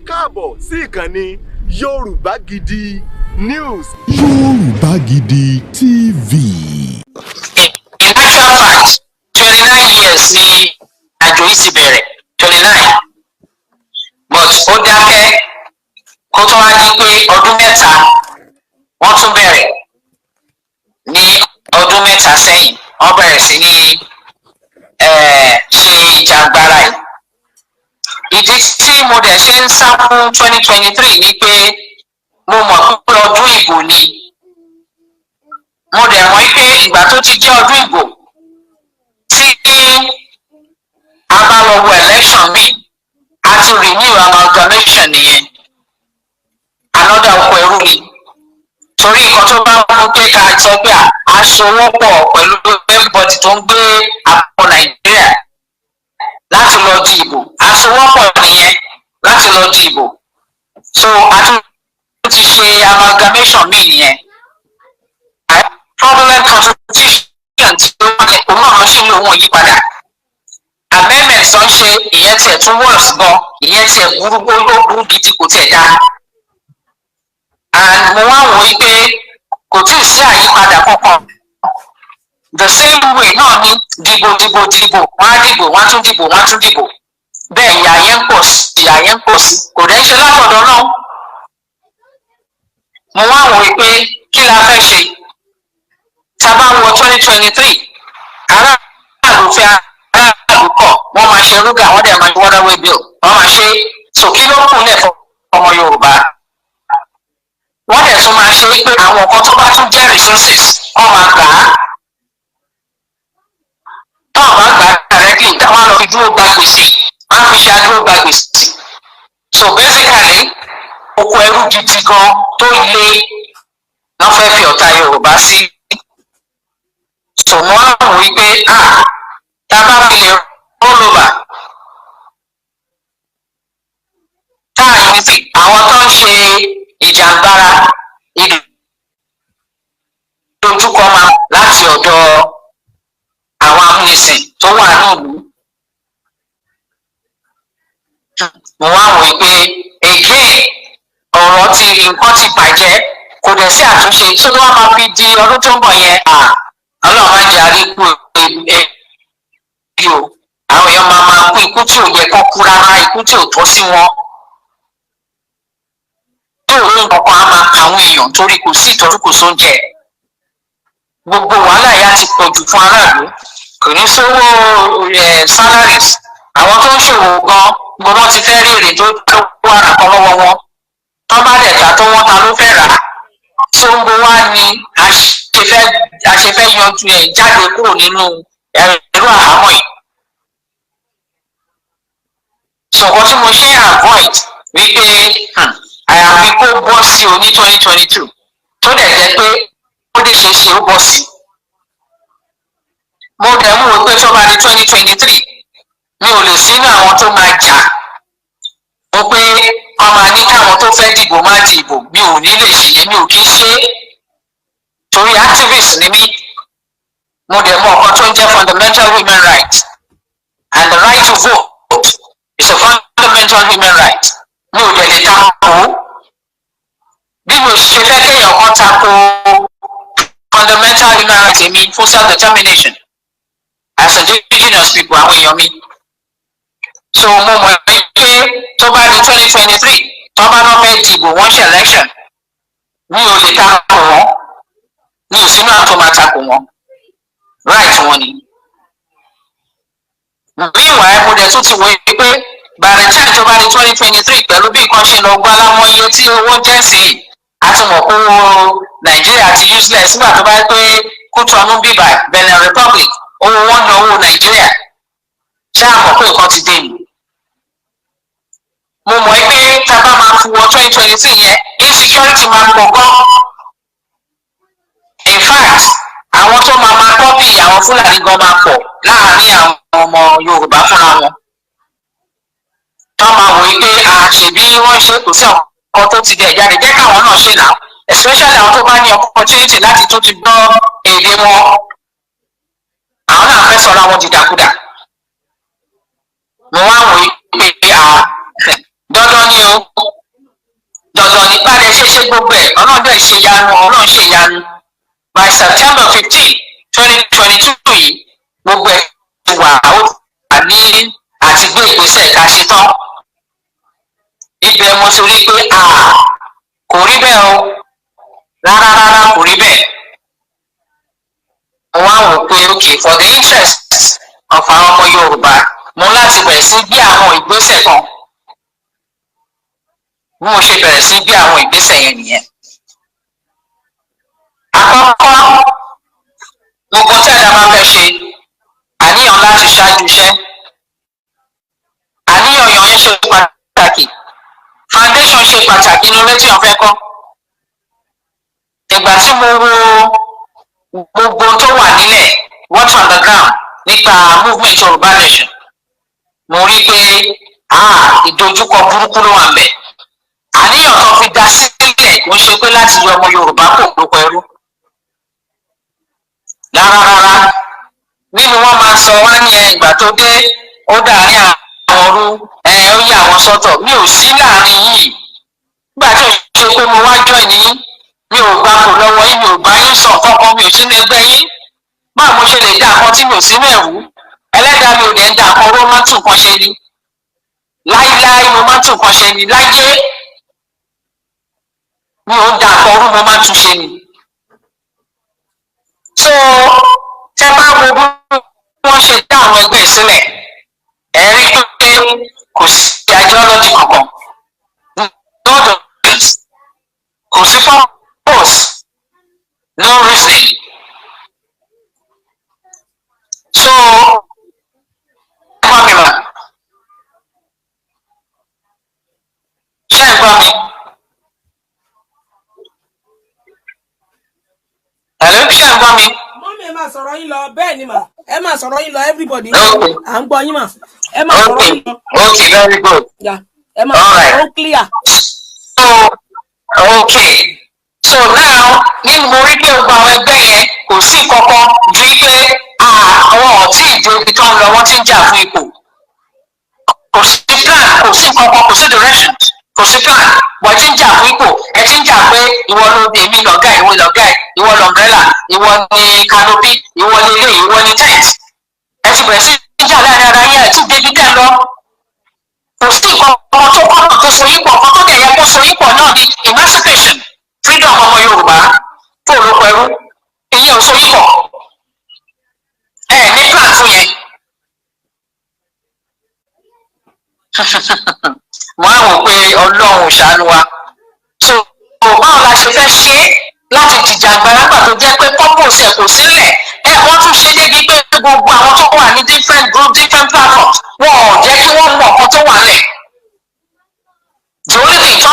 káàbọ̀ sí ìkànnì Yorùbá Gidi News. Yorùbá Gidi TV. In actual fact 29 years ni àjò yìí ti bẹ̀rẹ̀ 29 but ó dákẹ́ kó tó wá di pé ọdún mẹ́ta wọ́n tún bẹ̀rẹ̀ ní ọdún mẹ́ta sẹ́yìn wọ́n bẹ̀rẹ̀ sí ní ṣe ìjàngbara yìí. Ìdí tí mo dẹ̀ ṣe ń sá fún 2023 ni pé mo mọ̀ pé ọdún ìbò ni mo dẹ̀ mọ̀ pé ìgbà tó ti jẹ́ ọdún ìbò tí a bá lọ wo election mi a ti renew amalgamation nìyẹn another oko ẹrú ni torí nǹkan tó bá mú pé ká jẹ́ pé aṣọwọ́pọ̀ pẹ̀lú everybody tó ń gbé àpò Nàìjíríà láti lọ di ìbò aṣọwọ́pọ̀ nìyẹn láti lọ di ìbò so a tún ti ṣe amalgamation mi nìyẹn fraudulent constitution tí ó wọlé òun náà ṣì ń lo òun yípadà amendment tó ń ṣe ìyẹn tiẹ̀ tún worse gan ìyẹn tiẹ̀ burú gidi kò tiẹ̀ dáa and mo wá wò ó pé kò tí ì sí àyípadà kankan the same way náà ni dìbò wọ́n á dìbò wọ́n á tún dìbò wọ́n á tún dìbò bẹ́ẹ̀ ìyà yẹn ń pọ̀ sí kò dẹ́ ṣe látọ̀dọ̀ náà mo wá wò ó pé kí la fẹ́ ṣe tá a bá wọ 2023 aráàlú fẹ́ aráàlú kọ̀ wọ́n máa ṣe rúgà wọ́n dẹ̀ máa ṣe waterway bill wọ́n máa ṣe sòkí ló kúnlẹ̀ fún ọmọ Yorùbá wọ́n dẹ̀ tún máa ṣe pé àwọn nǹkan tó bá tún jẹ́ resources wọ́n máa gbà á táwọn bá gbà á directly táwọn lọ fi dúró gba gbèsè wọ́n á fi ṣe adúró gba gbèsè so basically oko ẹrú gidi gan tó le wọ́n fẹ́ fi ọ̀tá Yorùbá sí so mo á wò wípé tá a bá fi lè roll over táà ní sí àwọn tó ń ṣe ìjàngbara ìdojúkọ máa láti ọ̀dọ̀ àwọn amúnisìn tó wà nílùú mo wá wò pé again ọ̀rọ̀ tí nǹkan ti bàjẹ́ kò dẹ̀ sí àtúnṣe tó wá máa fi di ọdún tó ń bọ̀ yẹn Ọlọ́run máa jẹ́ àríkù o àwọn èèyàn máa kú ikú tí ò yẹ kó kú rárá ikú tí ò tọ́ sí wọn òun nǹkan á máa àwọn èèyàn torí kò sí ìtọ́jú kò sóúnjẹ gbogbo wàhálà yá ti pọ̀ jù fún aráàlú kò ní sówó salaries àwọn tó ń ṣòwò gan gbogbo wọn ti fẹ́ rí èrè tó wà nàkan lọ́wọ́ wọn tó bá dẹ̀ ta tó wọ́n ta ló fẹ́ rà á tí ó ń bọ̀ wá ní àṣefẹ́ yanjú ẹ̀ jáde kúrò nínú ẹ̀rọ àhámọ́ yìí sọ̀kọ́ tí mo ṣe avoid wípé àyàfi kó bọ́ sí o ní 2022 tó dẹ̀ jẹ́ pé ó lè ṣe é ṣe ó bọ́ sí. mo dẹ̀ mú o pé tó bá di 2023 mi ò lè sínú àwọn tó máa jà mo pé ọmọ ní káwọn tó fẹ́ dìbò má dìbò mi ò ní lè ṣe yẹn mi ò kí ń ṣe torí activist ni mí mo dẹ̀ mọ ọ̀kan tó ń jẹ́ fundamental human rights and the right to vote is a fundamental human right mi ò dẹ̀ lè tako bí mo ṣe fẹ́ kéèyàn kan tako fundamental human rights mi fún self-determination as indigenous people àwọn èèyàn mi so mo mọ̀ pé tó bá di 2023 tó bá náà fẹ́ dìbò wọ́n ṣe election mi ò lè tako wọn mi ò sínú àwọn tó máa tako wọn right wọn ni meanwhile mo dẹ̀ tún ti wọ pé by the time tó bá di 2023 pẹ̀lú bí nǹkan ṣe lọ gbá lámọ́ iye tí owó jẹ́ sí i a ti mọ̀ pé owó Nàìjíríà ti useless nígbà tó bá yẹ pé Kútọ̀nù bíbà Benin Republic owó wọn ní owó Nàìjíríà ṣé a mọ̀ pé nǹkan ti dé ni. mo mọ̀ pé tá a bá máa fi wọ 2023 yẹn insecurity máa pọ̀ gan. in fact àwọn tó máa kọ́pì àwọn Fúlàní gan máa pọ̀ láàárín àwọn ọmọ Yorùbá fúnra wọn. tó máa wò pé àṣebí wọ́n ṣe kò sí àwọn ọkọ tó ti dẹ̀ jáde jẹ́ káwọn náà ṣe náà especially àwọn tó bá ní opportunity láti tún ti gbọ́ èdè wọn àwọn náà fẹ́ sọ̀rọ̀ àwọn dìdàkudà mo wá wò pé dandan dandan ni o dandan ní bá lè ṣe gbogbo ẹ̀ ọlọ́run dẹ̀ ṣe yanu ọlọ́run ṣe yanu by September 15, 2022 yìí gbogbo ẹ̀ ti wà ó wà ní àti gbé ìgbésẹ̀ ká ṣe tán ibẹ̀ mo ti rí pé kò rí bẹ́ẹ̀ o rárá kò rí bẹ́ẹ̀ wọ́n á wò pé okay for the interest of àwọn ọmọ Yorùbá mo láti bẹ̀rẹ̀ sí gbé àwọn ìgbésẹ̀ kan bí mo ṣe bẹ̀rẹ̀ sí gbé àwọn ìgbésẹ̀ yẹn nìyẹn. Àkọ́kọ́ gbogbo tí ẹ̀dá máa fẹ́ ṣe àníyàn láti ṣáájú iṣẹ́ àníyàn yẹn ṣe pàtàkì foundation ṣe pàtàkì ní ilé tí wọ́n fẹ́ kọ́. Ìgbà tí mo wo gbogbo tó wà nílẹ̀ what's on the ground nípa movement Yorùbá nation mo rí pé ìdojúkọ burúkú ló wà ń bẹ̀. Àníyàn tó fi dá sílẹ̀ kò ń ṣe pé láti yọ ọmọ Yorùbá kò lóko ẹrú rárá nínú wọn máa sọ wá ní ìgbà tó dé ó dàrí àwọn ọrú ó yà wọn sọ́tọ̀ mi ò sí láàrin yìí nígbà tí ò ṣe pé mo wá jọ ìní mi ò gbà kò lọ́wọ́ yín mi ò bá yín sọ kankan mi ò sínú ẹgbẹ́ yín báwo mo ṣe lè dá àkọ́ tí mi ò sínú ẹ̀wú ẹlẹ́dàá mi ò dẹ̀ ń dá àkọ́ owó máa tún kan ṣe ni láíláí mo máa tún kan ṣe ni láyé mi ò ń dá àkọ́ owó mo máa tún ṣe ni. So tẹ bá wo bí wọ́n ṣe dá àwọn ẹgbẹ́ sílẹ̀ ẹ rí pé kò sí ideology kankan no doctrines kò sí purpose no reasoning so ẹ gbọ́ mi mà ṣé ẹ gbọ́ mi. Hello, ṣé ẹ gbọ́ mi. Mọ́mí ẹ máa sọ̀rọ̀ yín lọ bẹ́ẹ̀ ni mà ẹ máa sọ̀rọ̀ yín lọ everybody à ń gbọ́ yín mà ẹ máa sọ̀rọ̀ yín lọ. Okay, very good. Ẹ máa sọ̀rọ̀ ó clear. So now nínú mo rí pé gbogbo àwọn ẹgbẹ́ yẹn kò sí kankan ju pé àwọn ọ̀tí ìdè ibi tó ń lọ wọ́n ti ń jà fún ipò kò sí plan kò sí kankan kò sí direction kò sí plan wọ́n ti ń jà fún ipò ẹ ti ń jà pé ìwọ ló dé èmi lọ̀gá ìwọ lọ̀gá ìwọ lọ̀gẹ́là ìwọ ni canopy ìwọ ni ilé ìwọ ni tent ẹ ti bẹ̀rẹ̀ sí ìjà láàrin ara yẹn ẹ ti débi tẹ́ lọ kò sí nǹkan ọmọ tó kọ́ tó so yín pọ̀ ọkọ tó dẹ̀ yẹ kó so yín pọ̀ náà ni emancipation freedom ọmọ Yorùbá tó olóko ẹrú ìyẹn ò so yín pọ̀ ní plan fún yẹn. wọ́n á wò pé Ọlọ́run ṣàánú wa so báwo la ṣe fẹ́ ṣe láti jìjàgbara gbà tó jẹ́ pé purpose ẹ̀ kò sílẹ̀ wọ́n tún ṣe débi pé gbogbo àwọn tó wà ní different group different platforms wọn ò jẹ́ kí wọ́n mọ̀ ọ̀kan tó wà lẹ̀. The only thing tó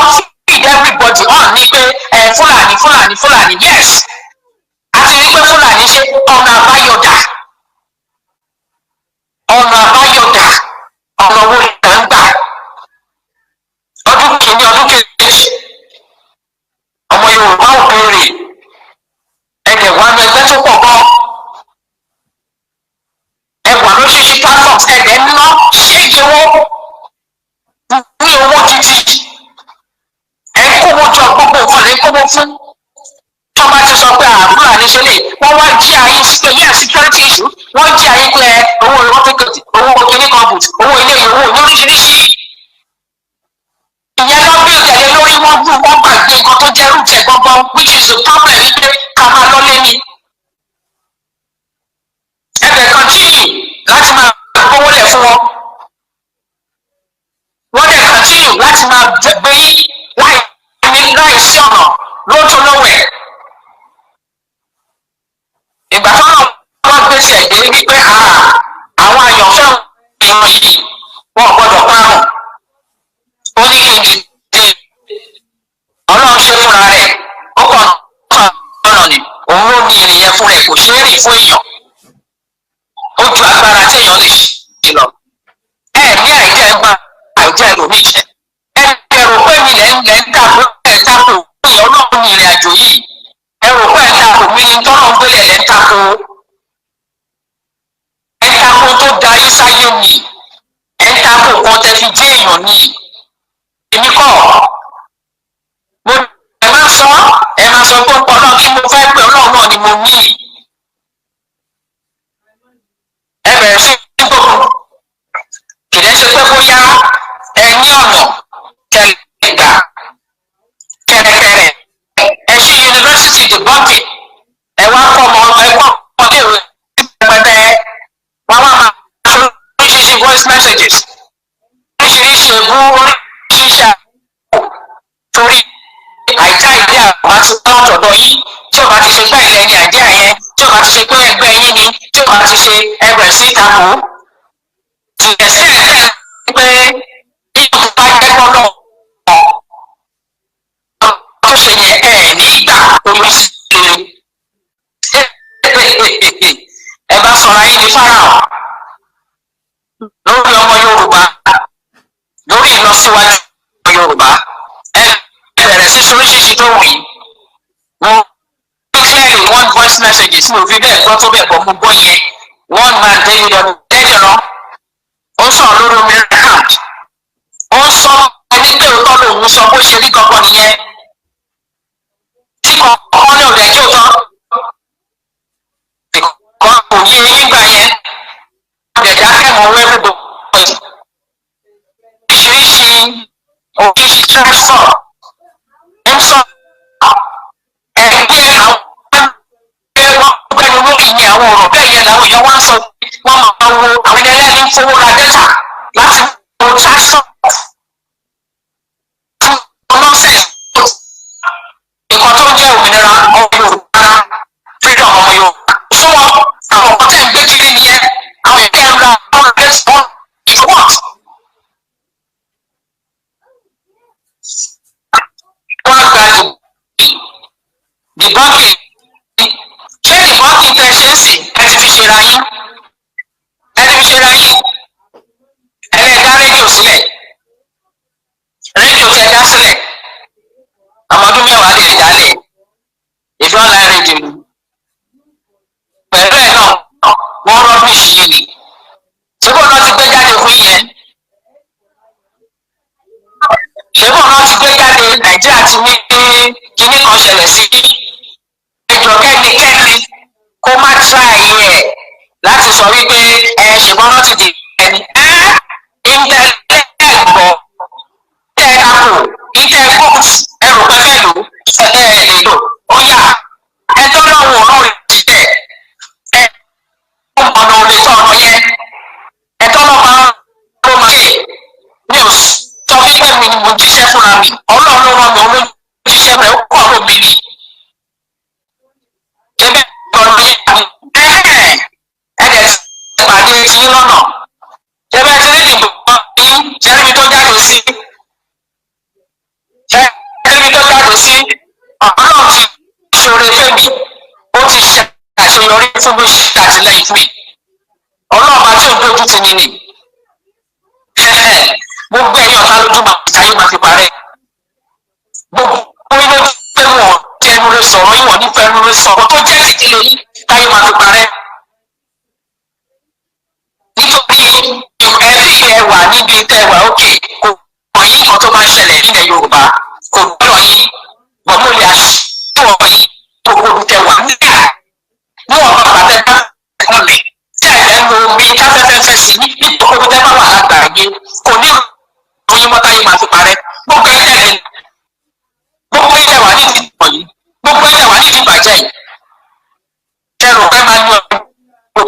feed everybody on ni pé Fúlàní yes àti rí pé Fúlàní ṣe ọ̀nà àbáyọ̀dà ọ̀nà owó ìgbà ń gbà ọdún kìíní ọdún kejì ọmọ Yorùbá ò béèrè ẹ̀dẹ̀ wà ní ẹgbẹ́ tó pọ̀ gan ẹwà lóṣìṣì platforms ẹ̀dẹ̀ ń ná ṣége owó ní owó gidi ẹ̀ ń kówó jọ gbogbo nǹkan lè kówó fún tó bá ti sọ pé àbúrò àníṣe lè wọ́n wá jí ayé sípé security issue wọ́n jí ayé pé owó ìrọ́pẹ́kẹ̀tì owó kìíní kan bùt owó ilé ìwé ní oríṣiríṣi ìyẹn lọ bí ìtẹ̀lé lórí wọ́n gbàgbé nǹkan tó jẹ́ rúùtẹ̀ gbọ́ngbọ́n which is the problem wípé ká máa lọ́lé ni ẹ̀bẹ̀ continue láti máa gbówó lẹ̀ fún wọn wọ́n dẹ̀ continue láti máa gbé láì sí ọ̀nà lóòótọ́ lọ́wọ́ ìgbà tó náà wọ́n gbèsè ẹ̀gbẹ́ wípé àwọn àyànfẹ́ ìwọ̀n yìí wọ́n gbọ́dọ̀ parun ó ní kí n dìde Ọlọ́run ṣe fúnra rẹ̀ ó kàn ọ̀nà ni òun ló ní ìrìnyẹn fún rẹ̀ kò ṣeé rìn fún èèyàn ó ju agbára tí èèyàn lè ṣe lọ ní àìjẹ́ ẹgbà àìjẹ́ ẹlòmíì jẹ́ ẹrù pé mi lẹ́ ń tako pé Ọlọ́run ní ìrìn àjò yìí ẹrù pé tako mi ní tọ́lọ́ gbélé lẹ́ ń tako tó darí sáyé mi tako kan tẹ́ fi jẹ́ èèyàn ni èmi tẹ́lẹ̀ gbà kẹ̀rẹ̀kẹ̀rẹ̀ ẹ̀ṣin yunifásitì debunking ẹ wá kọ́ ọmọdé rẹ̀ pẹpẹ wọn wá máa ṣe oríṣiríṣi voice messages oríṣiríṣi ègbú oríṣiríṣi àpò torí àìká ìdí àwọn àti wọn tọ̀dọ̀ yín tí ò bá ti ṣe pé ilẹ̀ ní àìdí àyẹn tí ò bá ti ṣe pé ẹgbẹ́ yín ni tí ò bá ti ṣe ẹgbẹ́ sí ìtàkùn ẹ̀sìn ẹ̀sìn pé ìlú bá jẹ́ gbọ́dọ̀ tó ṣe yẹ ẹ̀ ní ìgbà omi sí ẹ bá sọ̀rọ̀ ayé ní Fáráò lórí ọmọ Yorùbá lórí ìlọsíwájú ọmọ Yorùbá ẹ bẹ̀rẹ̀ sí oríṣiríṣi tó wù yín wọn clearly one voice messages mi ò fi bẹ́ẹ̀ gbọ́ tó bẹ́ẹ̀ bọ́ mo gbọ́ yẹn one man David Ọ̀dẹ́dẹ̀rán ó sọ̀rọ̀ lórí omi account ó sọ ẹni pé òótọ́ lòun sọ bó ṣe rí gangan nìyẹn tí kọ̀ọ̀kan ní òde ẹjọ́ tán kan kò yé nígbà yẹn ọ̀dẹ̀dá kẹ́mọ̀ wẹ́rẹ́dọ̀ oríṣiríṣi oríṣi transfer ń sọ ẹgbẹ́ àwọn gbẹ́nu lórí ní àwọn ọ̀rọ̀ bẹ́ẹ̀ yẹn làwọn èèyàn wá ń sọ wọ́n máa wo àwọn ẹlẹ́ni ń fowó ra dẹ́ta láti wo transfer fún nọ́ọ̀sẹ̀ nǹkan tó ń jẹ́ òmìnira ọmọ Yorùbá freedom ọmọ Yorùbá fún wọn àwọn ọ̀pọ̀ tẹ̀ ń gbé kiri nìyẹn àwọn ẹ̀kẹ́ ń ra àwọn ẹ̀kẹ́ wọn if what. wọ́n á gba debunking ṣé debunking tẹ́ ṣe ń sìn ẹ ti fi ṣera yín ẹlẹ́dá rédíò sílẹ̀ rédíò tẹ́ dá sílẹ̀ ọmọdún mẹ́wàá lè dálẹ̀ ìfọ́nlá rédíò ni pẹ̀lú ẹ̀ náà wọ́n rọ́bìṣì yìí ni ṣébò náà ti gbé jáde fún yẹn ṣébò náà ti gbé jáde Nàìjíríà ti ní kíní kan ṣẹlẹ̀ sí ẹjọ́ kẹ́nikẹ́ni kó má tíráì ẹ̀ láti sọ wípé ṣùgbọ́n náà ti di ẹni ìtẹ̀lẹ́gbọ̀ tẹ̀kàkù ìtẹ̀kùt ẹrù pẹ́fẹ́ lò ó yà ẹjọ́ náà wò ó rìn jíjẹ ọ̀nà òde tó ọ̀nà yẹn ẹ̀tọ́ náà máa ló máa ṣe mi ò sọ wípé mi ni mo jíṣẹ́ fúnra mi Ọlọ́run ló rán mi òun ló jíṣẹ́ rẹ̀ ó kọ́ ló mi nì ṣébẹ̀ ọ̀nà yẹn ẹ̀ẹ́dẹ̀ pàdé tí lọ́nà ṣébẹ̀ tí ní ìdìbò yín ṣẹ́ni tó jáde sí Ọlọ́run ti ṣoore fẹ́mi ó ti ṣe àṣeyọrí fún mi ṣàtìlẹ́yìn fún mi Ọlọ́run bá tí ò dójú ti ní ni gbogbo ẹ̀yìn ọ̀tá lójú máa fi táyé máa fi parẹ́ gbogbo ilé pé wọn ti ẹnu rẹ sọ̀rọ̀ yìí wọ́n nífẹ̀ẹ́ ẹnu rẹ sọ̀rọ̀ tó jẹ́ ìdílé yìí táyé máa fi parẹ́ nítorí ẹbí ẹ wà níbi tẹ́ wà òkè kò mọ̀ yín kan tó máa ń ṣẹlẹ̀ nílẹ̀ Yorùbá kò gbọ́dọ̀ yín wọ́n mú lè aṣọ yín gbogbo tẹ́ wà nígbà níwọ̀n bá bàtẹ́ bá ẹ̀kọ́ lẹ̀ tí ẹ̀jẹ̀ ń lo omi káfẹ́fẹ́fẹ́ sí nítorí tẹ́ bá wà lágbàáyé kò ní ìròyìn mọ́táyé máa fi parẹ́ gbogbo ilẹ̀ wà nídìí ìbọn yìí gbogbo ilẹ̀ wà nídìí ìbàjẹ́ yìí ẹrù pẹ́ máa ní ọdún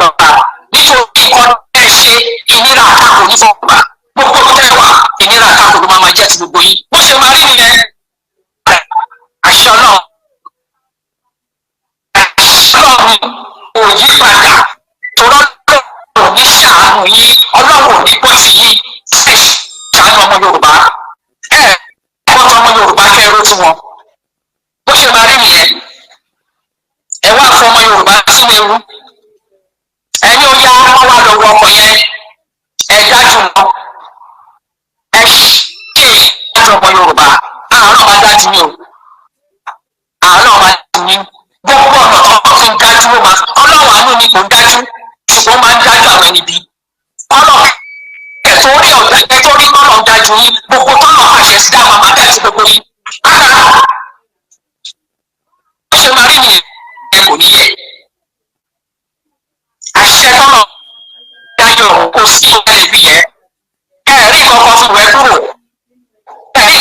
bàbá nítorí ìkọ́ ẹ ṣe ìnira àtakò ní fọ́ọ̀mà gbogbo tẹ́ wà ìnira àtakò ló máa jẹ́ ti gbogbo yìí bó ṣe máa rí nìyẹn àṣọ náà ò yí padà tọ́lọ́ ò ní ṣàánú yín Ọlọ́run ò ní pọ̀ sí yín ẹ̀ ṣàánú ọmọ Yorùbá ẹ̀ wọ́n tọ́ ọmọ Yorùbá kẹ́rù tí wọn bó ṣe máa rí nìyẹn ẹ wá fún ọmọ Yorùbá sínú ewu ẹni ó yá wọn wá lọ wọ ọkọ yẹn ẹ dájú wọn ẹ ṣe ìdájọ́ ọmọ Yorùbá àwọn náà máa dájú ní o àwọn náà máa dájú ní gbogbo ọ̀nà tó fi ń dájú ó máa Ọlọ́run àánú ni kò ń dájú ṣùgbọ́n máa ń dájú àwọn ẹni bí Ọlọ́run ẹ̀tọ́rí tọ́lọ̀ ń dájú yín gbogbo tọ́lọ̀ àṣẹ sí dáhùn máa dájú gbogbo yín ákàrà ó ṣe máa rí nìyẹn ẹ kò ní yẹ àṣẹ tọ́lọ̀ dájọ́ kò sí ìwé lè bí yẹn ẹ̀rí kankan fún ẹ kúrò ẹ̀rí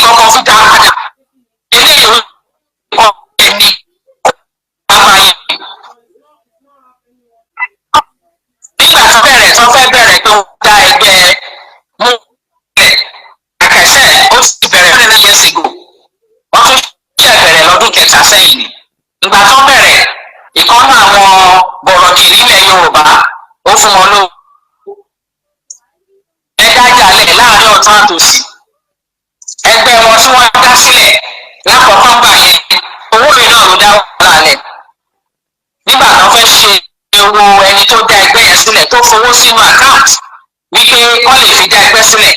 tòsí ẹgbẹ́ wọn tí wọ́n dá sílẹ̀ lákọ̀ọ́kọ́ gbà yẹn owó yìí náà ló dá wàhálà lẹ̀ nígbà tó fẹ́ ṣe owó ẹni tó dá ẹgbẹ́ yẹn sílẹ̀ tó fowó sínú àkáǹtì wípé wọ́n lè fi dá ẹgbẹ́ sílẹ̀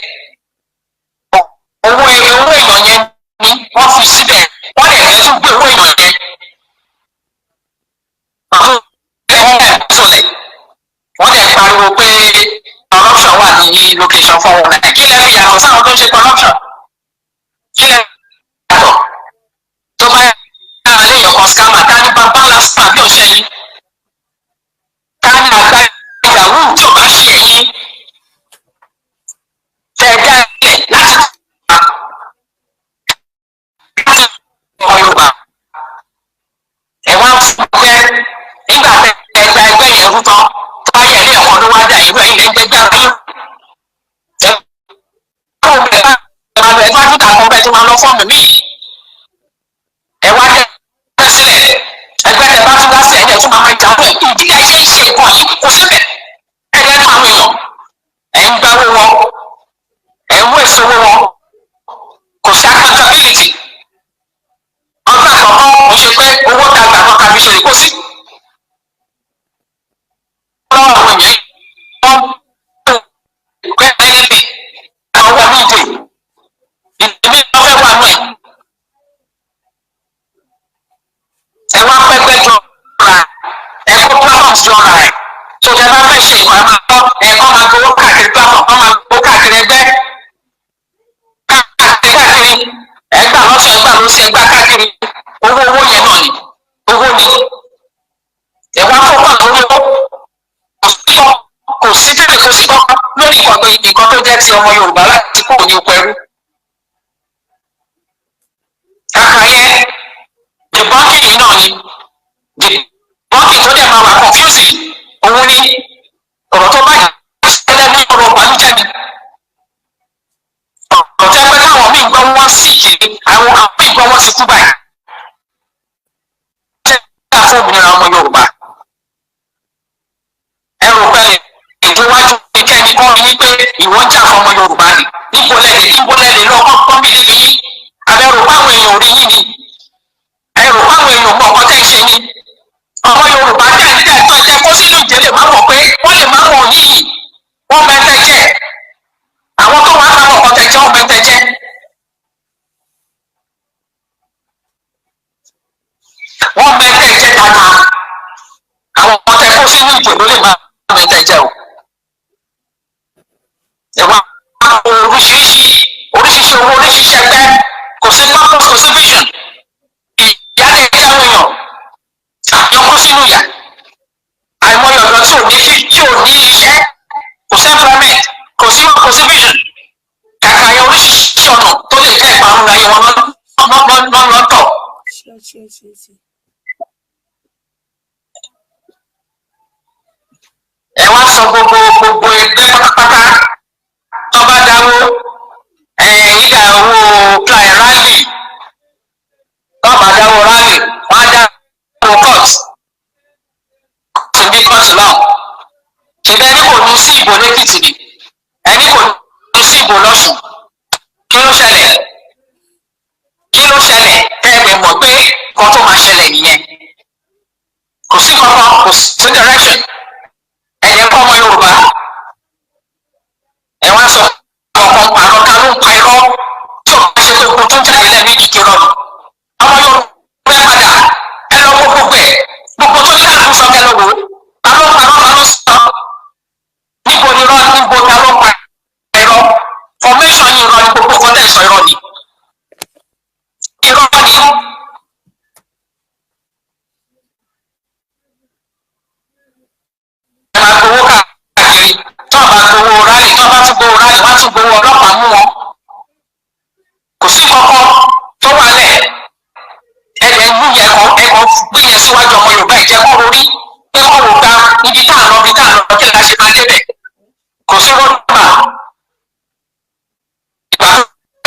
owó èèyàn yẹn ni wọ́n fi síbẹ̀ wọ́n lè fẹ́ tún gbé owó èèyàn yẹn wọ́n lè pariwo pé corruption wà ní location 419 kí lè fi yàtọ̀ sáwọn tó ń ṣe corruption kí lè yàtọ̀ tó bá yàrá lè yọkàn scammer ká ní bàbá lásìkò àbí ọ̀ṣẹ́ yìí ká ní àgbà ìyàwó tí ò bá ṣe ẹ̀yìn tẹ̀dá ilẹ̀ láti ọmọ Yorùbá ẹ̀wọ̀n fún ọgbẹ́ nígbà tẹ̀gbà ẹgbẹ́ yẹn rú tán tó bá yẹ ilé ẹ̀kọ́ ló wá dà irú ẹ̀yìn lẹ́gbẹ̀gbẹ̀ ayé ẹ̀wọ̀n tó kàkọ́ bẹ́ẹ̀ tó máa lọ fọ́ọ̀mù míì ẹ̀wọ̀n tẹ̀ sílẹ̀ ẹgbẹ́ tẹ̀ bá tún dá sí ẹ̀jẹ̀ tó máa máa jáwọ́ ìdílé iṣẹ́ ìṣe ìkọ̀ yìí kò síbẹ̀ ẹ̀jẹ̀ tó àwọn èèyàn ẹ̀ ń gbáwó wọn ẹ̀ ń wé ìṣòwò wọn kò sí accountability ọdún àkọ́kọ́ kò ṣe pé owó dàgbà náà kàbí ṣe kó sí. lọ́wọ́ àwọn èèyàn wọ́n gbé ẹlẹ́bì àwọn ọmọ ìdè ìdèmí wọ́n fẹ́ wà nù ẹ̀. ẹ wá pẹ́pẹ́ jọ ra ẹ kó platforms jọ ra ẹ̀ tó jẹ́ bá fẹ́ ṣe ìwà máa tọ́ ẹ̀kọ́ máa gbowó káàkiri platform wọ́n máa gbowó káàkiri ẹgbẹ́ káàkiri ẹgbà lọ́sọ̀ ẹgbà lọ́sọ̀ ẹgbà káàkiri owó yẹn náà ni owó ni ẹ̀wá fọ́pọ̀ lórí owó kò sí tẹ́lẹ̀ kò sí kọ́kọ́ lórí nǹkan tó jẹ́ ti ọmọ Yorùbá láti kúrò ní oko ẹrú. kàkà yẹn dìbọ́nkì náà ni dìbọ́nkì tó dẹ̀ máa wà confusing òun ni ọ̀rọ̀ tó bá ṣẹlẹ̀ ní ọ̀rọ̀ ìbànújẹ́ ni ọ̀jẹ́ pé káwọn míì gbọ́ wọ́n sì kiri àwọn míì gbọ́ wọ́n ti kú báyìí. ṣé ká fún òmìnira ọmọ Yorùbá ẹ rò pé ìdíwájú kẹ́ni kọ́ mi ní pé ìwọ́n jà fún ọmọ Yorùbá ni níbo lẹ́lẹ̀ lọ kọ́ mi níbi yín àbẹ̀rù báwọn èèyàn rí yín ni ẹ̀rù báwọn èèyàn mọ̀ ọkọ tẹ́ ṣe ni ọmọ Yorùbá jẹ́ àdídà tó jẹ́ kó sínú ìjẹ́lẹ̀ má mọ̀ pé wọ́n lè má mọ̀ yìí wọ́n mẹ́tẹ́ jẹ́ àwọn tó wà láwọn ọkọ tẹ̀jẹ́ wọ́n mẹ́tẹ́ jẹ́. wọ́n mẹ́tẹ́ jẹ́ dáadáa àwọn ọkọ tẹ kó sínú ìjẹ́ ló lè má mẹ́tẹ́ jẹ́ o. ẹ̀wọ̀n oríṣiríṣi owó oríṣiríṣi ẹgbẹ́ kò sí purpose kò sí vision ìyá lè jẹ́ àwọn èèyàn àyọkọ́ sínú ìyà àìmọye ọ̀dọ́ tí ò ní iṣẹ́ kò sí employment kò sí vision kàkà yẹ oríṣiríṣi ọ̀nà tó lè jẹ́ ìparun ayé wọn lọ́tọ̀. ẹ wá sọ gbogbo ẹgbẹ́ pátápátá tó bá dáwó ìdá owó rally tó bá dáwó rally wọ́n á dáwó court tìbí court náà ṣùgbọ́n ẹni kò ní sí ìbò lẹ́kìtì ni ẹni kò ní sí ìbò lọ́sùn kí ló ṣẹlẹ̀ ẹ̀ẹ́dẹ̀ mọ̀ pé kan tó máa ṣẹlẹ̀ nìyẹn kò sí kankan kò sí direction ẹ̀yẹ kọ́ ọmọ Yorùbá ẹ̀ wá sọ ọ̀kan pàrọ̀ ká ló ń pa irọ́ tí ò bá ṣe pé gbogbo tó jáde lẹ́nu ìdíje rọ ni ọmọ Yorùbá ẹ̀ padà ẹ lọ wo gbogbo ẹ̀ gbogbo tó ní àdúgbò sọ kẹ́ lọ wò ta ló sọ níbo ni irọ́ níbo ta ló pa irọ́ formation ni irọ́ ni gbogbo kan tẹ̀ sọ irọ́ ni irọ́ ni. gbowó káàkiri tó bá gbowó rálì tó bá tún gbowó rálì wọ́n tún gbowó ọlọ́pàá mú wọn kò sí kankan tó wà lẹ̀ ẹ̀rẹ̀ ń yẹ ẹ̀kọ́ gbé yẹn síwájú ọmọ Yorùbá ìjẹ́ kó rorí pé wọ́n wò gba ibi tá à ń lọ kí la ṣe máa débẹ̀ kò sí rọ́dùnmá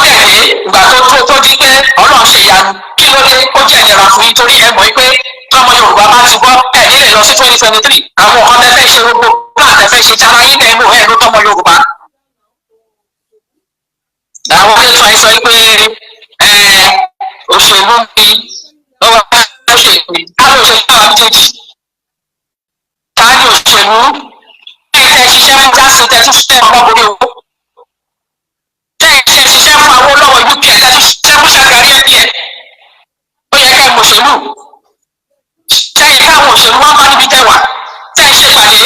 ìgbà tó di pé Ọlọ́run ṣe ìyanu kí ló dé ó jẹ́ ìnira fún yín torí ẹ mọ̀ pé tọmọ Yorùbá bá ti gbọ́ ẹ̀ nílẹ̀ lọ sí 2023 àwọn ọ̀kan tẹ́fẹ́ ṣe gbogbo náà tẹ́fẹ́ ṣe tara yín lẹ́nu ẹ̀ ló tọmọ Yorùbá àwọn ẹ̀sọ́ ẹ̀ sọ pé òṣèlú ni lọ́wọ́ òṣèlú ni káàdì òṣèlú àwọn méjèèjì káàdì òṣèlú ẹ̀ ṣiṣẹ́ fún jásí tẹ́tí ṣiṣẹ́ fún ọmọbìnrin owó tẹ́ ẹ̀ ṣiṣẹ́ fún àwọn olówó uk tẹ́tí ṣiṣẹ́ fún ṣàgárí ẹ̀bí ẹ̀ ó yẹ ká ẹ̀ mọ̀ṣèlú tẹ́ ẹ̀ káwọn òṣèlú wọn bá níbi tẹ́wà tẹ́ ẹ̀ ṣèpàdé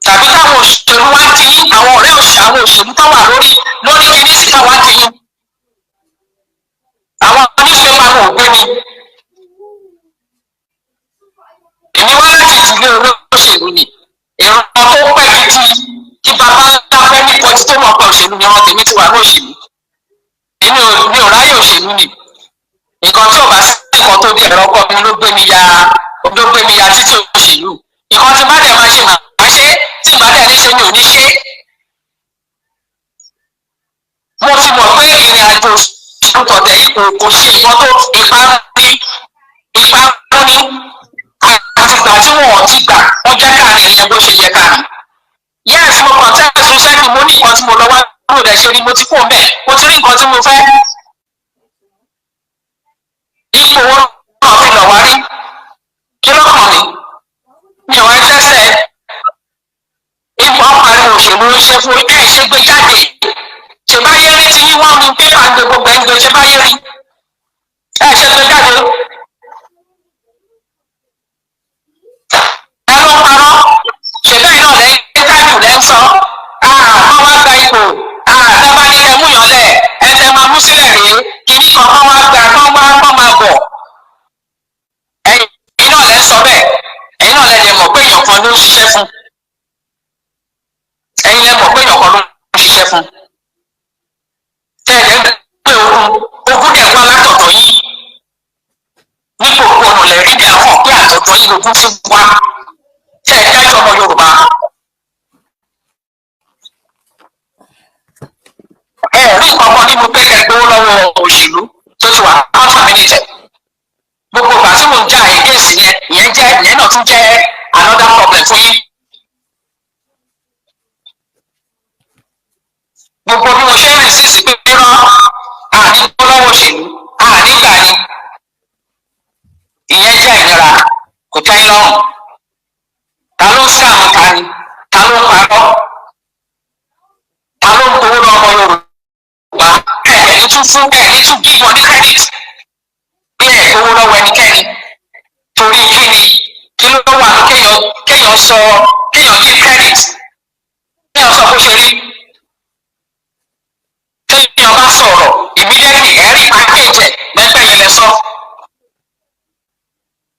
tàbí káwọn òṣèlú wá ti yín àwọn ọ̀rẹ́ àwọn òṣèlú tó wà lórí kìíní sí káwá ti yín àwọn oníṣẹ́ máa wò gbé mi èmi wá láti ìdílé olóṣèlú ni ìran tó pẹ́ gidi kí bàbá ńlá fẹ́ ní pọ́tí tó mọ̀ pé òṣèlú ni wọn tèmi ti wà ní òṣèlú èmi ò ráyè òṣèlú ni nǹkan tí ò bá sí nǹkan tó dé ẹ̀rọ ọkọ mi ló gbé mi ya títí òṣèlú nǹkan tí bá dẹ̀ máa ṣe màá ṣe tí ìbá dẹ̀ ní ṣe mi ò ní ṣe mo ti mọ̀ pé ìrìn àjò òṣèlú tọ̀tẹ̀ yìí kò ṣe nǹkan tó ìparun ní àtìgbà tí wọ́n ti gbà wọ́n jẹ́ káàrin ìyẹn bó ṣe yẹ káàrin yes mo kàn tẹ́ ẹ̀sùn sẹ́ni mo ní nǹkan tí mo lọ wá mo dẹ̀ ṣe ni mo ti kó mẹ́ mo ti rí nǹkan tí mo fẹ́ ipò wọn náà fi lọ̀ wá rí kí ló kàn mí mi ò wá tẹ́sẹ̀ ipò ọ̀parí òṣèlú ń ṣe fún ẹ̀ ṣe gbé jáde ṣe bá yẹ rí ti yín wọ́n mú pépà ń gbé gbogbo ẹ̀ ń gbé ṣe bá yẹ rí ẹ̀ ṣe gbé jáde ẹ ló parọ́ ṣe bẹ́ẹ̀ náà lẹ́yìn táìpù lẹ́ ń sọ wọ́n wá gba ipò tẹ́ bá ní ẹ mú yàn lẹ̀ ẹ tẹ́ máa mú sílẹ̀ rèé kìíní kan kọ́ wá gbà kọ́ máa bọ̀ ẹ̀yin náà lẹ́ ń sọ bẹ́ẹ̀ ẹ̀yin náà lẹ́ mọ̀ pé èèyàn kan ló ń ṣiṣẹ́ fún ẹ̀yin lẹ́ mọ̀ pé èèyàn kan ló ń ṣiṣẹ́ fún tẹ́lẹ̀ pé ogun dẹ̀ wá látọ̀dọ̀ yín ní gbogbo ọ̀nà lẹ́rí ní àwọn pé àtọ̀dọ̀ yín ogun ti wá tẹ́ ẹ dájọ́ ọmọ Yorùbá ẹ rí ìkọ̀kọ̀ nínú pé kẹgbẹ́ lọ́wọ́ òṣèlú tó ti wà contaminated gbogbo ìgbà tí mo ń já against ìyẹn náà tún jẹ́ another problem fún yín gbogbo bí mo ṣe ń rìn sí ìsìnkú rán àní lọ́wọ́ òṣèlú àní gbà ni ìyẹn jẹ́ ìnira kò tẹ́ lọ́rùn ta ló ń sàmù ta ni ta ló ń parọ́ ta ló ń gbowó lọ́mọ Yorùbá ẹ̀ẹ́dì tún fún ẹ̀ẹ́dì tún bí wọn ní credit bí ẹ̀ gbowó lọ́wọ́ ẹnikẹ́ni torí kí ni kí ló wà ní kéèyàn give credit kéèyàn sọ bó ṣe rí téèyàn bá sọ̀rọ̀ immediately ẹ̀rí package lẹ́gbẹ̀ẹ́ yẹn lẹ sọ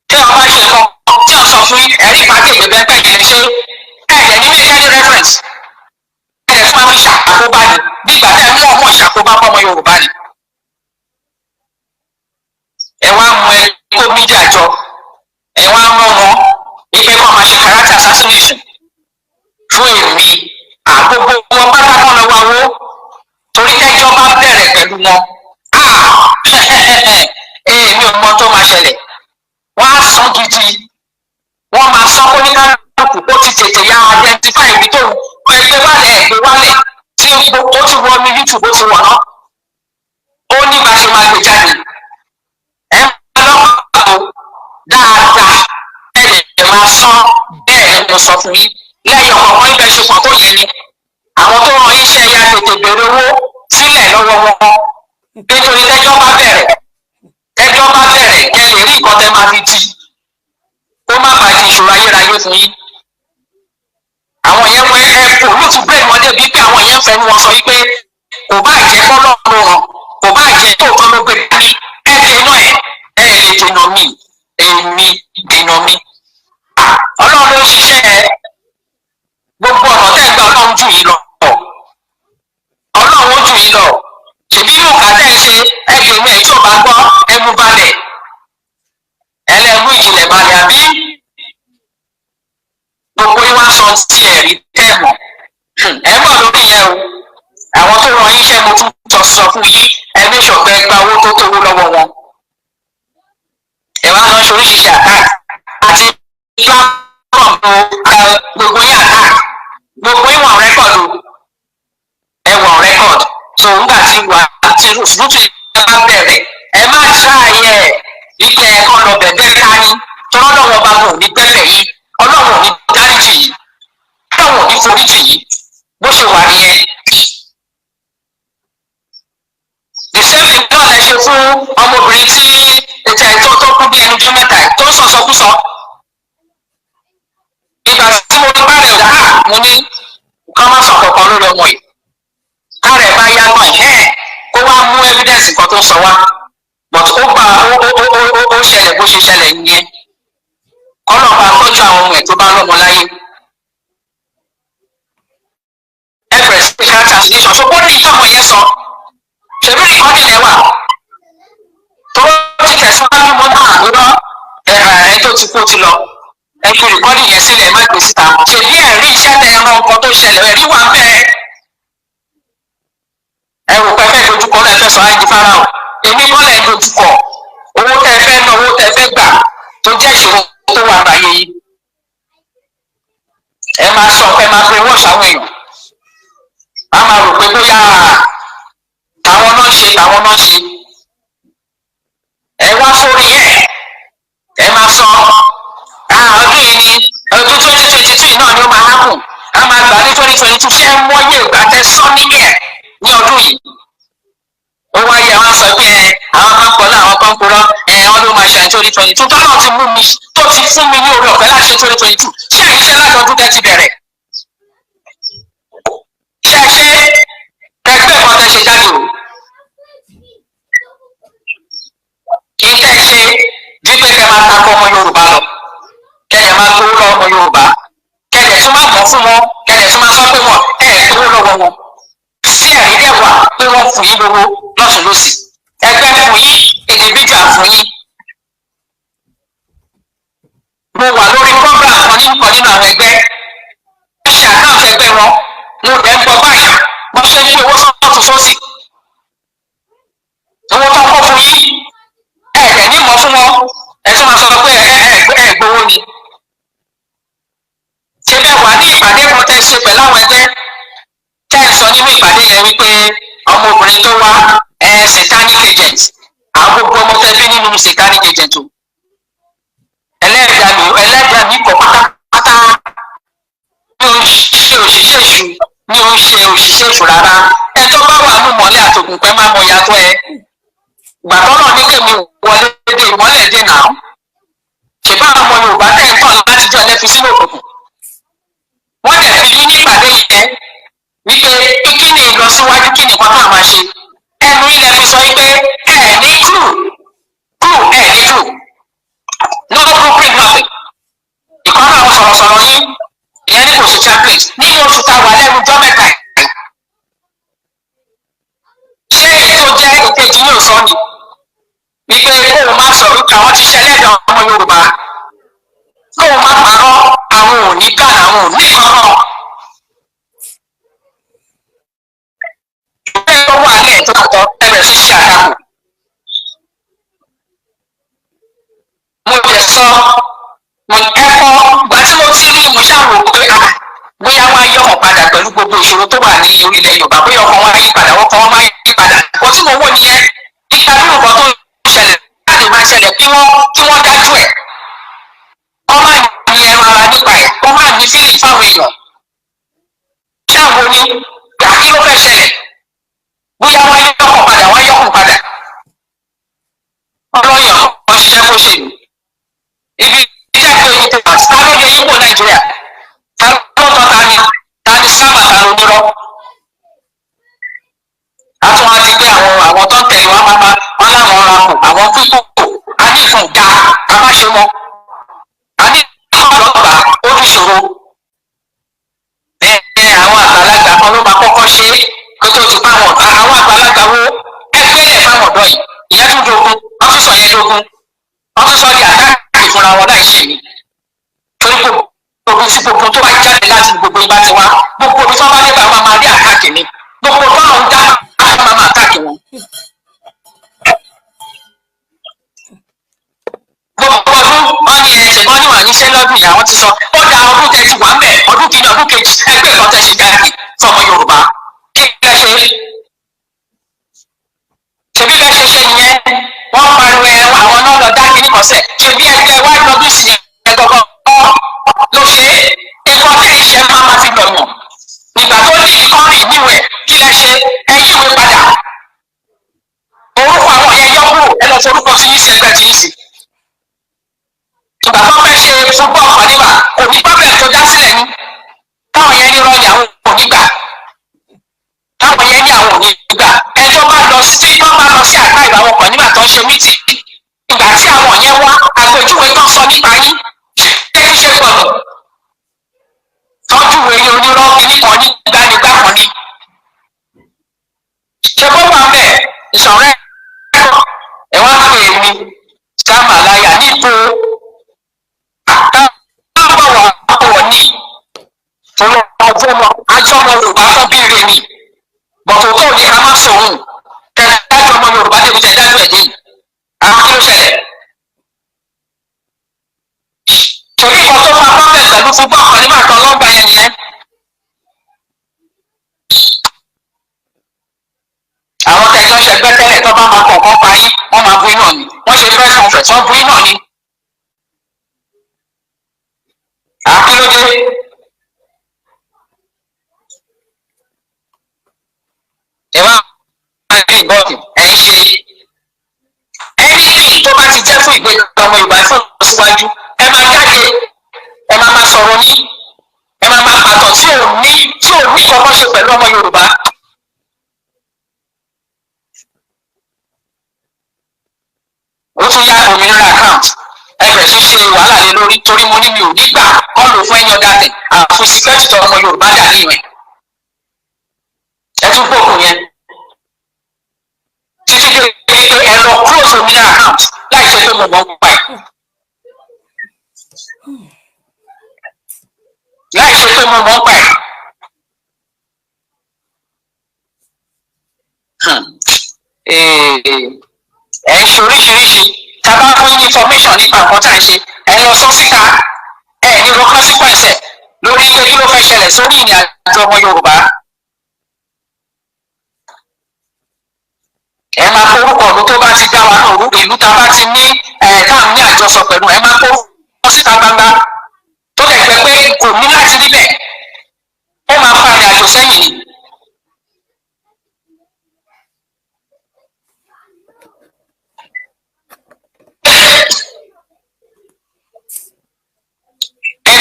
téèyàn bá ṣe nǹkan tí a sọ fún ẹ̀rí package lẹ́gbẹ̀ẹ́ yẹn lẹ ṣe ẹ̀ẹ́dẹ̀ ní make any reference ẹ̀ẹ́dẹ̀ fún àwọn ìṣàkóbá ni bí ìgbà tẹ́ mú ọmọ ìṣàkóbá fọmọ Yorùbá ni ẹ wá mú ẹ kó mídíà jọ ẹ wá mú wọn ipe kọ́ máa ṣe character assassination fún èmi àgbogbo wọn pátákọ́ lọ́wọ́ owó torí kẹjọ bá bẹ̀rẹ̀ pẹ̀lú wọn èmi ò mọ tó máa ṣẹlẹ̀ wọ́n á sọ gidi wọ́n máa sọ pé ní kálukú ó ti tètè ya identify ibi tó ẹgbẹ́ wálé tí ó ti wọ ní YouTube ó ti wọ̀ náà ó ní bá ṣe máa gbé jáde ẹ máa lọ́kọ̀ọ́ dáadáa ẹ̀ máa sọ bẹ́ẹ̀ ni mo sọ fún yín lẹ́yìn ọ̀kọ̀ọ̀kan ibẹ̀ ṣe pọ̀ tó yẹ ni àwọn tó rán iṣẹ́ ya tètè bèrè owó sílẹ̀ lọ́wọ́ wọn nítorí tẹ́jọ́ bá bẹ̀rẹ̀ kẹ́ lè rí nǹkan tẹ́ máa fi jí kó má bàa di ìṣòro ayérayé fún yín àwọn yẹn wọ ẹ̀kọ́ olùtú bẹ́ẹ̀ wọ́n débi pé àwọn yẹn fẹ́ ni wọ́n sọ wípé kò bá jẹ́ kọ́lọ́ ràn kò bá jẹ́ tóòtọ́ ló gbé dání dènà lè dènà mí èmi dènà mí Ọlọ́run ló ń ṣiṣẹ́ gbogbo ọ̀nà tẹ́ gbà Ọlọ́run jù yín lọ Ọlọ́run jù yín lọ ṣèbí inú kàtẹ́ ṣe ẹgbẹ̀rún ẹ̀ tí ò bá gbọ́ ẹmu balẹ̀ ẹlẹ́mú ìjìnlẹ̀ balẹ̀ àbí gbogbo yín wá sọ tí ẹ̀rí tẹ̀mù ẹ mọ̀ lórí yẹn o àwọn tó ràn yín iṣẹ́ mo tún sọ fún yín ẹbí ìṣọ̀gbẹ́ gba owó tó tówó lọ́wọ́ wọn ẹ wá lọ ṣe oríṣiríṣi attack àti platform gbogbo yín attack gbogbo yín wọ̀n rẹ́kọ̀dù ẹ wọ̀n rẹ́kọ̀dù wà tí ṣùgbọ́n ẹ bá bẹ̀rẹ̀ ẹ má ṣáàyẹ ike ẹ̀kọ́ lọ bẹ̀bẹ̀ ká ní tọ́lọ́wọ́ bá wọn ò ní gbẹ́bẹ̀ yìí ọlọ́run ò ní dáríjì yìí ọlọ́run ò ní foríjì yìí bó ṣe wà nìyẹn. ìṣẹ́lẹ̀ náà lè ṣe fún ọmọbìnrin tí ètò ẹ̀tọ́ tó kú bí ẹnu tó mẹ́ta tó ń sọ̀sọ̀kúsọ. ìgbà tí mo bá rẹ̀ dá mo ní kọ́ má sọ kankan lórí ọmọ yìí kárẹ̀ bá yá náà kó wá mú evidence kan tó sọ wá but ó gbà ó ṣẹlẹ̀ bó ṣe ṣẹlẹ̀ nìyẹn ọlọ́ọ̀bá tọ́jú àwọn ọmọ ẹ̀ tó bá lọ́mọ láyé. ẹgbẹ̀rẹ̀ special translation so ó ní ìtọ́mọ yẹn sọ ṣèlú ìkọ́ni yẹn wà tó ti tẹ̀síwájú mọ́ náà lọ́dọ̀ ẹ̀ tó ti kú ti lọ ẹ fi ìkọ́ni yẹn sílẹ̀ má gbé síta ṣèbí ẹ̀rí iṣẹ́ tẹ ẹran nǹkan tó ṣẹlẹ̀ ẹ̀rí wà bẹ́ẹ̀ ẹ rò pé fẹ́ dojúkọ lẹ́ fẹ́ sọ ayé fáráò èmi kọ́ lẹ́ dojúkọ owó tẹ fẹ́ ná owó tẹ fẹ́ gbà tó jẹ́ ìṣòro tó wà láyé yìí ẹ máa sọ pé máa fi wọ́ọ̀ṣì àwọn èèyàn a máa rò pé bóyá táwọn náà ṣe ẹ wá sórí ẹ máa sọ ọdún yìí ni ọdún 2022 náà ni ó máa hápùn a máa gbà ní 2022 ṣé ẹ mọyé ìgbà tẹ sọ nílẹ̀ ní ọdún yìí ó wáyé àwọn sọ pé àwọn kan pọ̀ láwọn kan purọ́ wọn ló máa ṣe 2022 tó náà ti mú mi tó ti fún mi ní orí ọ̀fẹ́ láti ṣe 2022 ṣé àìṣe láti ọdún tẹ́ ti bẹ̀rẹ̀ ṣé ẹ ṣe ẹgbẹ́ kan tẹ́ ṣe jáde o kì í tẹ́ ṣe dípé kẹ́ máa takọ ọmọ Yorùbá lọ kẹ́yẹ̀ máa gbowó lọ ọmọ Yorùbá kẹ́yẹ̀ tún máa mọ̀ fún wọn kẹ́yẹ̀ tún máa sọ pé wọn gbowó lọ́wọ́ wọn sí ẹ̀rí dẹ̀ wà pé wọ́n fún yín lówó lọ́sùn lọ́sì ẹgbẹ́ fún yín individual fún yín. mo wà lórí program kan nínú àwọn ẹgbẹ́ ṣe àkáǹtì ẹgbẹ́ wọn mo dẹ̀ ń gbọ́ báyìí wọ́n ṣe ń fi owó sọ́ọ̀tún sósì owó tó kó fún yín ẹ̀ẹ́dẹ̀ ní mọ̀ fún wọn ẹ̀ tún máa sọ pé ẹ̀ gbowó ni. ṣé bẹ́ẹ̀ wà ní ìpàdé kan tẹ́ ṣe pẹ̀lú àwọn ẹgbẹ́ tẹ́ ẹ̀ sọ nínú ìpàdé yẹn wípé ọmọbìnrin tó wá satanic agent àwọn gbogbo ọmọ tẹ́ bí nínú satanic agent o ẹlẹ́dàá mi kọ̀ pátápátá ní o ń ṣe òṣìṣẹ́ èṣù ní o ń ṣe òṣìṣẹ́ èṣù rárá ẹ tó bá wà nù mọ́lẹ̀ àtòkùn pẹ́ máa mọ ìyàtọ̀ ẹ gbàtọ́ náà ní kèmí wọlé dé ìmọ́lẹ̀ dé náà ṣèbá ọmọ Yorùbá tẹ̀ ń tàn láti jọ ẹlẹ́fi sínú òkùnkùn wọ́n dẹ̀ fi ní ìpàdé yẹn wípé kí ni ìlọsíwájú kí ni nǹkan tá a máa ṣe ẹnu ilẹ̀ fi sọ wípé ẹ ní true no blueprint nothing ìkọ́nà àwọn sọ̀rọ̀sọ̀rọ̀ yín ìyẹn ní kò sí template nínú oṣù tá a wà lẹ́nu ọjọ́ mẹ́ta ṣé èyí tó jẹ́ ìkejì yóò sọ ni wípé kóun má sọ wípé àwọn ti ṣẹlẹ́dọ̀ ọmọ Yorùbá kóun má parọ́ àwọn ò ní kàn àwọn ò ní kankan. tó wà ní ẹ̀tọ́ àtọ́ ẹ̀rẹ̀ sí ṣe àdàkù. mo jẹ sọ mo ẹ̀kọ́ gbà tí mo ti rí mo ṣàrò pé bóyá wọ́n á yọ̀kọ̀ padà pẹ̀lú gbogbo ìṣòro tó wà ní orílẹ̀ Yorùbá bóyá ọkọ̀ wọn á yí padà wọ́n kọ́ wọn máa yí padà. kò tí mo wò nìyẹn ìta bí nǹkan tó ṣẹlẹ̀ láti máa ṣẹlẹ̀ kí wọ́n dájú ẹ̀. wọ́n máa ní ẹran ara nípa ẹ̀ wọ́n máa ní fílì fáwọn èèyàn. ṣáàbò ni àkí ló fẹ́ ṣẹlẹ̀ bóyá wọ́n yọkùn padà wọ́n yọkùn padà ọlọ́yàn wọ́n ṣiṣẹ́ kó ṣe ibi iṣẹ́ pé ojú tẹ̀wá ta ló lè yípo Nàìjíríà ta ló tọ́ ta ni sábà ta ló nírọ́ àtún wá ti gbé àwọn tó ń tẹ̀lé wọn máa wọn láwọn rapò àwọn pípò a ní ìfún ga a má ṣe wọn a ní ọlọ́gbà ojúṣòro àwọn àgbàlagbà kan ló máa kọ́kọ́ ṣe kó tó ti bá wọn àwọn àgbàlagbà wo ẹgbẹ́lẹ̀ fáwọn ọ̀dọ́ yìí ìyẹn tún dogun wọ́n tún sọ yẹn dogun wọ́n tún sọ di àkáàkiri fúnra wọn láì ṣe ni torí gbogbo tí gbogbo tó bá jáde láti gbogbo ibà ti wá gbogbo ibi tí wọ́n bá dé bá wọn máa rí àkáàkiri ni gbogbo tó ń dá máa máa àkáàkiri wọn. gbogbo ọdún wọn ní ẹsẹ̀ wọn ní wà níṣẹ́ lọ́dún yìí àwọn ti sọ ó da ọdún tẹ ti wà ń bẹ̀ ọdún kìíní ọdún kejì ẹgbẹ́ ìkan tẹ ṣe jáde fọmọ Yorùbá kí ẹ ṣe forúkọ tí yín sí ẹgbẹ́ tí yín sí. ìgbà tó fẹ́ ṣe football carnival kò ní problem tó dá sílẹ̀ ní táwọn yẹn ní rọ́ọ̀lì àwọn ò ní gbà táwọn yẹn ní àwọn ò ní gbà ẹjọ́ bá lọ sí àgbá ìgbà wọn carnival tó ń ṣe mítì ìgbà tí àwọn yẹn wá àpèjúwe tó sọ nípa yín ṣé kí ṣe gbọdọ̀ tọ́jú wèrè onírọ́ kìíní kan ní gbanigbá kan ní. ṣé bó wà bẹ́ẹ̀ ìṣọ̀rẹ́ ẹ̀ wá pè mí sàmàláyà níbo àtàwọn ní àjọmọ Yorùbá tó bíire ni bọ̀tò tó ní ká má sòun tẹ̀lé àjọmọ Yorùbá débi tẹ̀ dájú ẹ̀ dé àwọn kí ló ṣẹlẹ̀. torí ìkan tó máa bá bẹ̀ pẹ̀lú fún bọ́ọ̀kan nígbà tó lọ́gbà yẹn nìyẹn. àwọn tẹ̀jọ́ ṣẹgbẹ́ tẹ́lẹ̀ tó bá máa kọ̀ọ̀kan parí wọ́n máa bú iná ni wọ́n ṣe press conference wọ́n bú iná ni. àkílódé ẹ wá ní ìbọ̀dì ẹ̀ ń ṣe anything tó bá ti jẹ́ fún ìgbéga ọmọ Yorùbá fún ìlọsíwájú ẹ máa jáde ẹ máa sọ̀rọ̀ ní ẹ máa pàtó tí ò ní kọ́kọ́ ṣe pẹ̀lú ọmọ Yorùbá. ó tún yá òmìnira account ẹgbẹ́ tí ṣe wàhálà lé lórí torí mo ní mi ò ní gbà kọ́ ló fún ẹni ọ̀dà tẹ̀ àfi síkẹ́tì tó ọmọ Yorùbá dà ní ìwẹ̀ ẹ tún gbókùn yẹn títí dé pé ẹ lọ close òmìnira account láì ṣe pé mo mọ̀ ń pa ẹ̀ láì ṣe pé mo mọ̀ ń pa ẹ̀. ẹ ń ṣe oríṣiríṣi tá a bá fún yín information nípa nǹkan tá à ń ṣe ẹ lọ sọ síta ẹ ní ro consequence lórí pé kí ló fẹ́ ṣẹlẹ̀ sórí ìrìn àjò ọmọ Yorùbá. ẹ máa forúkọ ọdún tó bá ti dá wa náà rúbi ìlú tá a bá ti ní táwọn ní àjọsọ pẹ̀lú ẹ máa forúkọ síta gbangba tó lè gbẹ pé kò ní láti níbẹ̀ ó máa fa ìrìn àjò sẹ́yìn ni.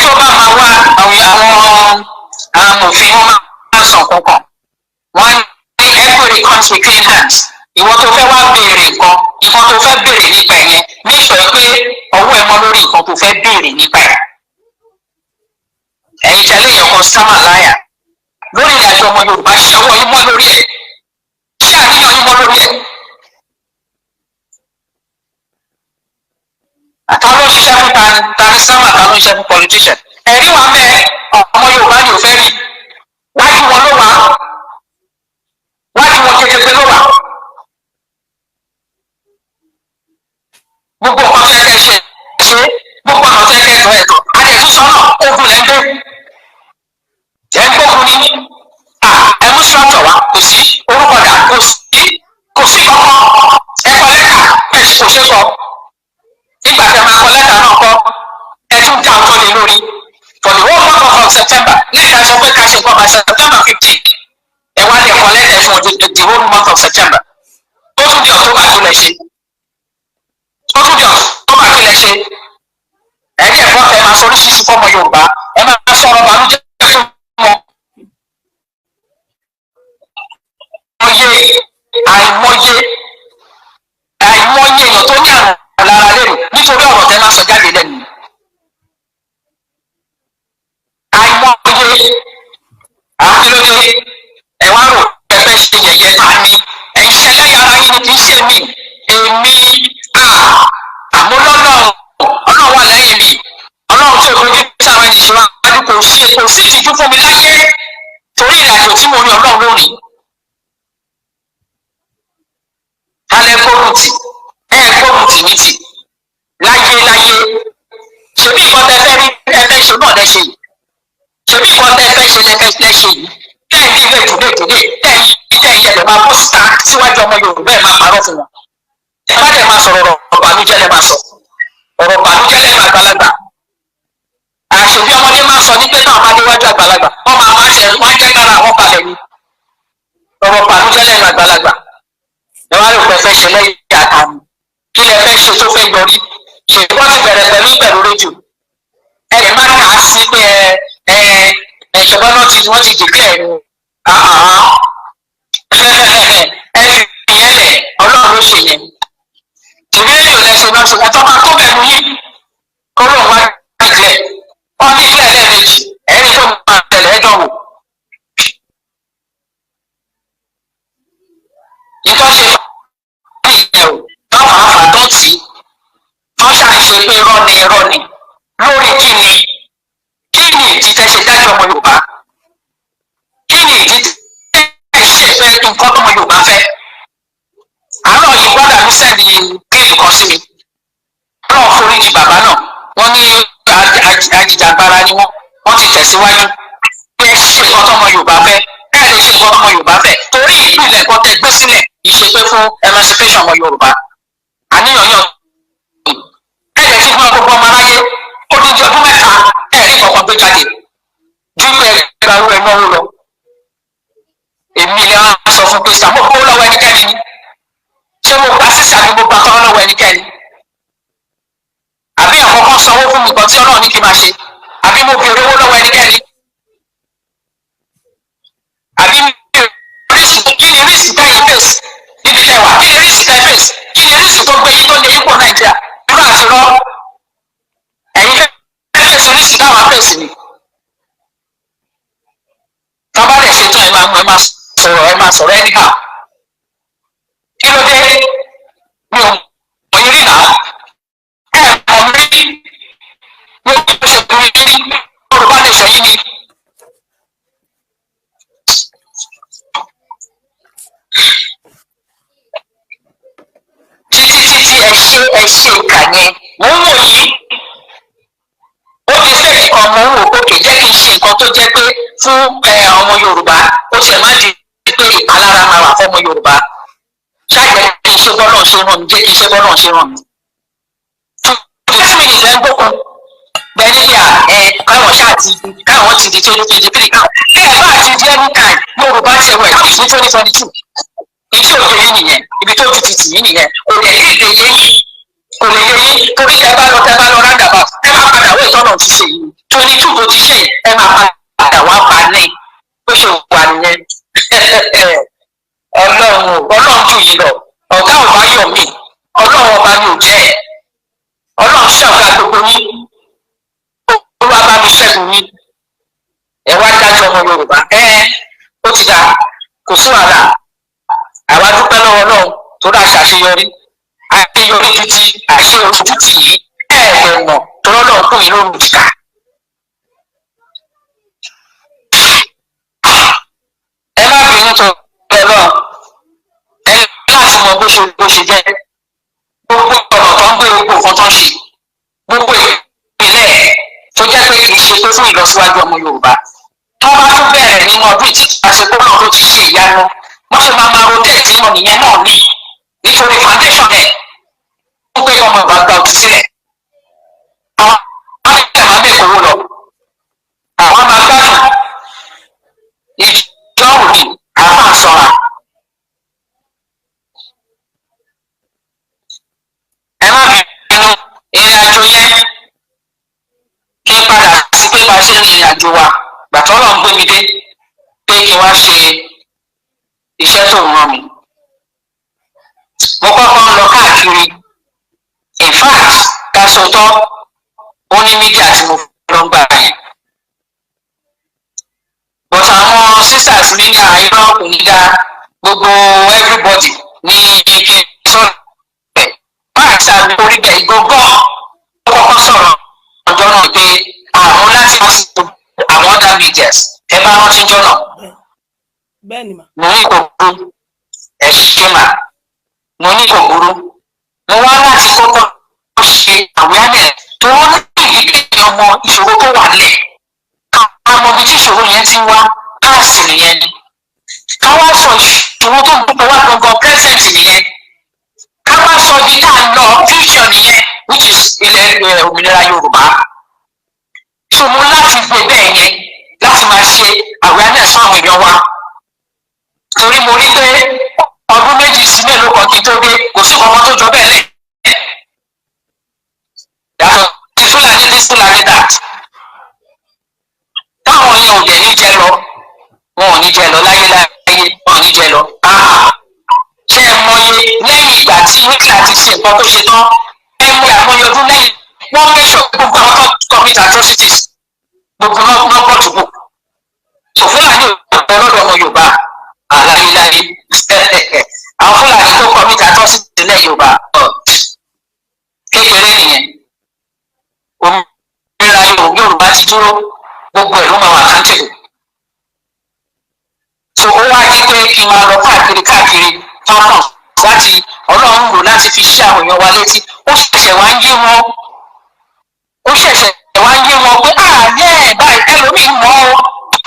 tó bá máa wá àwọn amòfin wọn máa sàn kankan wọn ní everybody comes with clean hands ìwọ tó fẹ́ wá béèrè nǹkan tó fẹ́ béèrè nípa ẹ̀ yẹn make sure pé ọwọ́ ẹ mọ́ lórí nǹkan tó fẹ́ béèrè nípa ẹ̀. ẹ̀yin tẹ̀lé ìyọ̀kan sàmàláyà lórí ìrìnàjò ọmọ Yorùbá ṣọwọ́ yín mọ́ lórí ẹ̀ ṣé àníyàn yín mọ́ lórí ẹ̀. àtàwọn òṣìṣẹ́ fún tani sáwọn àtàwọn òṣìṣẹ́ fún politician ẹ̀rí wa bẹ́ẹ̀ ọmọ Yorùbá ni ò fẹ́ rí wájú wọn ló wà wájú wọn kékeré ló wà gbogbo ọkọ fẹ́ kẹ́ ṣe gbogbo ọ̀nà fẹ́ kẹ́ ẹ̀tọ́ ẹ̀tọ́ adẹ̀tún sọ́nà ogun lẹ́ ń gbé ẹ̀ ń gbógun ní ẹ̀mú sọ́tọ̀ wa kò sí orúkọ dà kò sí kọ́kọ́ ẹ̀kọ́ lẹ́tà ẹ̀ kò ṣe sọ nígbà tí a máa kọ lẹ́tà náà kọ́ ẹ tún dá ọjọ́ lé lórí for the whole month of September lẹ́tà sọ pé ká ṣe nǹkan by September 15 ẹ wá lè kọ lẹ́tà fún the whole month of September ó tún di October tó lẹ ṣe ó tún di October tó lẹ ṣe ẹ ní ẹ̀fọ́ ẹ máa sọ oríṣiríṣi fọ́mọ Yorùbá ẹ máa sọ ọ̀rọ̀ bàánújẹ́ fún wọn. àìmọye èèyàn tó ní àrùn lára lẹ́nu nítorí ọ̀rọ̀ tẹ́ máa sọ jáde lẹ́nu. àìmọye àkílódé ẹ wá rò ẹ fẹ́ ṣe yẹ̀yẹ́ ta ni ẹ̀yin ṣẹlẹ̀ yàrá yín ni kì í ṣe mí èmi àmúlọ́nà Ọlọ́run wà lẹ́yìn mi Ọlọ́run tó gbójú sáwọn ẹni ṣe wá wájú kò sí ìtìjú fún mi láyé torí ìrìnàjò tí mo rí Ọlọ́run lónìí. alẹ́ gbógun tì gbógun tì mí tì láyé ṣebí ìkan tẹ fẹ́ rí ẹfẹ́ ṣe náà lẹ ṣe yìí ṣebí ìkan tẹ fẹ́ ṣe lẹfẹ́ lẹ ṣe yìí tẹ́yìn ilé ìdúlé tẹ́yìn ẹ̀dẹ̀ máa bọ́ síta síwájú ọmọ Yorùbá ẹ̀ máa parọ́ fún wọn ẹ bá dẹ̀ máa sọ̀rọ̀ ọ̀rọ̀ bànújẹ́ lẹ máa sọ ọ̀rọ̀ bànújẹ́ lẹ máa àgbàlagbà àṣebí ọmọdé máa sọ ní pé náà máa déwájú àgbàlagbà wọ́n máa máa ṣe wọ́n jẹ́ kára àwọn balẹ̀ ni ọ̀rọ̀ bànújẹ́ lẹ máa àgbàlagbà ẹ wá lè pẹ́ fẹ́ ṣe lẹ́yìn àtàwọn kí lẹ fẹ́ ṣe tó fẹ́ yọrí ṣèkọ́ ti bẹ̀rẹ̀ pẹ̀lú ìbẹ̀rù rédíò ẹ má kà á sí pé ìjọba náà wọ́n ti dìgbẹ́ ẹ̀ ẹ fi ìyẹn lẹ̀ ọlọ́run ló ṣe yẹn tìrí rédíò lẹ́sẹ̀ náà ṣùgbọ́n tó máa tó bẹ̀rù yín kó lóun wá dìgbẹ́ wọ́n dìgbẹ́ lẹ́ẹ̀mejì ẹ̀rí tó máa tẹ̀lé ẹjọ́ wò. ìtọ́ṣe bí ìyẹn o báwọn àfàdọ́tì wọ́n ṣàṣe pé rọ́ni lórí kí ni ìdí tẹ́ ṣe dájọ́ ọmọ Yorùbá kí ni ìdí tẹ́ ṣe fẹ́ nǹkan ọmọ Yorùbá fẹ́ àárọ̀ yìí gbọ́dọ̀ mi sẹ́ni géèmù kan sí mi ọlọ́run foríjì bàbá náà wọ́n ní ajìjàgbara ni wọ́n ti tẹ̀síwájú pé ẹ ṣe nǹkan tọmọ Yorùbá fẹ́ ẹ lè ṣe nǹkan tọmọ Yorùbá fẹ́ torí ìpìlẹ̀ kan tẹ́ gbé sílẹ̀ ìṣepé fún emancipation ọmọ Yorùbá àníyàn yàn ẹ̀jẹ̀ tí fún gbogbo ọmọ aráyé ó ní di ọdún mẹ́ta ẹ̀rí kọ̀ọ̀kan gbé jáde ju ẹgbẹ̀rún ẹ̀ náwó lọ. èmi ni wọ́n sọ fún pé sàmó kó lọ́wọ́ ẹnikẹ́ni ni ṣé mo gba sísè àbí mo gba tọ́ lọ́wọ́ ẹnikẹ́ni àbí àkọ́kọ́ sanwó fún mi kan tí Ọlọ́run ní kí n máa ṣe àbí mo béèrè owó lọ́wọ́ ẹnikẹ́ni àbí kí ni rísì táyì fèsì níbi tẹwà kí ni rísì táyì fèsì kí ni rísì tó gbé yín tó lé yípo Nàìjíríà nígbà àti rọ ẹ̀yin fèsì rísì táwọn fèsì ni tábà lè ṣe tán ẹ máa sọ̀rọ̀ ẹnìkà kí ló dé mi ò mọ̀ yín rí náà ẹ mọ̀ mí mi ò ṣe kúrò yín rí Yorùbá lè ṣọ yín ni. títí ẹ ṣe ìkà yẹn mo ń wò yìí ó ti fẹ́ nǹkan mo ń wò òkè jẹ́ kí n ṣe nǹkan tó jẹ́ pé fún ọmọ Yorùbá ó ṣe má di pé ìpalára máa wà fọ́mọ Yorùbá ṣáàjẹ́ kí n ṣe bọ́lọ̀ ṣe ràn mí jẹ́ kí n ṣe bọ́lọ̀ ṣe ràn mí. fún ìfẹ́ ń gbókun bẹ́ẹ̀ni káwọn ti di 2023 káwọn bá ti di anytime Yorùbá ti wẹ̀ ní 2022 ìdí òye yín nìyẹn ibi tó ju ti tì yín nìyẹn kò lè yé èdè yé yín kò lè yé yín torí tẹ bá lọ rándàbà ẹ máa padà wọ ìtọ́nà ti ṣe yìí 22 tó ti ṣe ẹ máa padà wá pa ní bó ṣe wà nìyẹn Ọlọ́run jù yín lọ ọ̀gá ọba yọ̀ mí Ọlọ́run ọba mi ò jẹ́ Ọlọ́run ṣàgbà gbogbo yín ó wá bá mi ṣẹ́gun yín ẹ wá dájọ́ ọmọ Yorùbá ó ti dá kò sí wàhálà àwa dúpẹ́ lọ́wọ́ náà tó dá ṣàṣeyọrí àṣeyọrí ju ti àṣeyọrí ju ti yìí mọ̀ tó lọ́dọ̀ kún yìí lóhùn jìkà. ẹ má bínú tó ẹ lọ ẹ láti mọ bó ṣe jẹ́ gbogbo ọ̀nà tó ń gbé gbogbo nǹkan tó ń ṣe gbogbo ìpínlẹ̀ tó jẹ́ pé kì í ṣe pé fún ìlọsíwájú ọmọ Yorùbá tó bá tún bẹ̀rẹ̀ nínú ọdún tí àṣepọ̀ náà tó ti ṣe ìyanu wọ́n ṣe máa rotate wọn nìyẹn náà ní nítorí foundation ẹ̀ wọ́n pé ọmọ ìgbà gba òtún sílẹ̀ àwọn àìsàn máa bẹ̀ kówó lọ àwọn máa gbádùn ìjọ òní àwọn àṣọra ẹ má bínú ìrìn àjò yẹn kí n padà sí pé bá ṣe ń rìn àjò wa gbàtọ́ lọ́n gbé mi dé pé kí wá ṣe iṣẹ́ tó ń rán mi. mo kọ́kọ́ ń lọ káàkiri in fact ká sọtọ́ ó ní mídíà tí mo lọ ń gbà yẹn. but àwọn sisters mi ní àìrọ́ kò ní dá gbogbo everybody ní kí n sọ̀rọ̀ bẹ̀. báyìí sábẹ́ orí bẹ̀ ìgbógbọ́ ó kọ́kọ́ sọ̀rọ̀ ọjọ́ náà pé àwọn láti wọ́n sí àwọn other medias ẹ bá rántí jọ náà. bẹ́ẹ̀ni mà. mo ní kò burú ẹ ṣe mà mo ní kò burú mo wá láti kọ́kọ́ ṣe awareness tó wọ́n ní ìdílé ọmọ ìṣòro tó wà lẹ̀ ká mọ ibi tí ìṣòro yẹn ti wá káàsì nìyẹn ni ká wá sọ ìṣòro tó ń gbọ́ wá gangan present nìyẹn ká wá sọ ibi tá à ń lọ future nìyẹn which is ilẹ̀ òmìnira Yorùbá so mo láti gbé bẹ́ẹ̀ yẹn láti máa ṣe awareness fún àwọn èèyàn wa torí mo rí pé ọdún méjì sí mélòó kan kí n tó dé kò sí ọmọ tó jọ bẹ́ẹ̀ lẹ̀ Hitler ti ṣe nǹkan tó ṣe tán ẹ̀mú àmọye ọdún lẹ́yìn wọ́n mẹ́sọ̀ gbogbo àwọn tó commit atrocities gbogbo náà pọ̀ tó kù. Fúlàní ọ̀pọ̀ lọ́dọ̀ ọmọ Yorùbá àláyéláyé àwọn Fúlàní tó commit atrocities nílẹ̀ Yorùbá kékeré nìyẹn. Òmìnira Yorùbá ti dúró gbogbo ẹ̀ ló máa wà accountable. So ó wá di pé kí n máa lọ káàkiri fáwọn láti Ọlọ́run lò láti fi ṣí àwọn èèyàn wa létí ó ṣẹ̀ṣẹ̀ wá ń yé wọn pé ààyè báyìí ẹlòmíì mọ́ ọ́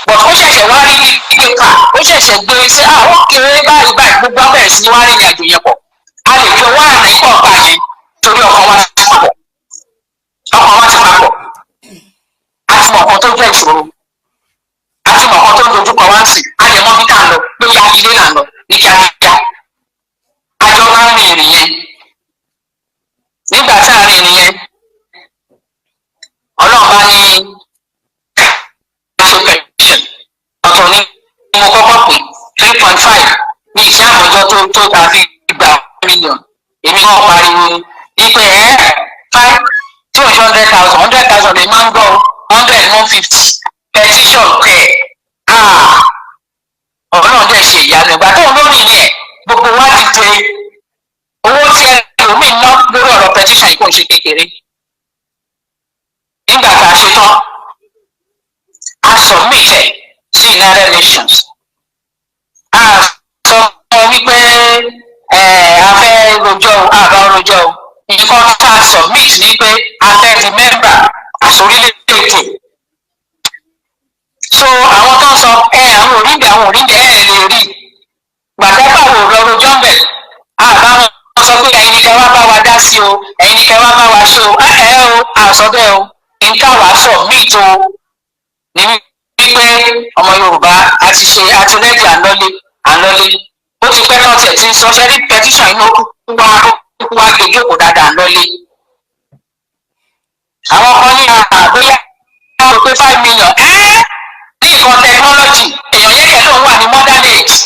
but ó ṣẹ̀ṣẹ̀ wá rí gbé ká ó ṣẹ̀ṣẹ̀ gbé sí àwọn kéré báyìí gbogbo abẹ́rẹ́ sí ni wá rí ìrìnàjò yẹn pọ̀ a lè fi ọwọ́ àná ikọ̀ ọ̀pá yẹn torí ọkàn wa ti papọ̀ a ti mọ̀ ọ̀kan tó jẹ́ ìṣòro a ti mọ̀ ọ̀kan tó ń dojúkọ wá sí a lè mọ bí ká lọ pé ya ilé là ń lọ ní kíákíá àjọ máa ń rìn ìrìn yẹn nígbà tá a rìn ìrìn yẹn Ọlọ́run bá ní ṣe pẹ̀lú ọ̀tọ̀ ní mo kọ́kọ́ pè 3.5 ní iṣẹ́ àmójọ tó tàbí ìgbà mílíọ̀nù èmi náà pariwo wípé 200,000 lè máa ń gbọ́ 150 petition kẹ̀ Ọlọ́run dẹ̀ ṣe ìyanu ìgbà tó ń lórí yẹn gbogbo wa ti tẹ owó tí ẹlòmíì ná lórí ọ̀rọ̀ petition yìí kò ṣe kékeré nígbà tá a ṣe tán a submit sí United Nations a sọ fún wípé a fẹ́ rojọ́ àbá rojọ́ nǹkan tá a submit ní pé a fẹ́ di member àsorílẹ̀-èdè so àwọn tó ń sọ àwọn òrìǹdẹ̀ lè rí gbàdẹ́gbà wò rọrùjọ́ ń bẹ̀ àbá wọn sọ pé ẹ̀yin ni kẹ́ wá bá wa dá sí o ẹ̀yin ni kẹ́ wá bá wa ṣe o àsọdẹ́ o nǹkan wàá submit o ní wípé ọmọ Yorùbá àti rẹ́dí àlọ́lé ó ti pẹ́ náà tẹ̀ tí ń sọ ṣẹ́rí petition inú wá gbèjò kò dáadáa àlọ́lé àwọn kan ní àbóyá wọ́n pé 5 million ní ìkan technology èèyàn yẹn kẹ́ lóun wà ní modern age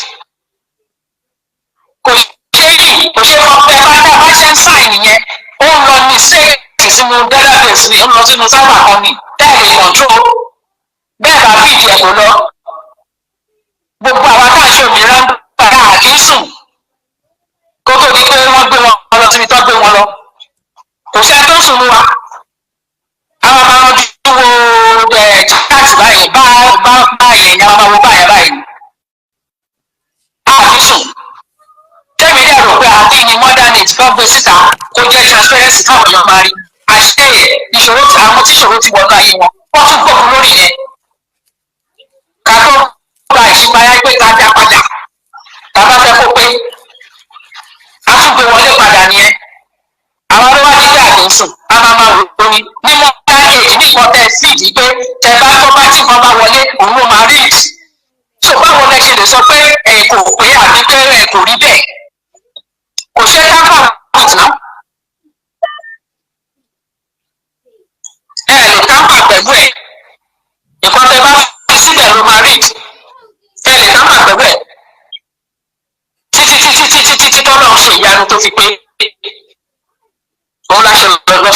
kò ṣe fọ́ pé bá ṣe ń sign yẹn ó ń lọ ní sẹ́ẹ̀tì sínú database ni ó ń lọ sínú server kan ní tẹ́ẹ̀lì control bẹ́ẹ̀ bá fìdí ẹ̀ kò lọ gbogbo àwọn akáṣe òmìnira ń bá àkínsùn kó tó di pé wọ́n gbé wọn lọ síbi tó gbé wọn lọ kò sí ẹni tó sùn wa àwọn máa ń dúró chat báyìí báyìí ni àwọn máa wo báyìí àkínsùn tẹ́mi dẹ̀ rò pé àti ní modern age tó gbé síta kó jẹ́ transparency káwọn èèyàn máa rí àṣẹ ìṣòro àwọn tíṣòro ti wọnú ayé wọn wọ́n tún gbòòrò lórí yẹn ká tó gba ìṣípayá pé ká dá padà ká bá fẹ́ kó pé a tún gbé wọlé padà nìyẹn àwọn ló wá ní pé àdéhùn a máa rò ó ní modern age nìkan tẹ fìdí pé tẹ bá tó bá tí wọn bá wọlé òun ló máa rí ìdí so báwo lẹ ṣe lè sọ pé kò pé àbí pé kò rí bẹ́ẹ̀ kò ṣe dábàá àtúná lè dábàá pẹ̀lú ẹ̀ nǹkan tẹ bá fi síbẹ̀ ló máa rí lè dábàá pẹ̀lú ẹ̀ títí tọ́lọ́ ṣe ìyanu tó fi pé òun la ṣe lọ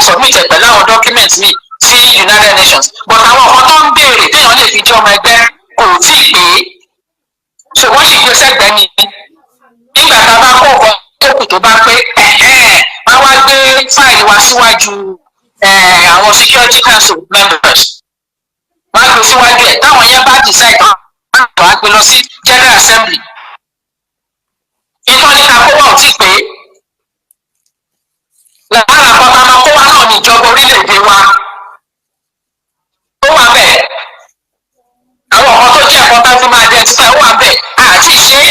submit pẹ̀lú àwọn document mi sí United Nations but àwọn ọkọ tó ń béèrè téèyàn lè fi jẹ́ ọmọ ẹgbẹ́ kò tí ì pé ṣùgbọ́n sì gbé sẹ́gbẹ̀ẹ́ ni nígbà tá a bá kó ọkọ tókù tó bá pé máa wá gbé fáìlì wá síwájú àwọn security council members máa gbé síwájú ẹ̀ táwọn yẹn bá decide wá gbé lọ sí General Assembly ìtọ́ ní àkókò ò tí pé lára àpapọ̀ kó wá náà ní ìjọba orílẹ̀-èdè wa ó wà bẹ́ẹ̀ àwọn ọ̀kan tó jẹ́ ẹ̀kọ́ tó fi máa identify ó wà bẹ́ẹ̀ àti ṣe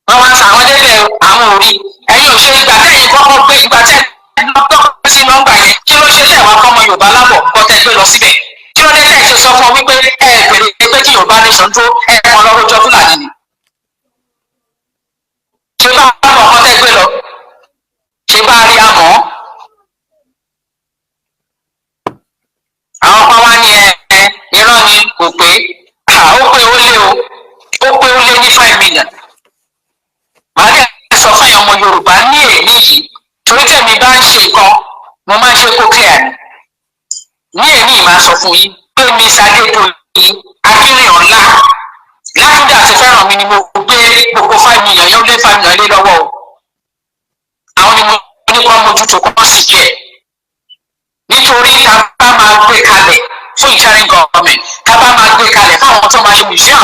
wọ́n wá sàwọn débẹ̀ àwọn òrí ẹ̀yin ò ṣe ìgbà tẹ́yìn kọ́kọ́ gbé ìgbà tẹ́ lọ́tọ́ sí nọ́mbà yẹn kí ló ṣe tẹ̀wá fọmọ Yorùbá lábọ̀ kọ́tẹ́ gbé lọ síbẹ̀ kí ló dé tẹ̀ ṣe sọ fún ọ wípé bèrè pé kí Yorùbá nation tó kan lọ́rọ́jọ́ Fúlàní ni ṣé bá àmọ́ kọ́tẹ́ gbé lọ ṣé bá rí àmọ́ àwọn kan wá ní irọ́ ni kò pé ó pé ó lé ní 5 million màá dẹ̀ Yorùbá ní èní yìí torí tèmi bá ń ṣe nǹkan mo máa ń ṣe kó clear ní èní máa sọ fún yín pé Miss Adédoyin Akínrìnọlá Látúndé àti Fẹ́ràn mi ni mo gbé gbogbo 5 million yẹn ó lé 5 million lé lọ́wọ́ o àwọn ni mo ní kó mójútó kó sì jẹ́ nítorí ká bá máa gbé kalẹ̀ fún interim government ká bá máa gbé kalẹ̀ fáwọn tó máa ṣe museum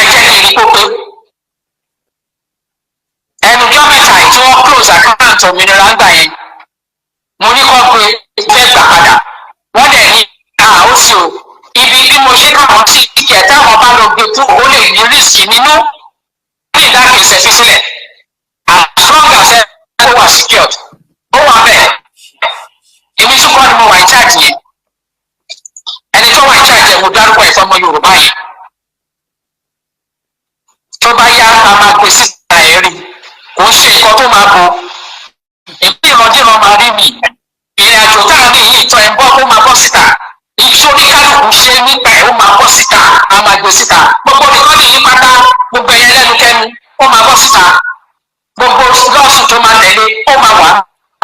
ẹ jẹ́ kí n rí pópé ẹnu ọjọ́ mẹ́ta tí wọ́n close account òmìnira ń gbà yẹn mo ní kó gbé fẹ́ gbà padà wọ́n dẹ̀ ní ó sì o ibi bí mo ṣe káwọn tí ìkẹ́ táwọn bá lọ gbé fún ó lè ní risk nínú ní ìdákẹ́sẹ̀ fi sílẹ̀ as long as ẹ wà secured ó wà bẹ́ẹ̀ èmi tún kọ́ ni mo wà ní charge yẹn ẹni tó wà ní charge yẹn mo dárúkọ ìfọmọ Yorùbá yìí tó bá yá a máa gbé síta ẹ̀ rí kò ń ṣe nǹkan tó máa bo èmi ìrandíran máa rí mi ìrìn àjò táà ní yìí tọ́ ẹ̀ ń bọ́ kó máa bọ́ síta ìṣòrí kálukú ṣe nípa ẹ̀ ó máa bọ́ síta a máa gbé síta gbogbo nìkan ní pátá gbogbo ẹ̀yẹ lẹ́nukẹ́nu ó máa bọ́ síta gbogbo lọ́ọ̀sì tó máa tẹ̀lé ó máa wà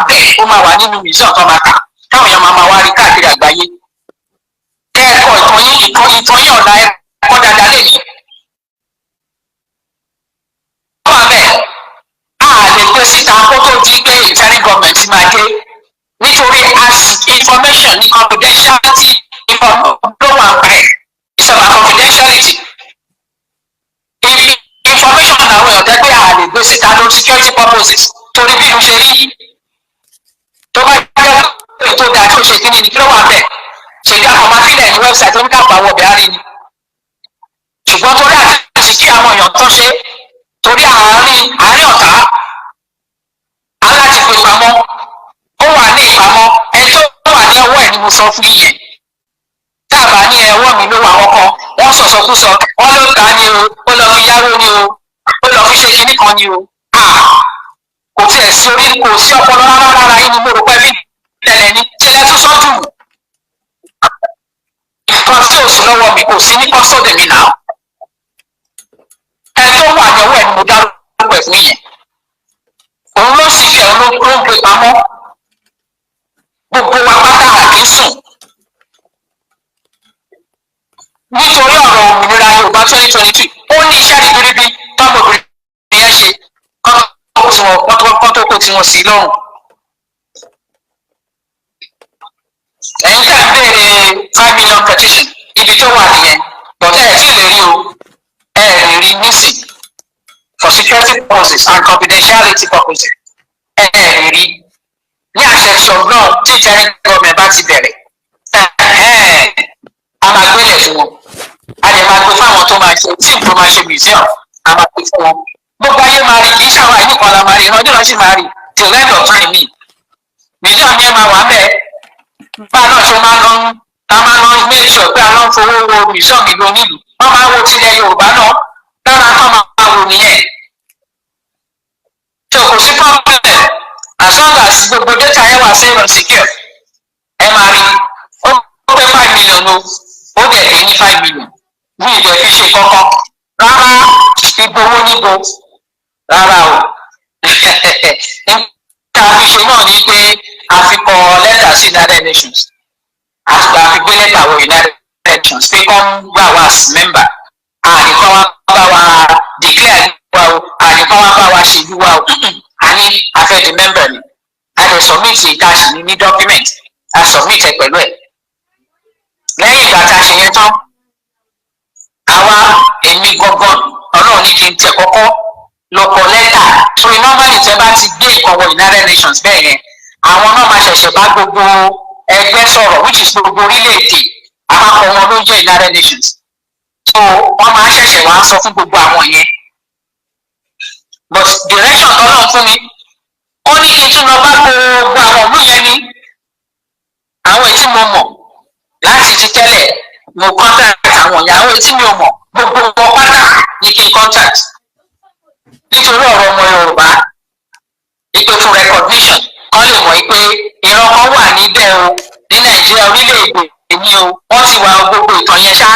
bẹ́ẹ̀ ó máa wà nínú museum tó máa kà táwọn èèyàn máa wá rí káàkiri àgbáyé kẹ́ẹ̀kọ́ ìtàn yín ọ̀la ẹ̀kọ́ dáadáa lè yìí. ó wà bẹ́ẹ̀ a lè gbé síta kó tó di pé interim government máa dé nítorí information ní confidentiality ló wà pẹ́ ìṣọ̀rọ̀ confidentiality information àwọn èèyàn tẹ́gbẹ́ a lè gbé síta lórí security purposes torí bí mo ṣe rí tó bá jẹ́ ètò ìdá tó ṣe kí ni kí ló wà bẹ́ẹ̀ ṣèjì àwọn máa fílẹ̀ ní website tó ní ká pàwọ̀ ọ̀bẹ̀ àárín ni ṣùgbọ́n torí àti kí àwọn èèyàn tó ṣe torí àárín ọ̀tá aláti pè pamọ́ ó wà ní ìpamọ́ ẹni tó wà ní ọwọ́ ẹ̀ ni mo sọ fún yìnyẹn táàbà ní ẹwọ́ mi ló wà wọ́n kan wọ́n sọ̀sọ̀kúsọ wọ́n ló ta ni o ó lọ fi yáwó ni o ó lọ fi ṣe kinní kan ni o kò tiẹ̀ sí orí kò sí ọpọlọ rárá yín ni mo rò pé bí tẹ̀lẹ̀ ní ṣe lẹ́tún sọ́jú nǹkan tí ò sí lọ́wọ́ mi kò sí ní kọ́sọ̀dẹ̀ mi náà ẹni tó wà ní ọwọ́ ẹ̀ ni mo dárúkọ ẹ̀ fún yẹn òun ló sì kẹ́ ló ń gbé pamọ́ gbogbo wa pátá àti sùn nítorí ọ̀rọ̀ òmìnira Yorùbá 2022 ó ní iṣẹ́ ribiribi tọ́mọbìnrin yẹn ṣe kọ́ tó kó tiwọn sí lọ́rùn. ẹ̀yin tẹ̀ ń béèrè 5 million petition ibi tó wà nìyẹn bọ̀dá ẹ̀ tí lè rí o ẹ̀ lè rí nísìn for security purposes and confidentiality purposes ẹ̀ lè rí ní àṣẹ ṣọ̀gbọ́n tí interim government bá ti bẹ̀rẹ̀ a máa gbélé fún wọn a lè máa gbé fáwọn tó máa ṣe tí ìbò máa ṣe museum a máa gbé fún wọn gbogbo ayé máa rí kì í ṣàwọn àyè kan la máa rí ìrànjú lọ sí máa rí till end of time mi museum yẹn máa wà bẹ́ẹ̀ bá a náà ṣe máa lọ make sure pé a lọ ń fowó wo museum ìlú onílùú wọn máa wo tilẹ̀ Yorùbá náà lára kan máa wò nìyẹn tó kò sí problem as long as gbogbo data yẹn wà safe and secure ẹ máa rí ó pé 5 million o ó dẹ̀ dé ní 5 million ní ìdẹ̀ fi ṣe kọ́kọ́ rárá ìgbowó níbo rárá o níta fi ṣe náà ni pé a fi kọ lẹ́tà sí United Nations àtìgbà fi gbé lẹ́tà wọ United Nations pé kọ́ ń gbà wá sí mẹ́mbà àdìkọ́ wa bá wa declare wa o àdìkọ́ wa bá wa ṣe ìlú wa o a ní afẹ́dé mẹ́mbà ni a lè submit ìtaṣì ní document a submit ẹ pẹ̀lú ẹ̀ lẹ́yìn ìgbà tá a ṣe yẹn tán àwa èmi gangan Ọlọ́run ní kí n tẹ̀ kọ́kọ́ lọ kọ lẹ́tà torí normally tẹ́ bá ti gbé nǹkan wọ United Nations bẹ́ẹ̀ yẹn àwọn náà máa ṣẹ̀ṣẹ̀ bá gbogbo ẹgbẹ́ sọ̀rọ̀ which is gbogbo orílẹ̀-èdè àpapọ̀ wọn ló ń jẹ́ United Nations so wọ́n máa ṣẹ̀ṣẹ̀ wá sọ fún gbogbo àwọn yẹn but direction tọ́lọ́ fún mi ó ní kí n tún lọ bá gbogbo àwọn ìlú yẹn ní àwọn èyí tí mo mọ̀ láti ti tẹ́lẹ̀ mo contact àwọn ìyàwó tí mi ò mọ̀ gbogbo wọn pátá ní kí n contact nítorí ọ̀rọ̀ ọmọ Yorùbá ìpè fún recognition kan lè mọ̀ pé ìran kan wà níbẹ̀ o ní Nàìjíríà orílẹ̀-èdè èmi o wọ́n sì wá gbogbo ìtàn yẹn ṣá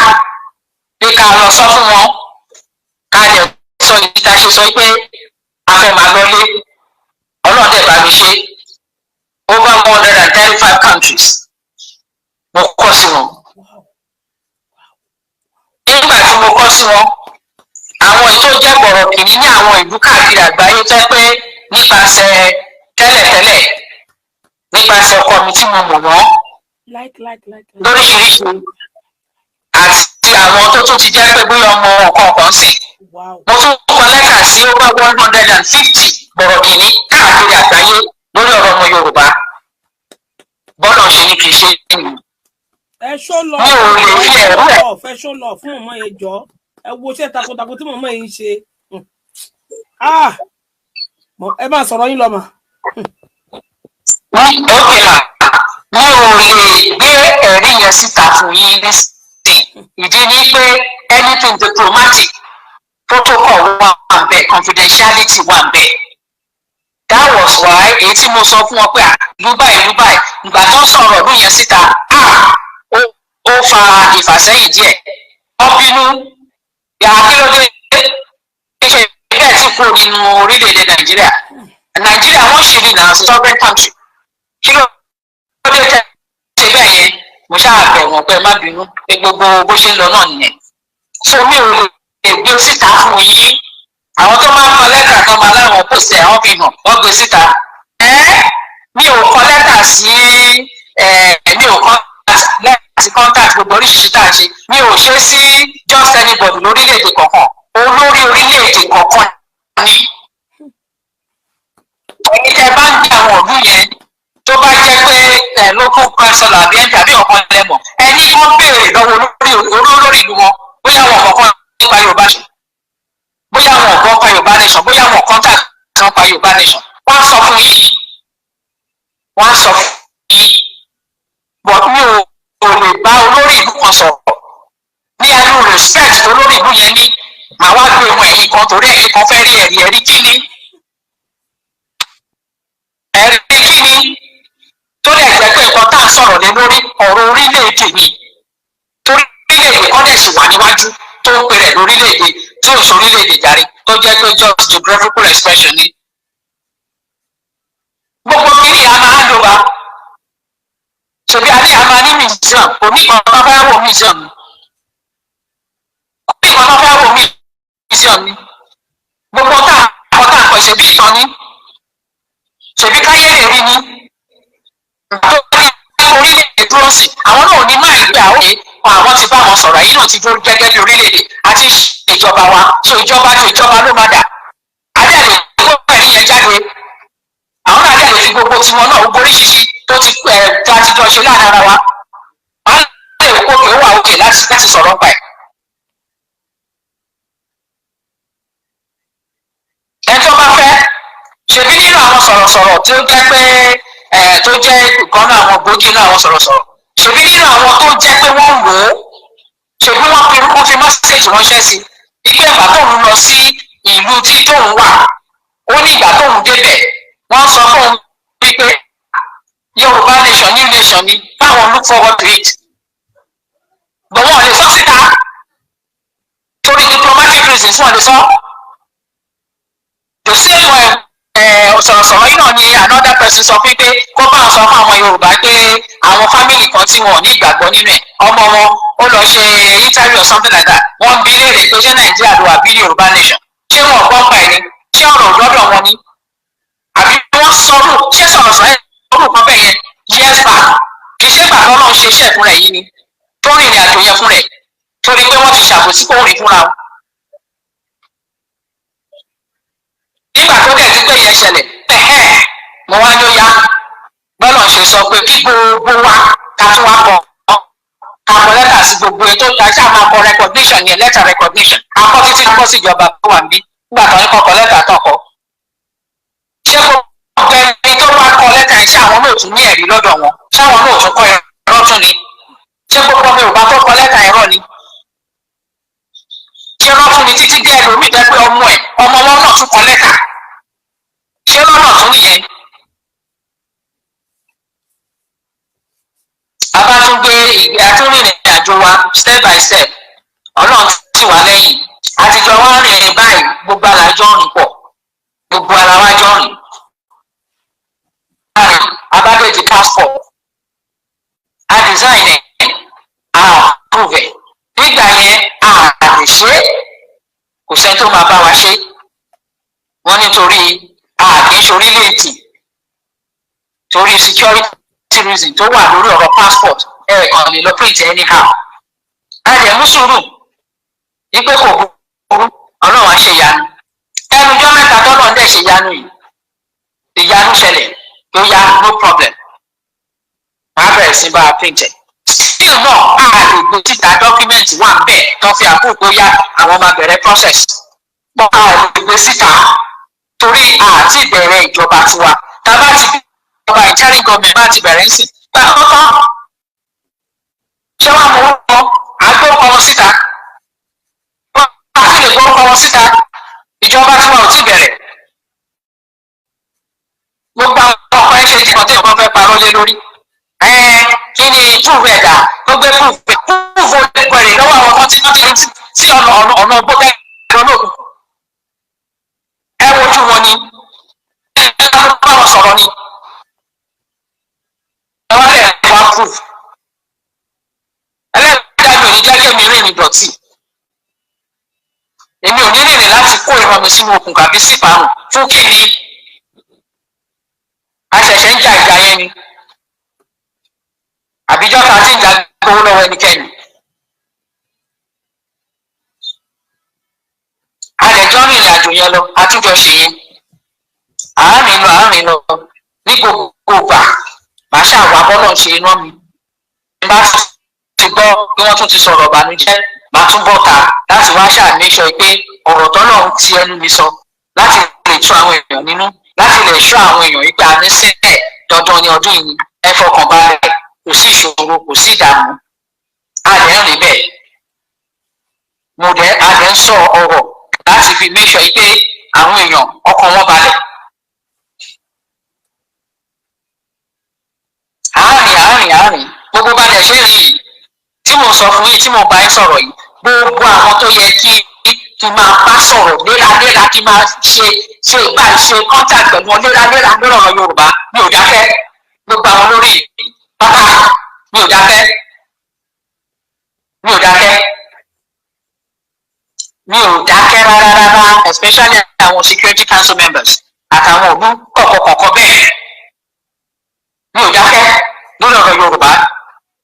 pé ká lọ sọ fún wọn ká lè sọ ìdí tá a ṣe sọ pé a fẹ́ máa lọlé ṣe over 135 countries mo kọ sí wọn. nígbà tí mo kọ sí wọn àwọn èyí tó jẹ́ bọ̀rọ̀ kìíní ní àwọn ìlú káàkiri àgbáyé jẹ́ pé nípasẹ̀ tẹ́lẹ̀tẹ́lẹ̀ nípasẹ̀ ọkọ mi tí mo mọ̀ wọ́n lóríṣiríṣi àti àwọn tó tún ti jẹ́ pé bóyá ọmọ ọ̀kọ̀ọ̀kan sì mo tún kọ lẹ́tà sí over 150 bọ̀rọ̀ kìíní káàkiri àgbáyé lórí ọ̀rọ̀ ọmọ Yorùbá bọ́dọ̀ ṣe ní kì í ṣe nìyí. ẹ ṣó lọ fẹ́ ṣó lọ fún ọmọ yẹn jọ ẹ wo iṣẹ́ takuntakun tí mọ̀mọ́ yìí ń ṣe ẹ máa sọ̀rọ̀ yín lọ mà. ókè mà mi ò lè gbé ẹ̀rí yẹn síta fún yín nísìnyí ìdí ni pé anything diplomatic protocol wà ń bẹ confidentiality wà ń bẹ that was why èyí tí mo sọ fún wọn pé Dubai ìgbà tó ń sọ̀rọ̀ ọdún yẹn síta ó fa ìfàsẹ́yìn díẹ̀ wọ́n bínú àkílódé ṣe bẹ́ẹ̀ tí kò nínú orílẹ̀-èdè Nàìjíríà wọ́n ṣe ní náà sovereign country kí ló dé tẹ́ ṣe bẹ́ẹ̀ yẹn mo ṣáà bẹ̀ wọ́n pé má bínú pé gbogbo bó ṣe ń lọ náà nìyẹn so mi ò lè gbé síta fún yín àwọn tó máa ń kọ lẹ́tà kan máa láwọn pòsè àwọn fi hàn wọ́n gbé síta mi ò kọ lẹ́tà sí mi ò kọ láti contact gbogbo oríṣiríṣi tá a ṣe mi ò ṣe sí just anybody lórílẹ̀‐èdè kọ̀ọ̀kan olórí orílẹ̀‐èdè kọ̀ọ̀kan ni ẹ̀yin tẹ́ bá ń gbé àwọn òlú yẹn tó bá jẹ́ pé local council àbí ẹ̀ǹtì àbí ọ̀kan lẹ́mọ̀ ẹni wọ́n béèrè lọ́wọ́ olórí ìlú wọn bóyá wọn kọ̀ọ̀kan nípa Yorùbá ṣe bóyá wọn kọ́ pa Yorùbá nation bóyá wọn contact kan pa Yorùbá nation wọ́n sọ fún yín but mi ò lè bá olórí ìlú kan sọ̀rọ̀ ní ẹnu respect tó lórí ìlú yẹn ní màá wá gbé ohun ẹ̀yìn kan torí ẹ̀yìn kan fẹ́ rí ẹ̀rí kíni tó lè jẹ́ pé nǹkan tá à ń sọ̀rọ̀ lé lórí ọ̀rọ̀ orílẹ̀-èdè ni torí orílẹ̀-èdè kan dẹ̀ sì wà níwájú tó ń pèrè lórílẹ̀-èdè tí ò sọ orílẹ̀-èdè jàre tó jẹ́ pé just geographical expression ni gbogbo kiri a máa ń lò wá ṣèbí alẹ́ a máa ní museum oníkan tó fẹ́ wò museum ni gbogbo tá a pẹ̀ ṣèbí ìtàn ni ṣèbí káyé lè rí ni tó ní orílẹ̀-èdè dúró sí àwọn náà ní máa gbé àwọn ti bá wọn sọ̀rọ̀ yìí náà ti dúró gẹ́gẹ́ bí orílẹ̀-èdè àti ìjọba wa ṣe ìjọba ló má dà adé àlè gbogbo ẹ̀rí yẹn jáde àwọn náà dẹ̀ lè fi gbogbo tiwọn náà gbogbo oríṣiríṣi tó ti tá a ti jọ ṣe láàrin ara wa wọn lè kó pé ó wà òkè láti sọ̀rọ̀ pa ẹ̀. ẹni tó bá fẹ́ ṣèbí nínú àwọn sọ̀rọ̀sọ̀rọ̀ tí ó jẹ́ pé tó jẹ́ ìkan náà àwọn gbòógì náà àwọn sọ̀rọ̀sọ̀rọ̀ ṣèbí nínú àwọn tó jẹ́ pé wọ́n wò ó ṣèbí wọ́n fi mọ́sẹ̀jì ránṣẹ́ sí ike ìgbà tóun lọ sí ìlú tí tóun wà ó ní ìgbà tóun débẹ̀ wọ́n sọ fóun wípé Yorùbá nation new nation ni káwọn look forward to it gbọ̀wọ́n lè sọ síta torí diplomatic reasons wọ́n lè sọ the same way sọ̀rọ̀sọ̀rọ̀ yìí náà ni another person sọ pé kó bá sọ fún àwọn Yorùbá pé àwọn family kan tí wọn ò ní ìgbàgbọ́ nínú ẹ̀ ọmọ wọn ó lọ ṣe interview or something like that wọ́n bi léèrè pé ṣé Nàìjíríà ló wà bí Yorùbá nation ṣé wọn gbọ́ pa ẹ̀ ni ṣé ọ̀rọ̀ lọ́dọ̀ wọn ni àbí wọ́n sọ̀rọ̀ ṣé sọ̀rọ̀sọ̀rọ̀ ẹ̀ lọ́dọ̀ kan bẹ́ẹ̀ yẹn years back kì í ṣe gbà lọ́nà ṣe iṣẹ́ fún rẹ̀ yìí ni tó rìnrìn àjò yẹn fún rẹ̀ torí pé wọ́n ti ṣàbòsí kó rìn fúnra wọn. nígbà tó dẹ̀ ti pé yẹn ṣẹlẹ̀ mo wá ló yá bọ́lá ṣe sọ pé kí gbogbo wa ká tún wá kọ lẹ́tà sí gbogbo ètò ìtajà máa kọ recognition yẹn letter recognition akọ títí kọ́ sí ìjọba tó wà níbí nígbà tó ń kọ́kọ́ lẹ́tà tó kọ. ṣé gbogbo ẹni tó bá kọ lẹ́tà yẹn ṣé àwọn náà tún ní ẹ̀rí lọ́dọ̀ wọn ṣé àwọn náà tún kọ ẹ̀rọ tún ni ṣé gbogbo ọmọ Yorùbá tó kọ lẹ́tà ẹ̀rọ ni ṣé wọ́n fún mi títí dé ẹlòmíì jẹ́ pé ọmọ wọn náà tún kọ lẹ́tà ṣé lọ́nà tún nìyẹn. abátúgbé àtúnrìnrìn àjò wa step by step Ọlọ́run tì wá lẹ́yìn àtijọ́ wa rìn báyìí gbogbo ara jọ rìn pọ̀ gbogbo ara wa jọ rìn kì í ṣe orílẹ̀-èdè torí security reason tó wà lórí ọ̀rọ̀ passport ẹ̀ẹ̀kan lè lọ print anyhow. a lè mú sùúrù wípé kò burú ọlọ́run á ṣe ìyanu. ẹnujọ́ mẹ́ta tọ́lọ́ ń dẹ̀ ṣe ìyanu yìí ìyanu ṣẹlẹ̀ tó yá no problem. máa bẹ̀rẹ̀ sí bá a print ẹ̀. still náà a lè gbé síta dọ́kúmẹ́ǹtì wà ń bẹ̀ tó fi àkókò tó yá àwọn máa bẹ̀rẹ̀ process. bọ́n a lè gbé síta torí àti ìbẹ̀rẹ̀ ìjọba tiwa tá a bá ti ìjọba interim government bá ti bẹ̀rẹ̀ sí gbà kọ́kọ́ ṣé wàá mú wọn àgbọ̀kọ̀ wọn síta wọn àti lè gbọ́kọ̀ wọn síta ìjọba tiwa ò tí bẹ̀rẹ̀ gbogbo àwọn ọkọ̀ ẹ̀ ṣe ìdìbò tí ìjọba fẹ́ parọ́ lé lórí kí ni proof ẹ̀dá tó gbé proof ẹ̀rẹ̀ lọ́wọ́ àwọn kan tí wọ́n ti sí ọ̀nà gbọ́dọ̀ ẹ̀rọ lóògùn ẹ wojú wọn ni ẹ bá wọn sọ̀rọ̀ ni ẹ wá lẹ̀ wá proof ẹlẹ́dàá mi ò ní jẹ́ kí èmi rìn ní dọ̀tí èmi ò ní rìnrìn láti kó ìran mi sínú okùn kàbí sípàrùn fún kíni a ṣẹ̀ṣẹ̀ ń jà ìjà yẹn ni àbíjọ́ ta ti ń jà gbowó lọ́wọ́ ẹnikẹ́ni a lè jọ rìn ìrìn àjò yẹn lọ àtúnjọ ṣe yẹn àárín lọ ní gbogbo ìgbà màá ṣàwà bọ́lọ̀ ṣe iná mi bá ti gbọ́ bí wọ́n tún ti sọ̀rọ̀ ìbànújẹ́ màá tún bọ̀ ká láti wá ṣàmì sọ pé ọ̀rọ̀ tọ́lọ́run ti ẹnu mi sọ láti lè tú àwọn èèyàn nínú láti lè ṣọ́ àwọn èèyàn ìgbà nísìnyẹ dandan ní ọdún yìí ẹ fọkàn balẹ̀ kò sí ìṣòro kò sí ìdààmú àlẹ́ rìn bẹ́ẹ̀ mo dẹ̀ àlẹ́ ń sọ ọ̀rọ̀ láti fi make sure pé àwọn èèyàn ọkàn wọn balẹ̀. àárín gbogbo bá dẹ̀ ṣe rí yìí tí mo sọ fún yín tí mo bá yín sọ̀rọ̀ yìí gbogbo àwọn tó yẹ kí máa bá sọ̀rọ̀ léraléra kí máa ṣe contact pẹ̀lú wọn léraléra lórí ọ̀rọ̀ Yorùbá mi ò dákẹ́ gbogbo àwọn olórí pátá mi ò dákẹ́ rárá especially àwọn security council members àtàwọn òlú kọ̀ọ̀kọ̀ọ̀kọ̀ bẹ́ẹ̀ mi ò dákẹ́ lórí ọ̀rọ̀ Yorùbá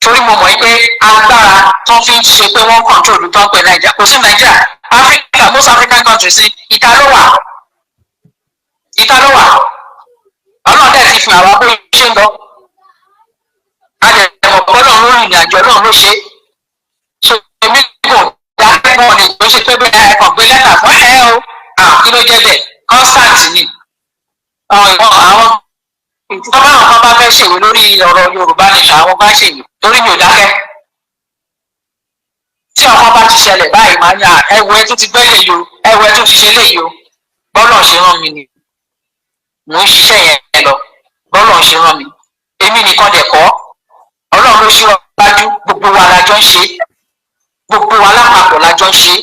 torí mo mọ̀ pé agbára tó fi ń ṣe pé wọ́n control tó ń pè Nàìjíríà kò sí Nàìjíríà Africa most African countries ní ìta ló wà ọlọ́dẹ ti fi àwọn abóyè ṣe ń lọ àdẹ̀mọ̀ bọ́lọ̀ lórí ìrìn àjò Ọlọ́run ló ṣe èmi kò dákẹ́ mọ́ ni tó ṣe pé bẹ́ẹ̀ ẹ̀kọ́ gbé lẹ́tà fún o kí ló jẹ́ bẹ́ẹ̀ constant ni àwọn ìjọba àwọn kan bá fẹ́ ṣèwé lórí ọ̀rọ̀ Yorùbá nìkan àwọn bá ṣèwé torí mi ò dákẹ́ tí ọkọ bá ti ṣẹlẹ̀ báyìí máa ń yà ẹwọ ẹ tó ti gbẹ́ lè yo ẹwọ ẹ tó ti ṣe lè yo bọ́lọ̀ ṣe rán mi ni mò ń ṣiṣẹ́ yẹn lọ bọ́lọ̀ ṣe rán mi èmi nìkan dẹ̀ kọ́ Ọlọ́run ló ṣíwájú gbogbo wa lájọ ń ṣe gbogbo wa lápapọ̀ lájọ ń ṣe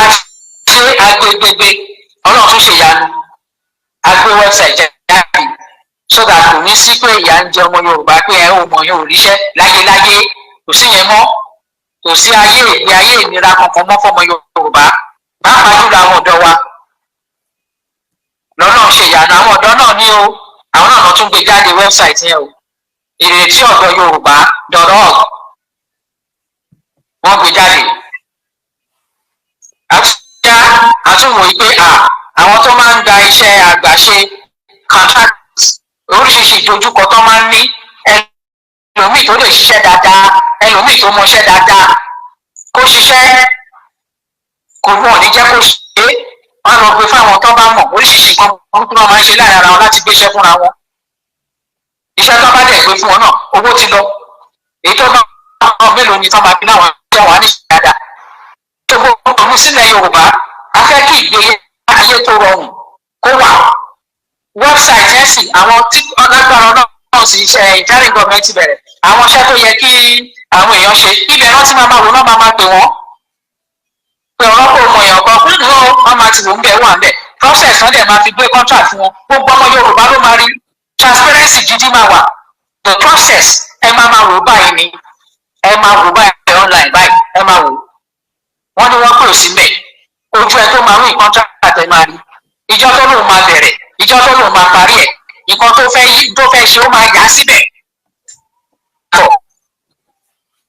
àti agbègbè Ọlọ́run tó ṣe ìyanu agbé website jáde so that kò ní sí pé ìyà ń jẹ ọmọ Yorùbá pé ẹ ò mọ̀ yóò ríṣẹ́ láyéláyé kò sí yẹn mọ́ kò sí ayé ìnira kankan mọ́ fọmọ Yorùbá pàápàá jùlọ àwọn ọ̀dọ́ wa lọ́nà ṣe ìyànà àwọn ọ̀dọ́ náà ní o àwọn náà tún gbé jáde website yẹn o ìrètí ọ̀dọ́ Yorùbá .org wọ́n gbé jáde àtúnwò yìí pé àwọn tó máa ń gba iṣẹ́ àgbàṣe contract oríṣiríṣi ìdojúkọ tó máa ń ní ẹlòmíì tó lè ṣiṣẹ́ dáadáa ẹlòmíì tó mọṣẹ́ dáadáa kó ṣiṣẹ́ kò wọ́n ní jẹ́ kó ṣe é wọ́n lọ gbé fáwọn tó bá mọ̀ oríṣiríṣi nǹkan burúkú náà máa ń ṣe láàrin ara wọn láti gbéṣẹ́ fúnra wọn iṣẹ́ tó bá dẹ̀ gbé fún wọn náà owó ti lọ èyí tó bá wọn mélòó ni tó máa fi láwọn ṣe wà ní ìṣẹ́ dáadáa tó gbogbo ọmọ sílẹ̀ Yorùbá a fẹ́ kí ìgbé ayé tó rọrùn kó wà website ẹ̀ sì àwọn tí ọlágbára náà sì ṣe ìjárí gọọmenti bẹ̀rẹ̀ àwọn iṣẹ́ tó yẹ kí àwọn èèyàn ṣe ibẹ̀ wọ́n ti máa wò náà máa pè wọ́n pé ọlọ́pàá ọmọ èèyàn kan fún ìdúró wọn máa ti wò ń bẹ̀ wà ń bẹ̀ process wọn dẹ̀ máa fi gbé contract fún wọn gbogbo ọmọ Yorùbá ló máa rí transparency gidi máa wà the process ẹ máa wò báyìí ni ẹ máa wò báyìí online báyìí ẹ máa wò wọ́n ní wọ́n pè sí mẹ́ ojú ẹ tó máa rí contract ẹ máa rí ìjọ tó lòun máa bẹ̀rẹ̀ ìjọ tó lòun máa parí ẹ̀ nǹkan tó fẹ́ ṣe ó máa yà á síbẹ̀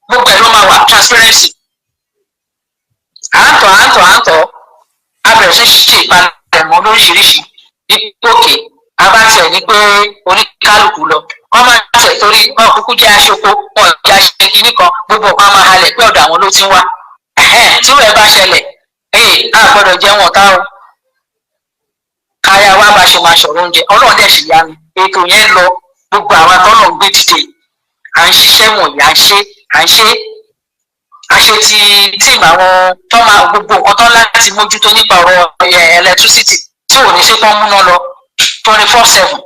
gbogbo ẹ̀ ló máa wà transparency à ń tọ̀ a bẹ̀rẹ̀ sí ṣe ìpalẹ̀mọ́ lóríṣiríṣi òkè abáṣẹ ní pé oníkálukú lọ wọ́n máa ṣe torí wọn kúkú jẹ́ aṣoko wọn jẹ́ aṣèké kínní kan gbogbo nǹkan máa halẹ̀ pé ọ̀dọ̀ àwọn ló ti ń wá tí wọ́n bá ṣẹlẹ̀ a gbọ́dọ̀ jẹ́ wọn ká o káyà wá bá ṣe máa ṣọ̀rọ̀ oúnjẹ ọlọ́run dẹ̀ sì yá mi ètò yẹn lọ gbogbo àwọn tọ́lọ̀ ń gbé dìde à ń ṣiṣẹ́ wọ̀nyí à ń ṣe ti tíìmù àwọn tó máa gbogbo nǹkan tó láti mójútó nípa ọ̀rọ̀ electricity tí ò ní ṣe pọ́n múná lọ 24/7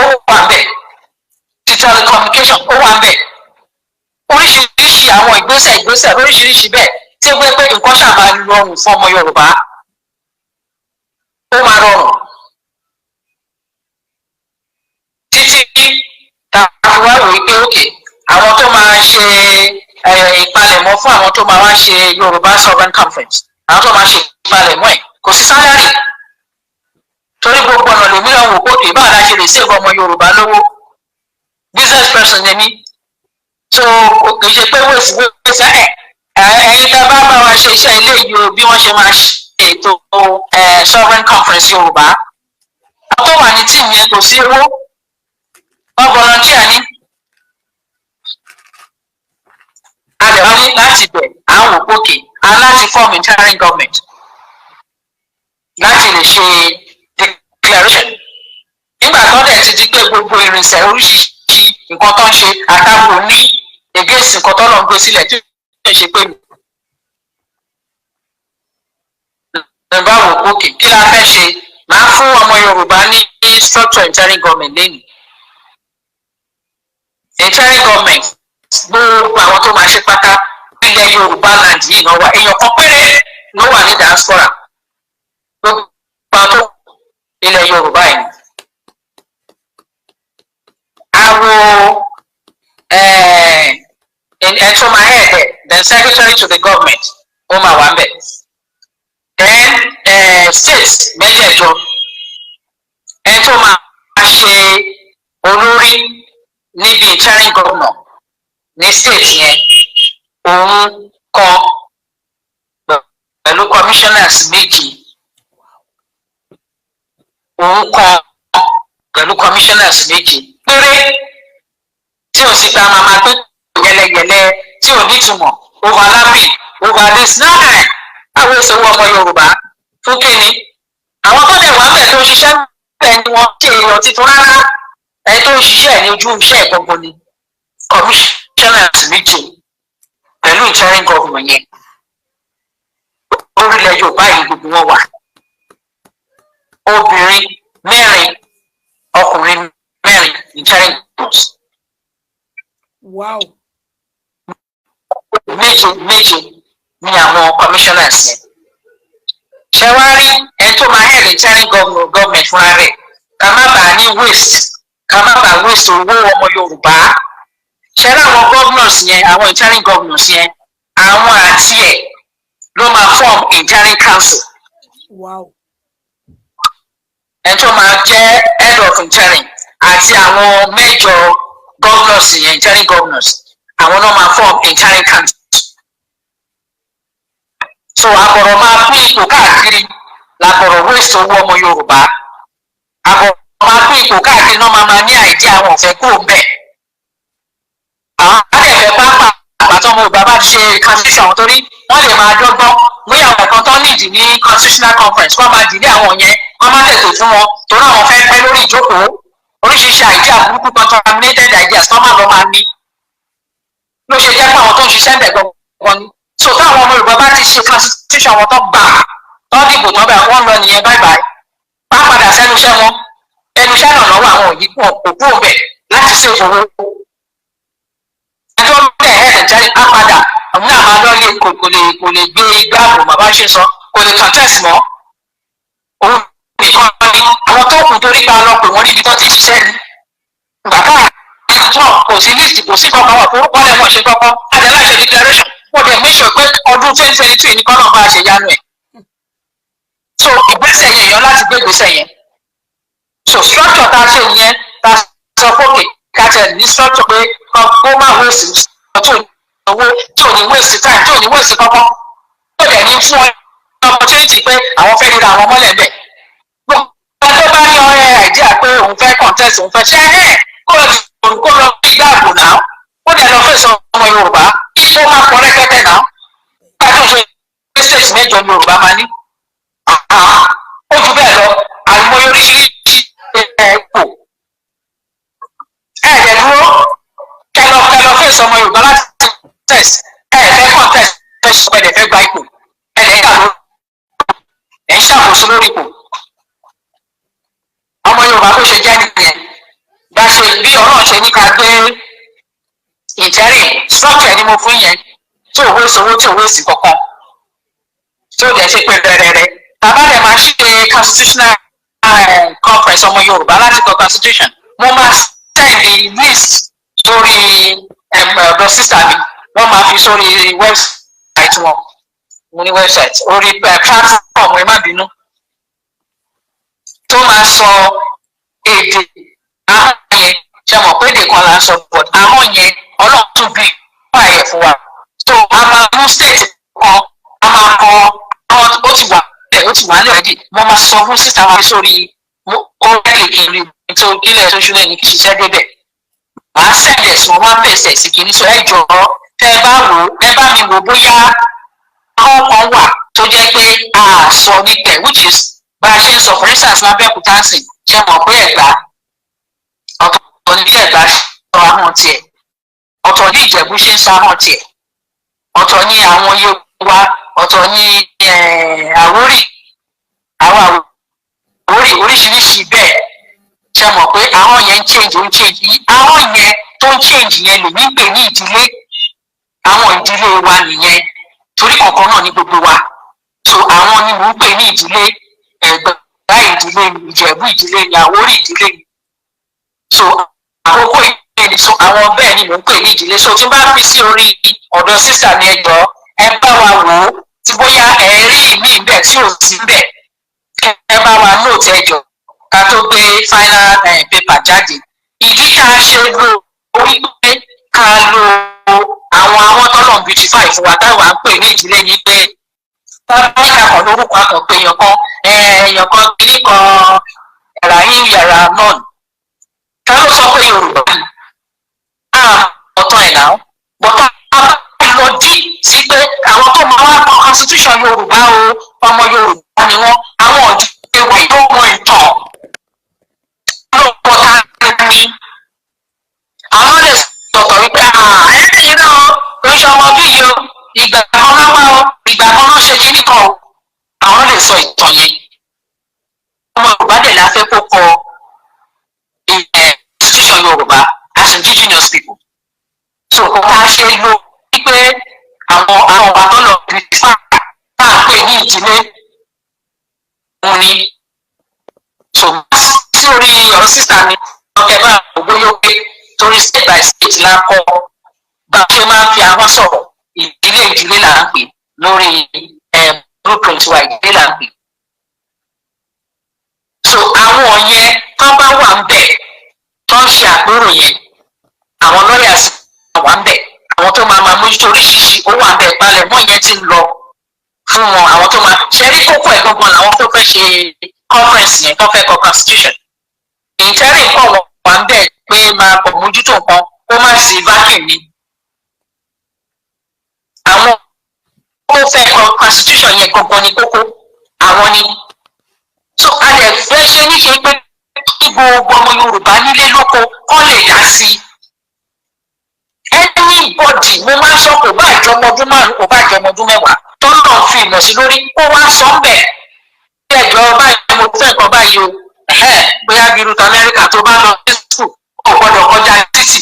ó wà ń bẹ̀ ti telecommunication ó wà ń bẹ̀ oríṣiríṣi àwọn ìgbésẹ̀ oríṣiríṣi bẹ́ẹ̀ tí ó gbé pé nǹkan ṣàmà rọrùn fún ọmọ Yorùbá ó máa rọrùn títí tàbí wá rò wípé òkè àwọn tó máa ṣe ìpalẹ̀mọ́ fún àwọn tó máa wá ṣe Yorùbá Sovereign Conference àwọn tó máa ṣe ìpalẹ̀mọ́ ẹ̀ kò sí sálárì torí gbogbo ọ̀nà lèmi náà wò pókè báwo la ṣe lè save ọmọ Yorùbá lówó business person ni mí so kì í ṣe pé wèsì ẹ̀yin tá a bá wa ṣe iṣẹ́ ilé yìí bí wọ́n ṣe máa ṣe ètò Sovereign Conference Yorùbá àwọn tó wà ní tíìmù yẹn kò sí owó wọ́n volunteer ní àdẹ̀wá ní láti bẹ̀ àwọn òpókè aláti form interim government láti lè ṣe declaration nígbà tó dẹ̀ ti di pé gbogbo irinṣẹ́ oríṣiríṣi nǹkan tó ń ṣe àtakò ní against nǹkan tó lọ ń gbé sílẹ̀ tí ó ṣe pé nígbà wò òkè kí la fẹ́ ṣe máa fún ọmọ Yorùbá ní structure interim government lẹ́nu interim government gbogbo àwọn tó máa ṣe pátá ilẹ̀ Yorùbá land yìí náà wà èèyàn kan péré ló wà ní diaspora gbogbo àwọn tó ilẹ̀ Yorùbá yìí àwọn ẹ̀tọ́ máa head there then secretary to the government ó máa wà ń bẹ̀ then state mẹ́jẹ̀ẹ̀jọ ẹ̀tọ́ máa ṣe olórí níbi interim governor ní state yẹn òun kan pẹ̀lú commissioners méjì òun kan pẹ̀lú commissioners méjì péré tí ò sì gba màmá tó yẹlẹyẹlẹ tí ò nítumọ̀ overlapping over this nine àwọn ìṣòwò ọmọ Yorùbá fún kíni àwọn tó dẹ̀ wá bẹ̀ tó ń ṣiṣẹ́ bẹ́ẹ̀ ni wọ́n ṣe èèyàn titun rárá ẹni tó ń ṣiṣẹ́ ní ojú iṣẹ́ ìgbọ̀ngbọ̀n ni commissioners méjì pẹ̀lú interim government yẹn orílẹ̀ Yorùbá yìí gbogbo wọn wà obìnrin mẹ́rin ọkùnrin mẹ́rin interim governors. Wow. méje ni àwọn commissioners yẹn ṣe wá rí ẹni tó máa head interim government fúnra rẹ̀ ká má bàa ní waste owó ọmọ Yorùbá ṣe rí àwọn governors yẹn àwọn interim governors yẹn àwọn àti ẹ̀ ló máa form interim council. Wow. ẹni tó máa jẹ́ head of interim àti àwọn mẹ́jọ governors yẹn interim governors àwọn náà máa form interim council. so àbọ̀rọ̀ máa pín ipò káàkiri làbọ̀rọ̀ waste owó ọmọ Yorùbá àbọ̀rọ̀ máa pín ipò káàkiri náà máa ní àìdí àwọn ọ̀fẹ́ kúrò ń bẹ̀. àwọn àdẹ̀fẹ́ pápá àgbàtọ́ ọmọ Yorùbá bá ti ṣe constitution torí wọ́n lè máa dọ́gbọ́n bóyá àwọn kan tó nídìí ní constitutional conference kọ́ máa dìde àwọn yẹn wọ́n máa tètè fún wọn torí àwọn fẹ́ pẹ́ lórí ìjókòó oríṣiríṣi idea burúkú contaminated ideas tó máa lọ máa ní ló ṣe jẹ́ pé àwọn tó ń ṣiṣẹ́ ń bẹ̀ gbọ̀ngàn ni so táwọn ọmọ Yorùbá bá ti ṣe constitution wọn tó gbà tó dìbò tó bẹ̀ wọ́n lọ nìyẹn bye bye bá padà sẹ́nu iṣẹ́ wọn ẹnu iṣẹ́ náà lọ́wọ́ àwọn òyìn kú òkú òbẹ̀ láti ṣe ìfowó ẹjọ́ bẹ́ẹ̀ ẹ̀ẹ́dẹ̀jẹ́ á padà àwọn náà máa lọ́ọ́ lé kò lè gbé igbá àbò bàbá ṣe sọ kò lè contest mọ́ òun nìkan ni àwọn tó kù torí pa lọ pé wọ́n níbi tó ti ṣiṣẹ́ ni bàbá Trump kò sí list kò sí kankan wà forúkọ lẹ́wọ̀n ṣe kọ́kọ́ adela ṣe declaration wọ́n dẹ̀ make sure pé ọdún 2022 ní kọ́nà bá ṣe yánu ẹ̀ so ìgbésẹ̀ yẹn èèyàn láti gbé ìgbésẹ̀ yẹn so structure tá a ṣe yẹn tá a sọ fókè kájẹ ní structure pé kó má wéèsì tí ò ní owó tí ò ní wéèsì time tí ò ní wéèsì kọ́kọ́ tó dẹ̀ ní fún ọ opportunity pé àwọn fẹ́ ríra àwọn mọ́lẹ̀ bẹ̀ tó bá ní ọ̀rẹ́ àìdíà pé òun fẹ́ contest òun fẹ́ ṣe kó lọ bí ìdáàbò náà ó dẹ̀ lọ fèsì ọmọ Yorùbá ó máa pọ̀ rẹ́kẹ́tẹ́ náà kájọ ṣe state mẹ́jọ ní Yorùbá máa ní ó ju bẹ́ẹ̀ lọ àìmọye oríṣiríṣi ẹ̀ẹ́pò ẹ̀ẹ́dẹ̀ dúró kẹlọ fèsì ọmọ Yorùbá láti contest ẹ̀ẹ́fẹ́ contest fẹ́ sọ ẹ̀ẹ́dẹ̀ fẹ́ gba ipò ẹ̀ẹ́dẹ̀ dàrú ẹ̀ ń ṣàkóso lórí ipò ọmọ Yorùbá bó ṣe jẹ́ nìyẹn bá ṣe bí ọ̀rọ̀ ṣe ní ká gbé ìjẹ́rìí structure ni mo fún yẹn tí òwe ìṣòwò tí òwe ìsìn kankan tí ó dẹ̀ ṣe pé rẹ̀rẹ̀rẹ̀ bàbá rẹ̀ máa ṣe constitutional conference ọmọ Yorùbá láti kọ constitution mo máa send list sórí ọ̀dọ̀ sísá mi wọ́n máa fi sórí website wọn mo ní website orí platform ẹ má bínú tó máa sọ èdè àwọn yẹn ṣe mọ̀ pé èdè kan là ń sọ but àwọn yẹn Ọlọ́run tún bí wọ́n àyẹ̀ fún wa so a máa mú state kan a máa kọ ó ti wà lẹ́ẹ̀dì mo máa sọ fún sísá wa sórí orílẹ̀ kiri tó ilẹ̀ tó ṣúlẹ̀ ní kí ṣiṣẹ́ débẹ̀ màá sẹ̀dẹ̀ sí wọn wá bẹ̀sẹ̀ sí kìíní sọ ẹ jọ̀ọ́ tẹ́ bá mi wò bóyá àwọn kan wà tó jẹ́ pé a sọ nípẹ̀ which is bá a ṣe ń sọ for instance lábẹ́òkúta sìn ṣe mọ̀ pé Ẹ̀gbá ọ̀tọ̀ ní bí Ẹ̀gbá sọ ahọ́n tiẹ̀ ọ̀tọ̀ ní Ìjẹ̀bú ṣe ń sọ ahọ́n tiẹ̀ ọ̀tọ̀ ní àwọn Yorùbá ọ̀tọ̀ ní Àwórì àwọn Àwórì oríṣiríṣi bẹ́ẹ̀ ṣe mọ̀ pé ahọ́n yẹn ń change ahọ́n yẹn tó ń change yẹn lè ní pè ní ìdílé àwọn ìdílé wa nìyẹn torí kọ̀ọ̀kan náà ní gbogbo wa so àwọn ni mò ń pè ní ìdílé Ẹ̀gbá ìdílé ni Ìjẹ̀bú ìdílé ni Àwórì ìdílé ni so àkókò ìdílé ni so àwọn bẹ́ẹ̀ ni mò ń pè ní ìdílé so tí n bá fi sí orí ọ̀dọ̀ sísà mi ẹjọ́ ẹ bá wa wò ó tí bóyá ẹ̀rí mi bẹ̀ tí ò sí bẹ̀ ẹ bá wa nóòtù ẹjọ́ ká tó gbé final paper jáde ìdí ká ṣe lo orí pé ká lo àwọn tọ́lọ̀ beautify fún wa táwa ń pè ní ìdílé ní pé bàbá ìyàkọ̀ lórúkọ àkànpé èèyàn kan kìíní kan yàrá yín yàrá náà ká ló sọ pé Yorùbá ọ̀tọ̀ ẹ̀ náà bọ́tà lọ dí sí pé àwọn tó máa wá kọ constitution Yorùbá o ọmọ Yorùbá ni wọ́n àwọn ọ̀dọ́ ìwé tó mọ ìtàn lọ́pọ̀ tá a ní àwọn lè sọ̀tọ̀ wípé ẹ̀ẹ́dẹ̀yìn náà ló ṣe ọmọ bí yìí o ìgbà kan náà wá o ìgbà kan náà ṣe kíní kan o àwọn lè sọ ìtàn yẹn ọmọ Yorùbá dẹ̀ la fẹ́ kó kọ constitution Yorùbá as indigenous people so kò ká ṣe lo wípé àwọn àtọ́lọ̀ bìtìfà tá a pè ní ìdílé òun ni so sí orí ọ̀rọ̀ sísá mi ọ̀kẹ́ bá ògbóyó pé torí state by state la kọ́ bá a ṣe máa ń fi àwọn sọ̀rọ̀ ìdílé là ń pè lórí blueprint wa ìdílé là ń pè so àwọn yẹn tó bá wà ń bẹ̀ tó ń ṣe àpérò yẹn àwọn lọ́ọ̀yà sí wà ń bẹ̀ àwọn tó máa mójútó oríṣiríṣi ó wà ń bẹ̀ balẹ̀ mọ́ yẹn ti ń lọ fún wọn àwọn tó máa ṣe rí kókó ẹ̀ gbọ́ngàn làwọn tó fẹ́ ṣe conference yẹn tó fẹ́ kọ constitution ìtẹ́rì nǹkan wọn wà ń bẹ̀ pé máa pọ̀ mójútó nǹkan kó má sí vacuum ni àwọn tó fẹ́ kọ constitution yẹn gbọ́ngàn ní kókó àwọn ni so a lè fẹ́ ṣe níṣe pé kí gbogbo ọmọ Yorùbá nílé lóko kọ́ lè dá sí anybody mo máa ń sọ kò bá ìjọmọ ọdún márùn kò bá ìjọmọ ọdún mẹ́wàá tó náà fi ìmọ̀ sí lórí kó wá sọ ń bẹ̀ bí ẹ̀jọ̀ báyìí mo fẹ́ nǹkan báyìí o bóyá bí irúta Amẹ́ríkà tó bá lọ sí skul ò gbọ́dọ̀ kọjá títì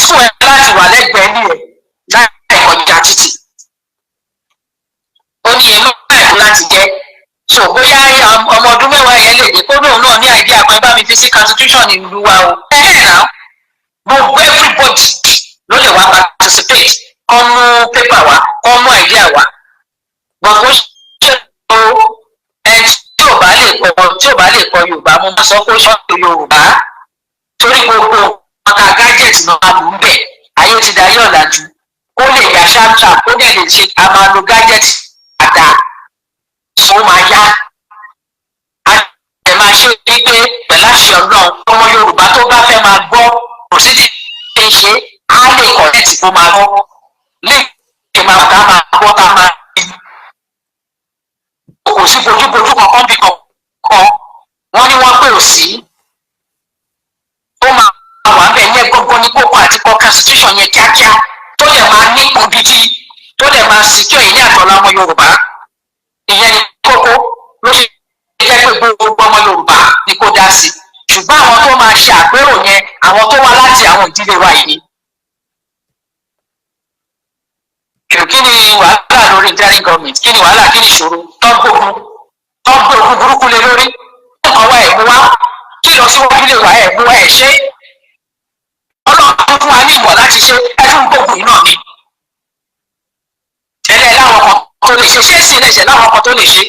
skul ẹ̀ láti wà lẹ́gbẹ̀ẹ́ ní ẹ̀ láì kọjá títì ó ní ẹnu báyìí láti jẹ́ so bóyá ọmọ ọdún mẹ́wàá yẹn lè dé kó lóun náà ní àìdí àpá bá mi fi sí constitution ìlú wa o náà gbogbo everybody ló lè wá participate kọ́ mú paper wá kọ́ mú idea wá gbogbo ṣe o ẹ tí ò sọ pé ṣọ́ọ̀tì Yorùbá torí gbogbo ọ̀tá gadget náà ló ń bẹ̀ ayé ti dayé ọ̀làjú ó lè yà ṣáàtà ó dẹ̀ lè ṣe a máa lo gadget àdá tó máa yá a lè máa ṣe wípé pẹ̀lú àṣẹ Ọlọ́run ọmọ Yorùbá tó bá fẹ́ máa gbọ́ kò sí ti ṣe á lè kọ̀lẹ́tì kó máa gbọ́ lè ṣe máa ká máa gbọ́ ká máa kò sí bójúbójú kankan bí kankan wọ́n ní wọ́n pè ó sí ó máa wà bẹ́ẹ̀ yẹn gbogbo ní kókó àti kọ constitution yẹn kíákíá tó lè máa ní ògidì tó lè máa secure ìní àtọ̀lá ọmọ Yorùbá ìyẹn ní kókó ló ṣe jẹ́ pé gbogbo ọmọ Yorùbá ni kó dá sí ṣùgbọ́n àwọn tó máa ṣe àpérò yẹn àwọn tó wá láti àwọn ìdílé wa yìí kí ni wàhálà lórí interim government kí ni wàhálà kí ni ìṣòro tó gbé ogun burúkú lé lórí ọwọ́ ẹ̀ mú wá kí lọ síwájú lè wá ẹ̀ mú wá ẹ̀ ṣe Ọlọ́run tó fún wa ní ìmọ̀ láti ṣe ẹ̀fún gbogbo iná ni ẹlẹ́ láwọn kan tó lè ṣe ṣé sì lè ṣe láwọn kan tó lè ṣe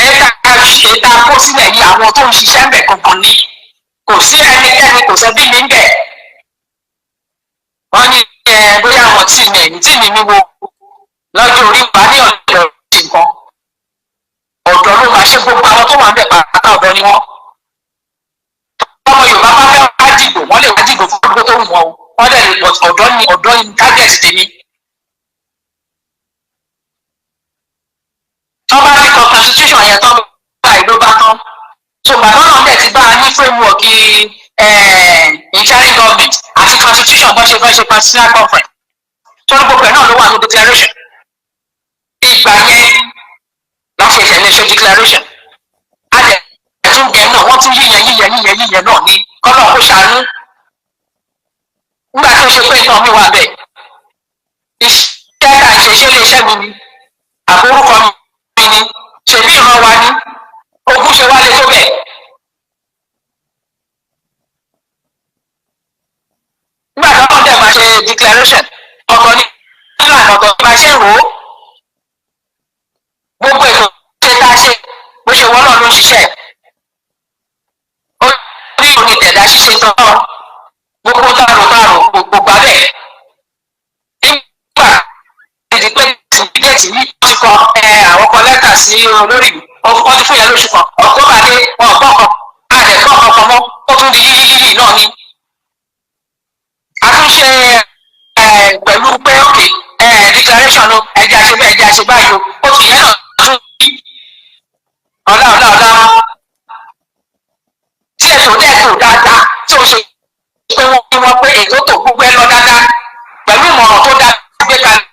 ẹ̀ka kó sílẹ̀ yìí àwọn tó ń ṣiṣẹ́ ń bẹ̀ kankan ní kò sí ẹnikẹ́ni kò sẹ́bí mi ń bẹ̀ wọ́n ní bóyá àwọn tí mi ẹ̀yìn tí mi ní wo lọ́jọ́ orí pa ní ọ̀dọ̀ ti nǹkan ọ̀dọ̀ ló máa ṣe gbogbo àwọn tó wà ń bẹ̀ pàtàkì ọ̀dọ̀ ni wọ́n ọmọ Yorùbá bá fẹ́ wá dìbò wọ́n lè wá dìbò fún gbogbo tó wù wọ́n wọ́n dẹ̀ lè ọ̀dọ́ ni target tèmi tó bá ní kan constitution yẹn tán bá ìlú bá tán so bàbá náà dẹ̀ ti bá a ní framework interim government àti constitution bó ṣe fẹ́ ṣe constitutional conference tó ní gbogbo ẹ̀ náà ló wà ní declaration ìgbà yẹn láti ẹ̀ṣẹ̀ lè ṣe declaration á dẹ̀ ẹ̀tún gẹ̀ náà wọ́n tún yíyẹn náà ní kọ́nà kó ṣàánú nígbà tó ṣe pé ìtàn mi wà bẹ́ẹ̀ iṣẹ́ àìṣeṣe lè ṣẹ́ mi ni àbórúkọ mi ni ṣèbí ìran wa ní ogún ṣe wálé tó bẹ́ẹ̀. nígbà tó wọ́n dẹ̀ máa ṣe declaration ọ̀tọ̀ ní ìlànà ọ̀tọ̀ ní máa ṣe rò ó gbogbo ètò ṣe tá a ṣe bó ṣe wọ́n náà ló ń ṣiṣẹ́ ó ní òní tẹ̀dá ṣíṣe tán gbogbo tààrò gbogbo gbà bẹ́ẹ̀ nígbà ìdí pé ìdíjẹ́tì yìí ti kọ àwọn kan lẹ́tà sí olórí wọ́n ti fún yẹn lóṣù kan ọ̀gbọ́n bá dé wọn ọ̀gbọ́n kan àdẹ̀gbọ́n kan kan mọ́ ó tún di yíyí náà ni àtúnṣe pẹ̀lú pé òkè declaration ló ẹ̀jẹ̀ àṣebẹ́ ẹ̀jẹ̀ àṣebáyò ó ti yẹn náà tún bí ọ̀la tí ètò dẹ̀ tó dáadáa tí ó ṣe pé wọ́n ní wọ́n pé ètò tó gbogbo ẹ lọ dáadáa pẹ̀lú ìmọ̀ràn tó dáa gbé kalẹ̀.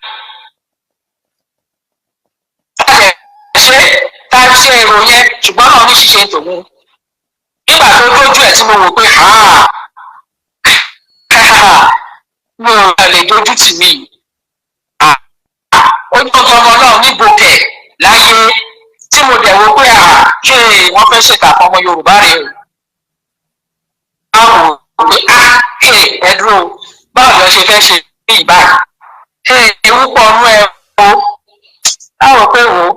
tá a ṣe èrò yẹn ṣùgbọ́n náà ní ṣíṣe tòun nígbà tó dójú ẹ̀ tí mo wò pé mi ò lè dojú tì mí ó ní ọjọ́ ọmọ náà níbo kẹ̀ láyé tí mo dẹ̀ wò pé ṣé wọ́n fẹ́ ṣèkà fún ọmọ Yorùbá rẹ̀ o báwo pé ẹ̀dúró báwo lọ ṣe fẹ́ ṣe ní ìbáyìí ewu pọ̀ ọ̀nù ẹ̀ o báwo pé wò ó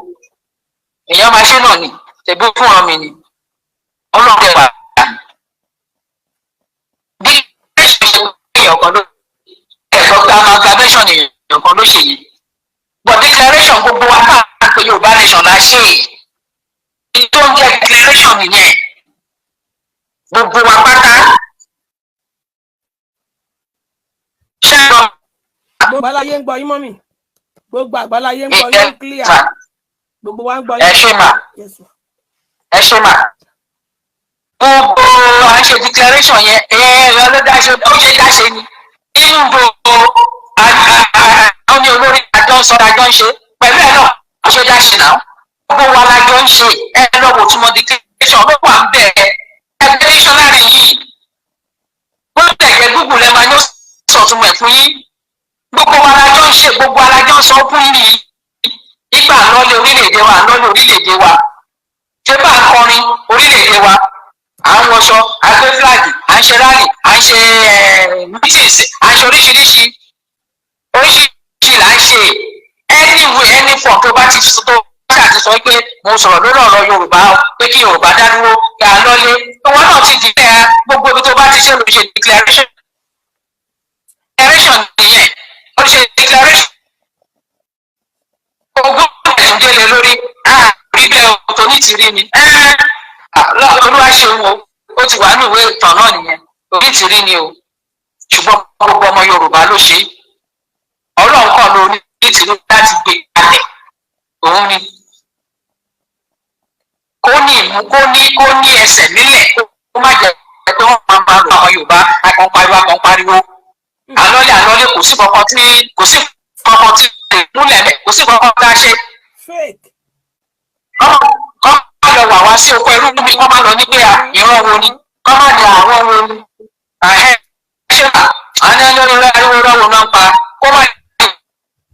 èèyàn máa ṣe náà ni tẹ̀bí fún ọmọ mi ni ọlọ́run ẹ̀ wà bí èèyàn kan ló ẹ̀sọ́ gba amalgamation èèyàn kan ló ṣe yìí but declaration gbogbo wa náà pé Yorùbá nation la ṣe èyí tó ń jẹ́ declaration nìyẹn gbogbo wa pátá. gbogbo àgbáláyé ń gbọ́ yín mọ́mì gbogbo àgbáláyé ń gbọ́ yín clear gbogbo wa ń gbọ́ yín. ẹ ṣe mà gbogbo à ń ṣe declaration yẹn ló dáṣe ó ṣe dáṣe ni nínú gbogbo àwọn ní olórí àjọ ń sọ àjọ ń ṣe pẹ̀lú ẹ̀ náà ó ṣe dáṣe náà gbogbo wa lájọ ń ṣe ẹ lọ́wọ́ túmọ̀ declaration ló wà ń bẹ̀ ẹgbẹ́ dictionary yìí wọ́n tẹ̀gẹ́ Google ẹ̀ máa ní sọ̀túnmọ̀ ẹ̀ fún yín gbogbo wa lájọ ń ṣe gbogbo wa lájọ ń sọ fún yín nígbà lọ́lẹ̀ orílẹ̀-èdè wa ṣé bá a kọrin orílẹ̀-èdè wa à ń wọṣọ à ń gbé fúláàgì à ń ṣe rálì à ń ṣe meetings à ń ṣe oríṣiríṣi là ń ṣe any form tó bá ti tó ṣáà ti sọ pé mo mo sọ̀rọ̀ lórí ọ̀rọ̀ Yorùbá pé kí Yorùbá dá dúró kí a lọ́lé owó náà ti dìbẹ́ gbogbo ibi tó bá ti ṣe ló ṣe declaration nìyẹn ó ṣe declaration ogún ìdílé lórí rí bẹ́ẹ̀ tó ní ti rí ni Olúwa ṣeun ó ti wà ní ìwé ìtàn náà nìyẹn orí ti rí ni o ṣùgbọ́n gbogbo ọmọ Yorùbá ló ṣe Ọlọ́run kọ́ ló ní ti rí láti gbé kalẹ̀ òun ni kó ní ẹsẹ̀ nílẹ̀ kó má jẹ́ pé wọ́n máa ń lo àwọn Yorùbá akọ̀ pariwo àlọ́lé kò sí kankan tí múlẹ̀ kò sí kankan tá a ṣe. kọ́ máa lọ wà wá sí oko ẹrú mi kọ́ máa lọ ní pé ìran wo ni kọ́ máa ní àwọn wo ni ṣé àní ẹlẹ́rìí ariwo rọ́wọ́ náà pa kó máa ní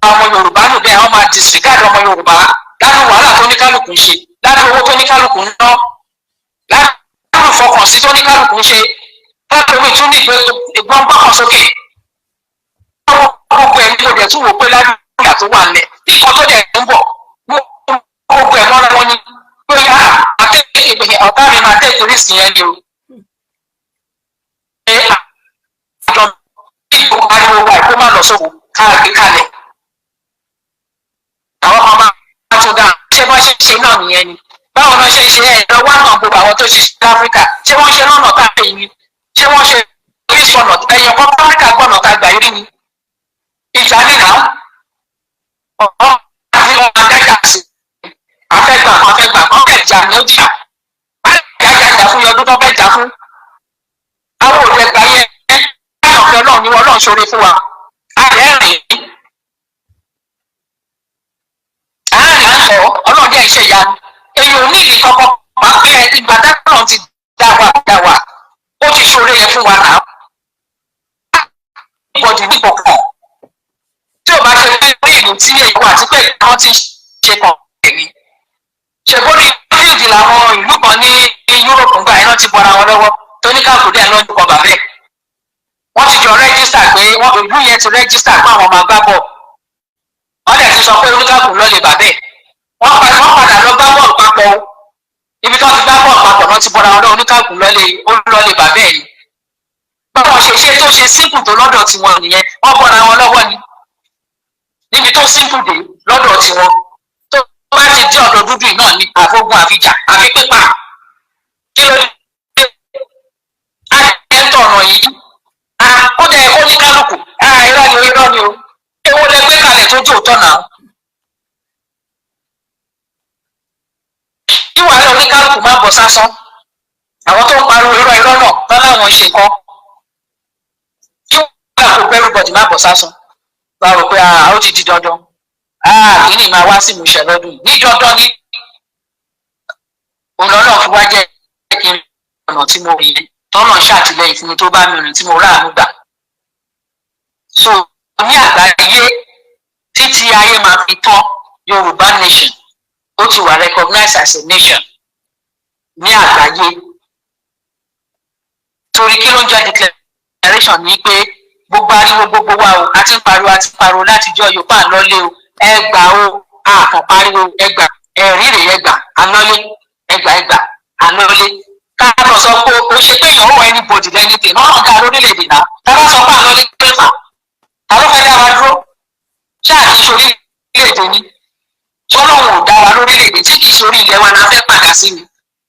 ọmọ Yorùbá nù bẹ́ẹ̀ wọ́n máa disregard ọmọ Yorùbá láti wàhálà tó ní kálukú ń ṣe láti owó tó ní kálukú ń ná láti ìfọkànsí tó ní kálukú ń ṣe láti omi tún ní ìgbọ́n gbọ́kàn sókè gbogbo ẹni tó dẹ̀ tún wò pé ládùúgbò tó wà nílẹ̀ tí nǹkan tó dẹ̀ ń bọ̀ gbogbo ẹ̀ mọ́ra wọn ni pé ọ̀tá mi máa tẹ̀ torí sí yẹn ni o. ṣé àjọ ìbò ariwo wa ìkó máa lọ sóko káàgbé kalẹ̀ àwọn ọmọ máa tún dáa ṣé wọ́n ṣe ń ṣe náà nìyẹn ni báwo ni wọ́n ṣe ń ṣe ẹ̀ lọ wá náà gbogbo àwọn tó ṣe sí Áfíríkà ṣé wọ́n ṣe lọ́nà tá a fẹ́ yìí ṣé wọ́n ṣe oríṣi ọ̀nà ẹ̀yọ̀ kan Áfíríkà gbọ́nà tá a gbà yìí ni ìjà nìyà ọ̀hún àti ọmọ akẹ́kọ̀ọ́ àti afẹ́gbà kan fẹ́ jà ní ọjà jájà fún yọdún tó fẹ́ jà fún àwọn òde ẹgbà yẹn káyọ̀ fẹ́ náà ni wọ́n náà ṣoore fún wa àárẹ̀ àǹkọ́ ọlọ́dẹ iṣẹ́ ìyá èyí ò ní ìdí kankan máa pé ìgbà dáná ti dá wa ó ti ṣoore yẹn fún wa náà ìbọ̀dì nípò kan tí o bá ṣe pé ìlú tí èyí wà tí pé wọ́n ti ṣe kàn èmi ṣèbórí fíìdì làwọn ìlú kan ní Yúróòpù ńgbà iná ti bọra wọn lọ́wọ́ tó ní káàkó dẹ̀ lọ́dún kan bàbẹ́ wọ́n ti jọ rẹ́gísítà pé ìlú yẹn ti rẹ́gísítà pé àwọn máa gbá bọ̀ wọ́n dẹ̀ ti sọ pé oníkàkùn lọ́lẹ̀ bàbẹ́ wọ́n padà lọ gbá bọ́ọ̀lù papọ̀ ibi tó ti gbá bọ́ọ̀lù papọ̀ náà ti bọra wọn lọ́wọ́ oníkàkùn lọ́lẹ̀ bàbẹ́ yìí báwọn ṣe ṣe tó ṣe sínkù tó lọ́dọ̀ tiwọn nìyẹn wọ́n bọra wọn lọ́wọ́ ni níbi tó sínkù dé lọ́dọ̀ tiwọn tó bá ti dé ọ̀dọ̀ dúdú náà ní àfogun àfijà àfi pípa kí ló dé àjẹtọ̀ ọ̀rọ̀ yìí ó dẹ̀ ó ní kálukú irọ́ ni o ewu lẹ gbé kalẹ̀ tó jò tọ́ náà kí wàá lọ ní kálukú má bọ̀ sásán àwọn tó ń pariwo irọ́ náà tán láwọn ṣe nǹkan kí wàá kó gbẹ́rù bọ̀dì má bọ̀ sásán bá rò pé ó ti di dandan kí ni máa wá sí ìmúṣẹ lọ́dún yìí ní dandan ní olọ́nà fún wa jẹ́ kí n ọ̀nà tí mo rí tọ́nà ṣàtìlẹ́yìn fún mi tó bá mi rìn tí mo ráàánú gbà so ní àgbáyé títí ayé máa fi tán Yorùbá nation ó ti wà recognized as a nation ní àgbáyé torí kí ló ń jẹ́ declaration ní pé gbogbo ariwo gbogbo wa o àti ń pariwo láti jọ Yorùbá àlọ́lé o ẹgbà o àkàn pariwo ẹgbà ẹ̀rírè ẹgbà àlọ́lé ẹgbà àlọ́lé káàbọ̀ sọ pé o ṣe pé ìyàwó anybody lẹ́nìtì náà ọ̀gá lórílẹ̀‐èdè náà tábà sọ pé àlọ́lé pẹ́fà ta ló fẹ́ dá wa dúró ṣáà kì í ṣe orílẹ̀‐èdè ni ṣọlọ́run ò dá wa lórílẹ̀‐èdè tí kì í ṣe orí ilẹ̀ wa la fẹ́ padà sí ni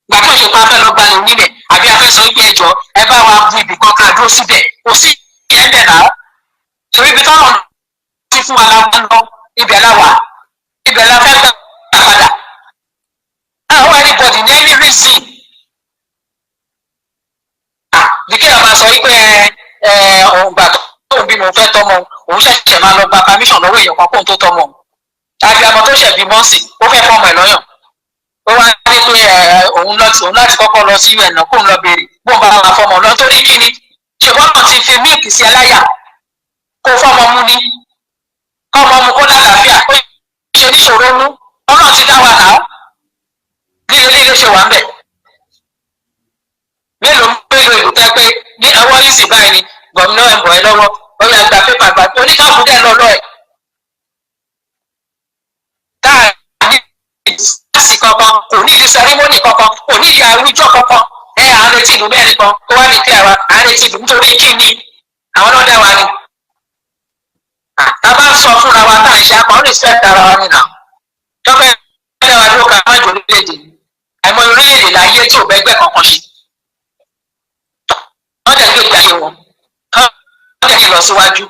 gbà tó ṣe pa fẹ́ lọ gbalẹ̀ onílẹ̀ àbí a fẹ́ sọ pé ẹjọ́ ẹ bá wa bu ibì kan ká dúró síbẹ̀ kò sí ẹ̀ẹ́dẹ̀ náà torí ibi tọ́nà ti fún wa la ń lọ ibẹ̀ la wà ibẹ̀ la fẹ́ gbà padà àwọn anybody ní any reason bí kí ẹ máa sọ wípé òun gbà tóun bí mo fẹ́ tọ́mọ òun ṣẹ̀ṣẹ̀ máa lọ gba permission lọ́wọ́ èèyàn kan kóun tó tọ́mọ tàbí ọmọ tó ṣẹ̀ bí mọ́ọ̀sì ó fẹ́ fọ́mọ ẹ̀ lọ́yàn ó wá ní pé òun láti kọ́kọ́ lọ sí ẹ̀nà kóun lọ béèrè bóun bá wà fọ́mọ lọ torí kí ni ṣùgbọ́n náà ti fi míìkì sí ẹláyà kó fọ́mọ mú ní kọ́mọ mu kó lálàáfíà pé ṣe níṣòro mú ọlọ́run ti dá wa náà líle ṣe wà ń bẹ̀ mélòó ìlú tẹ́ pé ní ọwọ́ yìí sì báyìí ni gómìnà ẹ̀ ń bọ̀ ẹ́ lọ́wọ́ ó yà gba pépà gbà oníkàkùn dẹ̀ lọ́lọ́ ẹ̀ táà ní ìdásí kankan kò ní ìdí sẹrímọ́nì kankan kò ní ìdí àwùjọ kankan à ń retí ìlú bẹ́ẹ̀ nìkan tó wá ní kílẹ̀ wa à ń retí ìlú nítorí kí ni àwọn náà dá wa ni. tá a bá sọ fúnra wa tá à ń ṣe àpá ó lè fẹ́ dára wa nìyà tọ́fẹ́ ẹ̀rọ wa ló ka má jò orílẹ̀-èdè àìmọ̀ orílẹ̀-èdè láyé tí ò bẹ́gbẹ́ kankan ṣe wọ́n dẹ̀ gbé ìgbà yẹn wọn wọ́n dẹ̀ lọ síwájú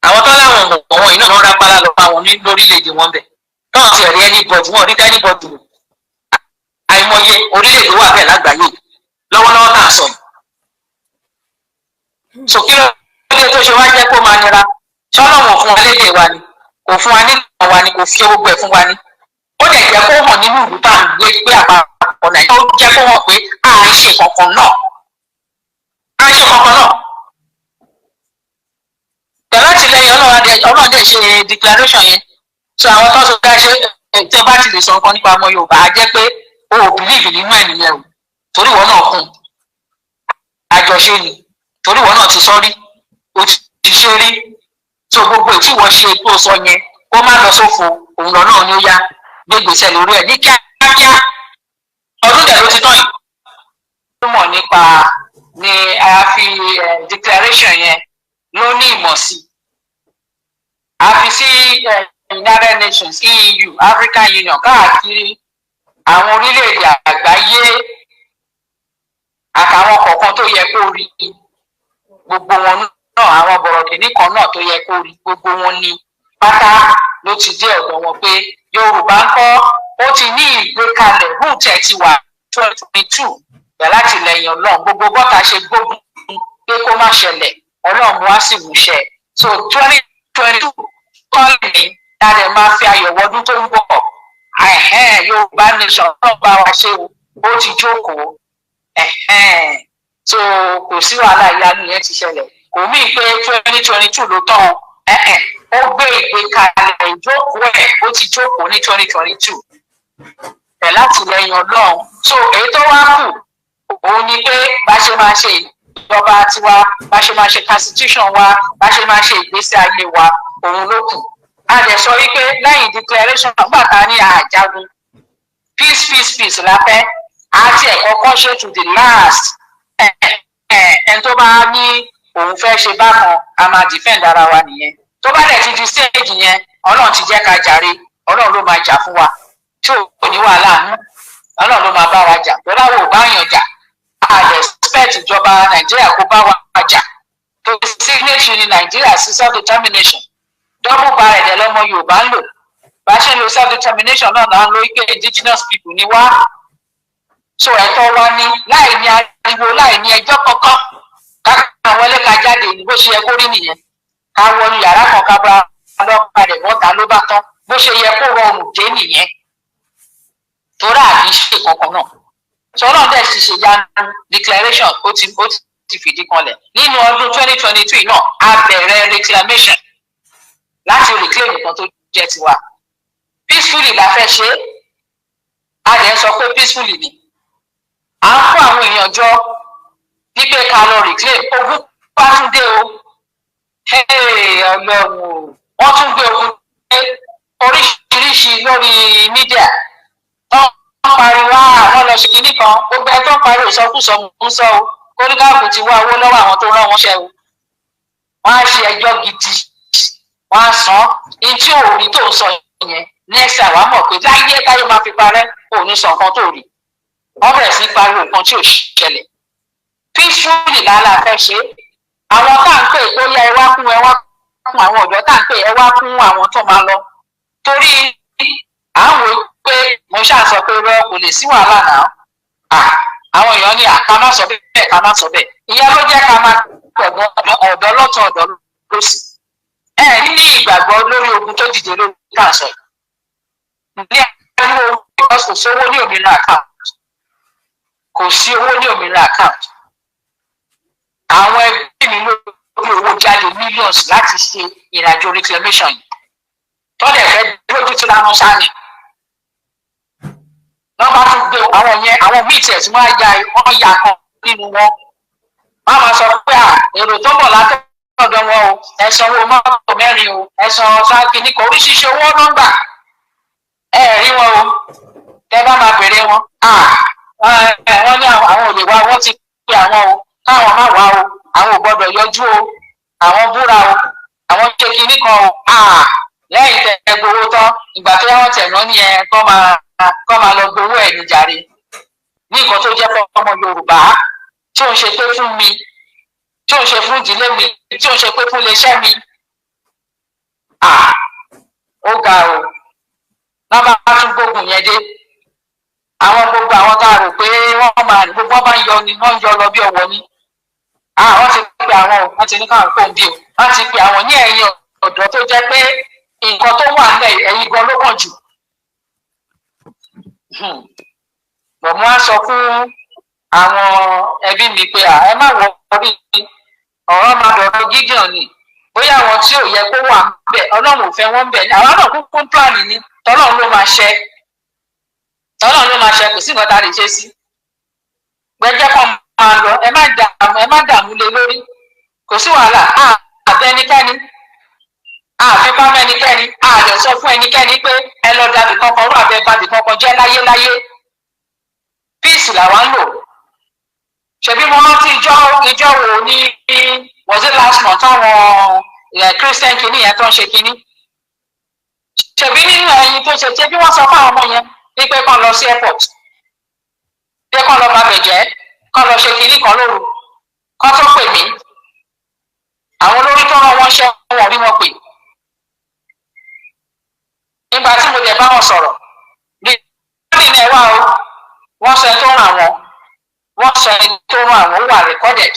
àwọn tó láwọn ọ̀wọ́n iná wọn rápálá lọ bá wọn ní lórílẹ̀-èdè wọn bẹ̀ náà ti rí anybody wọn rí anybody lò àìmọye orílẹ̀-èdè wà bẹ́ẹ̀ lágbàáyé lọ́wọ́lọ́wọ́ náà sọ sòkè lóde tó ṣe wá jẹ́ kó máa nira sọ́lọ́wọ́n fún wa lédè wa ni kò fún wa nílò wa ni kò fi gbogbo ẹ̀ fún wa ni ó dẹ̀ jẹ́ kó hàn nínú ìlú tá à ń gbé pé àpapọ̀ nàìjíríà ó jẹ́ kó hàn pé à ń ṣe kankan náà láti lẹ́yìn ọlọ́run dẹ̀ ṣe declaration yẹn so àwọn tó sọ pé ṣe tẹ́ bá ti lè sọ nǹkan nípa ọmọ Yorùbá á jẹ́ pé o ò bìlíìfì nínú ẹ̀ nìyẹn o torí ìwọ náà kún àjọṣe ni torí ìwọ náà ti sọ rí o ti ṣe rí so gbogbo ètí ìwọ ṣe tó sọ yẹn kó má lọ sófo òun lọ náà ni ó yá gbé gbèsè lórí ẹ̀ ní kíákíá ọdún dẹ̀ ló ti tán yìí. ó mọ̀ nípa ni a fi declaration yẹn ló ní ìmọ̀ sí a fi sí United Nations EU African Union káàkiri àwọn orílẹ̀-èdè àgbáyé àtàwọn kọ̀ọ̀kan tó yẹ kó rí gbogbo wọn náà àwọn bọ̀rọ̀kìnní kan náà tó yẹ kó rí gbogbo wọn ní pátá ló ti dé ọ̀dọ̀ wọn pé Yorùbá ń kọ́ ó ti ní ìgbékalẹ̀ rúùtẹ̀ ti wà 2022 bẹ̀ láti lẹ́yìn Ọlọ́run gbogbo bọ́ta ṣe gbógun pé kó má ṣẹlẹ̀ Ọlọ́run wá sì múṣẹ so 2022 kọ́lì ní dáadẹ́ máa fi ayọ̀ wọdún tó ń bọ̀ Yorùbá nation náà bá wa ṣe ó ti jókòó so kò sí wàhálà ìyanu yẹn ti ṣẹlẹ̀ kò mí pé 2022 ló tán ó gbé ìgbékalẹ̀ ìjókòó ẹ̀ ó ti jókòó ní 2022 bẹ̀ láti lẹ́yìn Ọlọ́run so èyí tó wá kù òun ni pé bá ṣe máa ṣe ìjọba tiwa bá ṣe máa ṣe constitution wa bá ṣe máa ṣe ìgbésí ayé wa òun ló kù a lè sọ wípé lẹ́yìn declaration gbàtà ní àjagun peace la fẹ́ àti ẹ̀kọ́kọ́ ṣe to the last ẹni tó bá ní òun fẹ́ ṣe bákan a máa defend ara wa nìyẹn tó bá dẹ̀ ti di stage yẹn Ọlọ́run ti jẹ́ ká jàre Ọlọ́run ló máa jà fún wa tí ò ní wàhálà nù Ọlọ́run ló máa bá wa jà tó láwọ̀ ò bá yàn jà a lè expect ìjọba Nàìjíríà kó bá wa jà tó signature ní Nàìjíríà sí self determination double barrel ẹ̀ lọ́mọ Yorùbá ń lò bá ṣe ń lo self determination náà náà ń lo ike indigenous people ní wá so ẹ̀tọ́ wa ní láì ní ariwo láì ní ẹjọ́ kankan ká wọlé ká jáde ní bó ṣe yẹ kó rí nìyẹn ká wọnú yàrá kan ká bá ọlọ́pàá rẹ̀ bọ́ta ló bá tán bó ṣe yẹ kó rọrùn dé nìyẹn torí àbí ṣe kankan náà sọlọ́n dẹ̀ sì ṣe yanu declaration ó ti fìdí kanlẹ̀ nínú ọdún 2023 náà a bẹ̀rẹ̀ reclamation láti reclaim nǹkan tó jẹ́ tiwa peacefully la fẹ́ ṣe a dẹ̀ sọ pé peacefully ni à ń kó àwọn èèyàn jọ wípé ká lọ reclaim ogún bá tún dé o Ọlọ́run wọ́n tún gbé ogun dé oríṣiríṣi lórí mídíà wọ́n pariwo àwọn lọ sí kinní kan gbogbo ẹ tó ń pariwo ìsọkúsọ ń sọ o kóníkàkùn ti wá owó lọ́wọ́ àwọn tó rán wọn ṣẹ́ o wọ́n á ṣe ẹjọ́ gidi wọ́n á san ní tí òòrì tó ń sọ yẹn next time wàá mọ̀ pé láyé táyọ̀ máa fi parẹ́ òní sọ nǹkan tó rí wọ́n bẹ̀rẹ̀ sí pariwo nǹkan tí ò ṣẹlẹ̀ peacefully lálá fẹ́ ṣe àwọn tá à ń pè tó yá ẹ wá kún àwọn ọ̀dọ́ tá à ń pè ẹ wá kún àwọn tó máa lọ torí àwọn pé mo ṣàṣọ pé rọ kò lè sí wàhálà náà àwọn èèyàn ní ká má sọ bẹ́ẹ̀ ká má sọ bẹ́ẹ̀ ìyẹn ló jẹ́ ká máa pẹ̀gbọ́n ọ̀dọ́ lọ́tọ̀ ọ̀dọ́ lọ́sì ní ìgbàgbọ́ lórí ogun tó dìde lórí káàsọ̀ ní ẹni owó kò sí owó ní òmìnira account kò sí owó ní òmìnira account àwọn ẹbí mi lórí owó jáde millions láti ṣe ìrìnàjò reclamation yìí tọ́lẹ̀ fẹ́ lójú tí lánàá sáni wọ́n bá tún gbé àwọn yẹn àwọn míì tiẹ̀ tí wọ́n ya kan nínú wọn wọ́n máa sọ pé èrò tó bọ̀ látọ̀dọ̀ wọn o ẹ̀sán owó mọ́tò mẹ́rin o ẹ̀sán sáàkì ní kò oríṣiríṣi owó nọ́mbà rí wọn o tẹ bá máa bèrè wọn wọ́n ní àwọn ò lè wá wọ́n ti pè àwọn o káwọn má wá o àwọn ò gbọ́dọ̀ yọjú o àwọn búra o àwọn ṣe kinní kan o lẹ́yìn tẹ gbowó tán ìgbà tó yá wọ́n tẹ̀ náà ní ẹ kọ́ máa lọ gbowó ẹ̀ níjàre ní nǹkan tó jẹ́ fún ọmọ Yorùbá tí ò ń ṣe pé fún mi tí ò ń ṣe fún ìdílé mi tí ò ń ṣe pé fún iléeṣẹ́ mi ó ga o náà bá tún gbógun yẹn dé àwọn gbogbo àwọn tá a rò pé wọ́n máa gbogbo wọn bá ń yọ ni wọ́n ń yọ lọ bí ọwọ́ ni wọ́n ti pe àwọn o wọ́n ti ní káwọn kó ń bí o wọ́n ti pe àwọn ní ẹ̀yìn ọ̀dọ́ tó jẹ́ pé nǹkan tó wà nílẹ̀ ẹ̀yìn gan ló kàn jù bọ̀ mo á sọ fún àwọn ẹbí mi pé ẹ má wọ orí ọ̀rọ̀ máa dọ̀rọ̀ Gideon ni bóyá àwọn tí ò yẹ kó wà níbẹ̀ Ọlọ́run ò fẹ́ wọ́n bẹ̀ ni àwọn náà kúkú ń plan ni tọ́lọ́run ló máa ṣe kò sí nǹkan tá a lè ṣe sí gbẹjẹ kan máa lọ ẹ má dààmú lé lórí kò sí wàhálà àbẹ ẹnikẹ́ni àfipá mẹ́nikẹ́ni àlẹ sọ fún ẹnikẹ́ni pé ẹ lọ dàbí kankan rú àbẹ bàbí kankan jẹ́ láyéláyé peace làwa ń lò ṣebí mo rántí ìjọ wo ní was it last month táwọn Christian kìíní yẹn tó ń ṣe kìíní ṣebí nínú ẹyin tó ṣe ṣebí wọ́n sọ fún àwọn ọmọ yẹn ní pé kán lọ sí airport pé kán lọ bàbẹ̀ jẹ́ kán lọ ṣe kìíní kan lóru kán tó pè mí àwọn olórí tó rán wọn ṣẹ́ wọn rí wọn pè nígbà tí mo dẹ̀ bá wọn sọ̀rọ̀ ní ìdílé ẹ̀ wá o wọ́n sọ ẹni tó ràn wọ́n sọ ẹni tó ràn àwọn wà recorded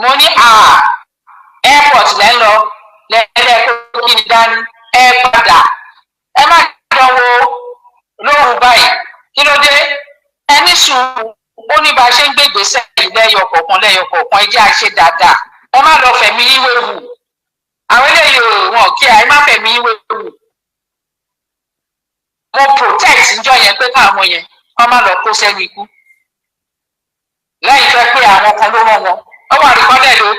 mo ní airport lẹ́ ń lọ lẹ́ẹ̀kọ́ kí ni dání ẹ padà ẹ má dánwò lóru báyìí kí ló dé ẹni sùn ó ní bá a ṣe ń gbé ìgbésẹ̀ lẹ́yọ kọ̀ọ̀kan ẹ jẹ́ àṣẹ dáadáa ẹ má lọ fẹ̀mí yín wéwu àwọn eléyìí wọn kí ẹ má fẹ̀mí yín wéwu mo protect níjọ́ yẹn pé káwọn yẹn wọ́n má lọ kó sẹ́nu ikú lẹ́yìn fẹ́ pé àwọn kan ló rán wọn ó wà recorded o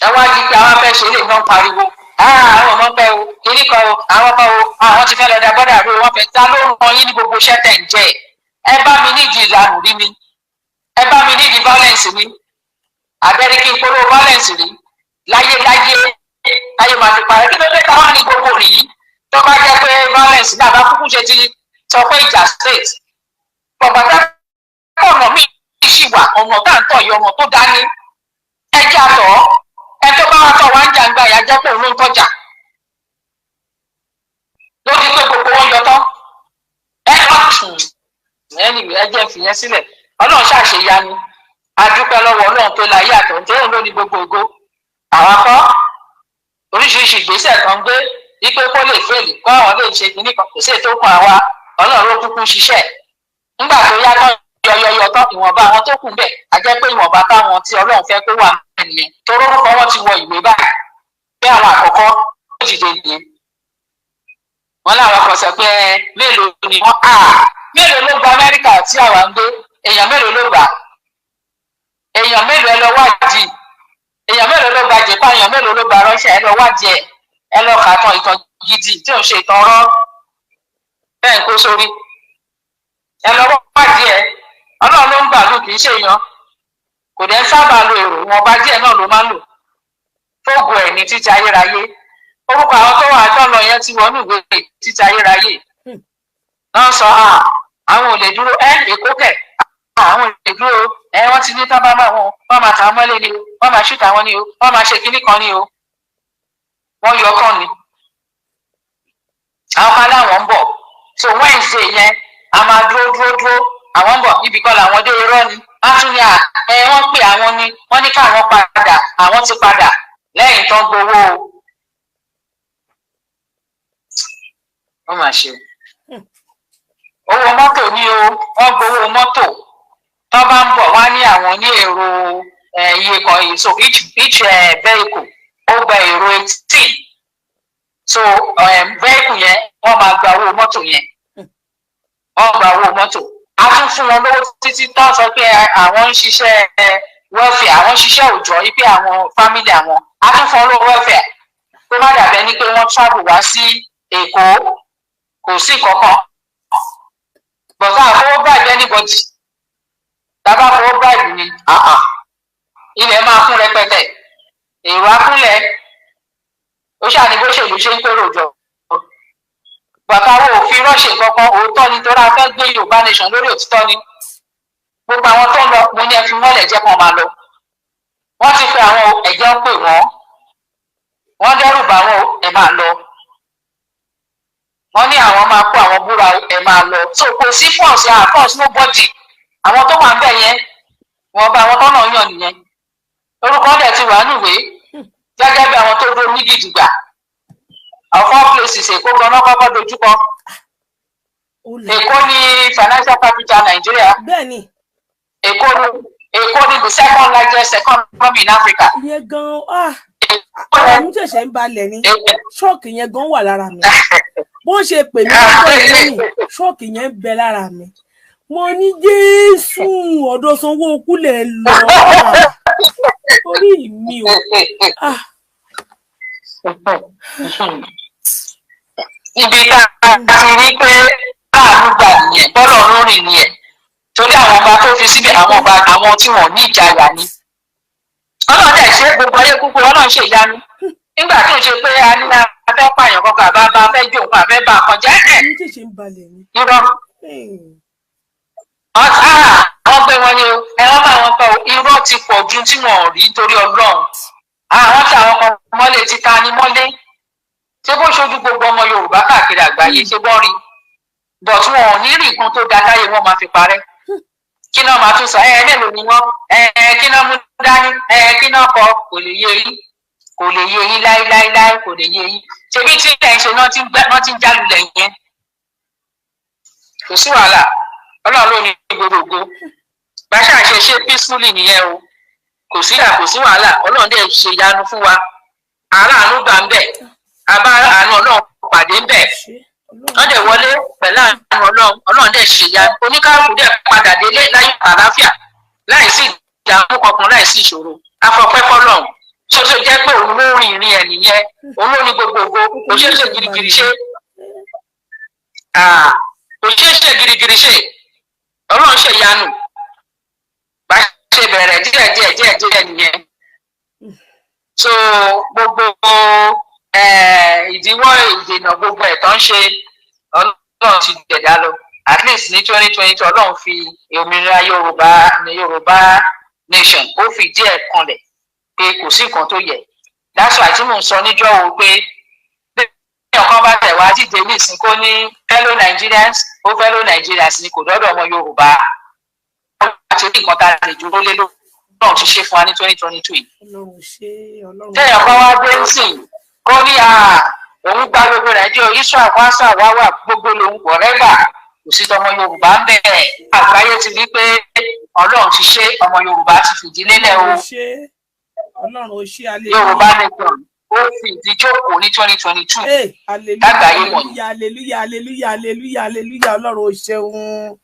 ẹ wá di pé àwọn fẹ́ ṣe lè náà pariwo àwọn ọmọ pẹ́ o kìíní kan o àwọn kan o àwọn ti fẹ́ lọ da bọ́dà rí wọ́n fẹ́ ta ló ràn yín ní gbogbo iṣẹ́ tẹ̀ ń jẹ́ ẹ bá mi nídìí ìlànà rí mi ẹ bá mi nídìí violence mi àbẹ́rí kí n polówó violence rí láyé máa fi parẹ́ kí ló dé káwọn ní gbogbo rí yìí tó bá jẹ́ pé violence náà bá kúkú ṣe ti sọ pé ìjà straight pọ̀pọ̀tà ọ̀nà mi ṣì wà ọ̀nà tá à ń tọ̀ yìí ọ̀nà tó dání ẹ jẹ́ àtọ̀ ẹ tó bá wà tọ̀ wá ń jà ń gba ìyá jẹ́ pé òun ló ń tọ́jà lórí pé gbogbo wọn yọ tán ẹ jẹ́ fìyẹn sílẹ̀ Ọlọ́run ṣàṣeyanu adúpẹ́ lọ́wọ́ Ọlọ́run tó láyé àtọ̀ tó ń lò ní gbogbo ògo àwọn akọ́ oríṣiríṣi ìgbésẹ̀ kan gbé wípé kó lè fèlè kó àwọn lè ṣe kíní kan kò sí ètò kan àwa Ọlọ́run ló kúkú ṣiṣẹ́ nígbà tó yá tán yọyọyọ tán ìwọ̀nba àwọn tó kù bẹ̀ á jẹ́ pé ìwọ̀nba táwọn tí Ọlọ́run fẹ́ kó wà nìyẹn tó rórúkọ wọn ti wọ ìwé báyìí pé àwọn àkọ́kọ́ ó dìde nìyẹn wọn láwọn kan sọ pé mélòó ni wọn mélòó ló gba Amẹ́ríkà tí àwa ń gbé èèyàn mélòó ló gbà èèyàn mélòó ẹ lọ wádìí èèyàn mélòó ló gba Japan èèyàn mélòó ló gba Russia ẹ lọ wádìí ẹ lọ kà tán ìtàn gidi tí ò ń ṣe ìtàn rọ bẹ́ẹ̀ ń kó sórí ẹ lọ wádìí Ọlọ́run ló ń gbàlù kì í ṣe èèyàn kò dẹ́ sábà lo èrò wọn bá díẹ̀ náà ló máa ń lò fóògùn ẹ̀ ní títí ayérayé orúkọ àwọn tó wà tán lọ yẹn ti wọnú ìwé títí ayérayé náà sọ àwọn ò lè dúró èkó kẹ àwọn ò lè dúró wọ́n ti ní tán bá máa wọ́n máa tà á mọ́lé ni o wọ́n máa ṣùtà wọn ni o wọ́n máa ṣe kinní kan ni o wọ́n yọ kàn ni àwọn kan láwọn ń bọ̀ so Wednesday yẹn a máa dúró àwọn ń bọ̀ níbi kan làwọn dé irọ́ ni wọ́n tún ní wọ́n pè àwọn ni wọ́n ní káwọn padà àwọn ti padà lẹ́yìn tán gbowó o. wọ́n máa ṣe owó mọ́tò ní o wọ́n gbowó mọ́tò tó bá ń bọ̀ wá ní àwọn ní èrò iye kan so each vehicle ó gba èrò 18 so vehicle yẹn wọ́n máa gba owó mọ́tò yẹn wọ́n gba owó mọ́tò a tún fún wọn lówó títí tó sọ pé àwọn ń ṣiṣẹ́ welfare àwọn ń ṣiṣẹ́ òòjọ́ yìí pé àwọn family àwọn a tún fún wọn lówó welfare kó má dàbẹ́ ní pé wọ́n travel wá sí Èkó kò sí kankan bọ̀dá àfọwọ́ bribe anybody tàbá fọwọ́ bribe ni ilẹ̀ máa kún rẹpẹtẹ èrò akúnlẹ̀ ó ṣàní bó ṣèlú ṣe ń pérò jọ bàbá wo òfin rọ́ọ̀ṣì kankan òótọ́ ni tó rà fẹ́ gbé Yorùbá nation lórí òtítọ́ ni gbogbo àwọn tó ń lọ mo ní ẹ fi mọ́lẹ̀ jẹ́ kan máa lọ wọ́n ti fẹ́ àwọn ẹ̀jẹ̀ ń pè wọ́n dẹ́rù bá wọn ẹ̀ máa lọ wọ́n ní àwọn máa kó àwọn búra ẹ̀ máa lọ so kò sí force nobody àwọn tó wà ń bẹ̀ yẹn wọ́n bá àwọn tó náà yàn nìyẹn orúkọ dẹ̀ ti wà níwèé gẹ́gẹ́ bí àwọn tó dúró ní Gidigba of all places Èkó gan-an kọ́kọ́ dojúkọ Èkó ní financial capital Nigeria Èkó ní the second largest economy in Africa. ìyẹn gan-an àwọn ṣẹ̀ṣẹ̀ ń balẹ̀ ní ṣọ́ọ̀kì yẹn gan wà lára mi bó ṣe pè mí lọ́jọ́ ìlẹ́yìn ṣọ́ọ̀kì yẹn ń bẹ lára mi mo ní Jésù ọ̀dọ̀ Sanwó-Olú lẹ̀ lọ orí mi ò ibi tá a ti rí pé láàánú gbà nìyẹn bọ́lọ̀ lórí nìyẹn torí àwọn ọba tó fi síbẹ̀ àwọn tí wọ́n ní ìjayà ni Ọlọ́run dẹ̀ ṣe gbogbo ayé kúkú Ọlọ́run ṣe ìyanu nígbà tó ń ṣe pé a ní afẹ́ pààyàn kankan àbá fẹ́ jó nǹkan àfẹ́ bá kan jẹ́ irọ́ wọ́n gbé wọn ni ẹ̀rọ bá wọn kọ irọ́ ti pọ̀ ju tí wọ́n rí torí Ọlọ́run àwọn tí àwọn kan mọ́lé títa ni mọ́lé ṣé bó ṣojú gbogbo ọmọ Yorùbá káàkiri àgbáyé ṣé bọ́ rí but wọn ò ní rí nǹkan tó da láyé wọn máa fi parẹ́ kí náà máa tún sọ mélòó ni wọn kí náà mú dání kí náà kọ kò lè yé yín láíláíláí kò lè yé yín ṣebí tí ilẹ̀ ṣe náà ti ń jálulẹ̀ yẹn kò sí wàhálà Ọlọ́run ló ní gbogbo bá ṣàṣe ṣe peacefully nìyẹn o kò sí wàhálà Ọlọ́run dẹ̀ ṣe ìyanu fún wa aráàánú gbà ń bẹ̀ abá àánú Ọlọ́run pàdé ń bẹ̀ wọ́n dẹ̀ wọlé pẹ̀lú àánú Ọlọ́run dẹ̀ ṣe ìyanu oníkálùkù dẹ̀ padà délé láyé àlàáfíà láìsí ìdààmú kankan láìsí ìṣòro afọpẹ́ fọ́lọ́run ṣoṣo jẹ́ pé òun ló rìn ìrìn ẹ̀ nìyẹn òun ló ní gbogbogbò kò ṣeé ṣe girigiri ṣe girigiri ṣe Ọlọ́run ṣe ìyanu bá ṣe bẹ̀rẹ̀ díẹ̀ nìyẹn so gbogbo ìdíwọ́ ìdènà gbogbo ẹ̀ tó ń ṣe Ọlọ́run ti gbẹ̀dá lọ at least ní 2020 Ọlọ́run fi òmìnira Yorùbá nation ó fi díẹ̀ kanlẹ̀ pé kò sí nǹkan tó yẹ that's why tí mò ń sọ níjọ́ wo pé bí ọ̀kan bá tẹ̀ wá dìde ní ìsìn kó ní fellow Nigerians ni kò dọ́dọ̀ ọmọ Yorùbá ó ti rí nǹkan tá a lè dúró lé lóòrùn ti ṣe fún wa ní 2022 yìí. tẹ́yọ̀ kan wá dé sìn kó ní òun gba gbogbo Nàìjíríà Israel kwasa wáwà gbogbo lòun wọ̀rẹ́gbà kò sí tọmọ Yorùbá ń bẹ̀rẹ̀ àgbáyé ti rí pé Ọlọ́run ti ṣe ọmọ Yorùbá ti fìdí lélẹ̀ o Yorùbá nation ó fi ìdí jókòó ní 2022 lágbàáyé wọ̀nyí. hallelujah Ọlọ́run ó ṣeun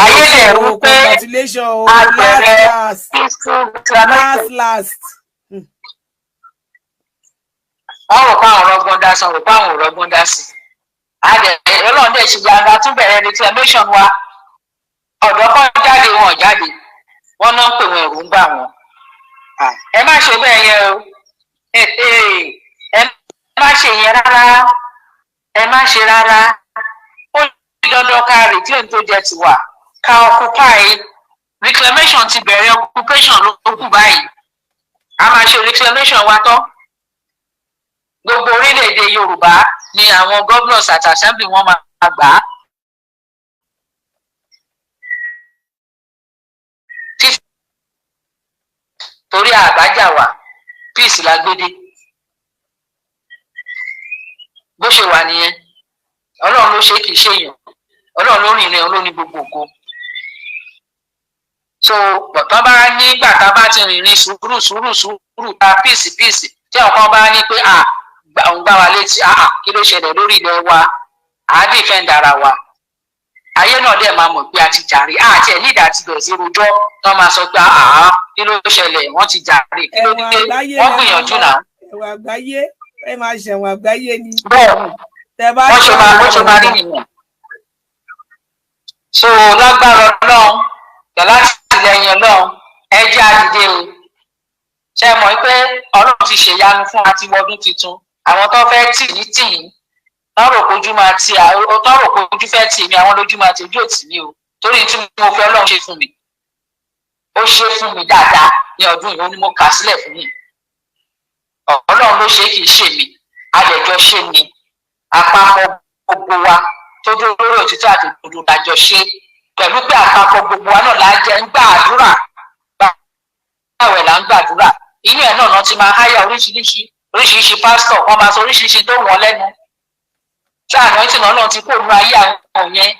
ayé lè rú pé last. wọ́n rò pé àwọn ọ̀rọ̀gbọ́n dá sí ọ̀rọ̀ pé àwọn ọ̀rọ̀gbọ́n dá sí Ọlọ́run dẹ̀ ṣe yàrá tún bẹ̀rẹ̀ reclamation wa ọ̀dọ́ kan jáde wọn jáde wọ́n náà pè wọ́n ẹ̀rù ń bà wọ́n ẹ má ṣe bẹ́ẹ̀ yẹn o ẹ má ṣe yẹn rárá ó ní dandan ká reclaim tó jẹ tiwa ká occupy reclamation ti bẹ̀rẹ̀ occupation ló kù báyìí a máa ṣe reclamation wa tán gbogbo orílẹ̀-èdè Yorùbá ni àwọn governors àti assembly wọn máa gbà á torí àbájá wa peace la gbédé bó ṣe wà nìyẹn Ọlọ́run ló ṣe kì í ṣe èèyàn Ọlọ́run ló rìn ilẹ̀ olóní gbogbo ògo so bọ̀tán bá nígbà tá a bá ti rìnrìn sùúrù ta peace tí ọ̀kan bá ní pé òun gbá wa létí kí ló ṣẹlẹ̀ lórí ilẹ̀ wa defend ara wa ayé náà dẹ̀ máa mọ̀ pé a ti jàre àti ẹ̀ nídàá ti bẹ̀rẹ̀ sí rojọ́ tó máa sọ pé kí ló ṣẹlẹ̀ wọ́n ti jàre kí ló dé wọ́n gbìyànjú náà ẹ̀wọ̀n àgbáyé ẹ máa ṣẹ̀wọ̀n àgbáyé ni. bẹ́ẹ̀ wọ́n ṣe máa rí nìyẹn. so lágbára Ọlọ́run yàrá àtìlẹ́yìn Ọlọ́run ẹ jẹ́ àdìde o ṣe mọ̀ pé Ọlọ́run ti ṣèyanu fún àti wọdún tuntun àwọn tó fẹ́ tì ní tì yín tọ́rọ̀ kojú máa ti tọ́rọ̀ kojú fẹ́ tì mí àwọn lójú máa ti ojú òtì mí o torí tí mo fẹ́ Ọlọ́run ṣe fún mi ó ṣe fún mi dáadáa ní ọdún yìí ó ní mo kà sílẹ̀ fún mi Ọlọ́run ló ṣe kì í ṣe mi adẹ̀jọ́ ṣe mi àpapọ̀ gbogbo wa tó dúró lórí òtítọ́ àti òdodo dájọ́ ṣe pẹ̀lú pé àpapọ̀ gbogbo wa náà lájẹ́ ń gbàdúrà báwẹ̀ là ń gbàdúrà inú ẹ̀ náà ti máa háyà oríṣiríṣi pásítọ̀ wọ́n máa sọ oríṣiríṣi tó wọ́n lẹ́nu tí àná tí náà ti kó nu ayé àwọn yẹn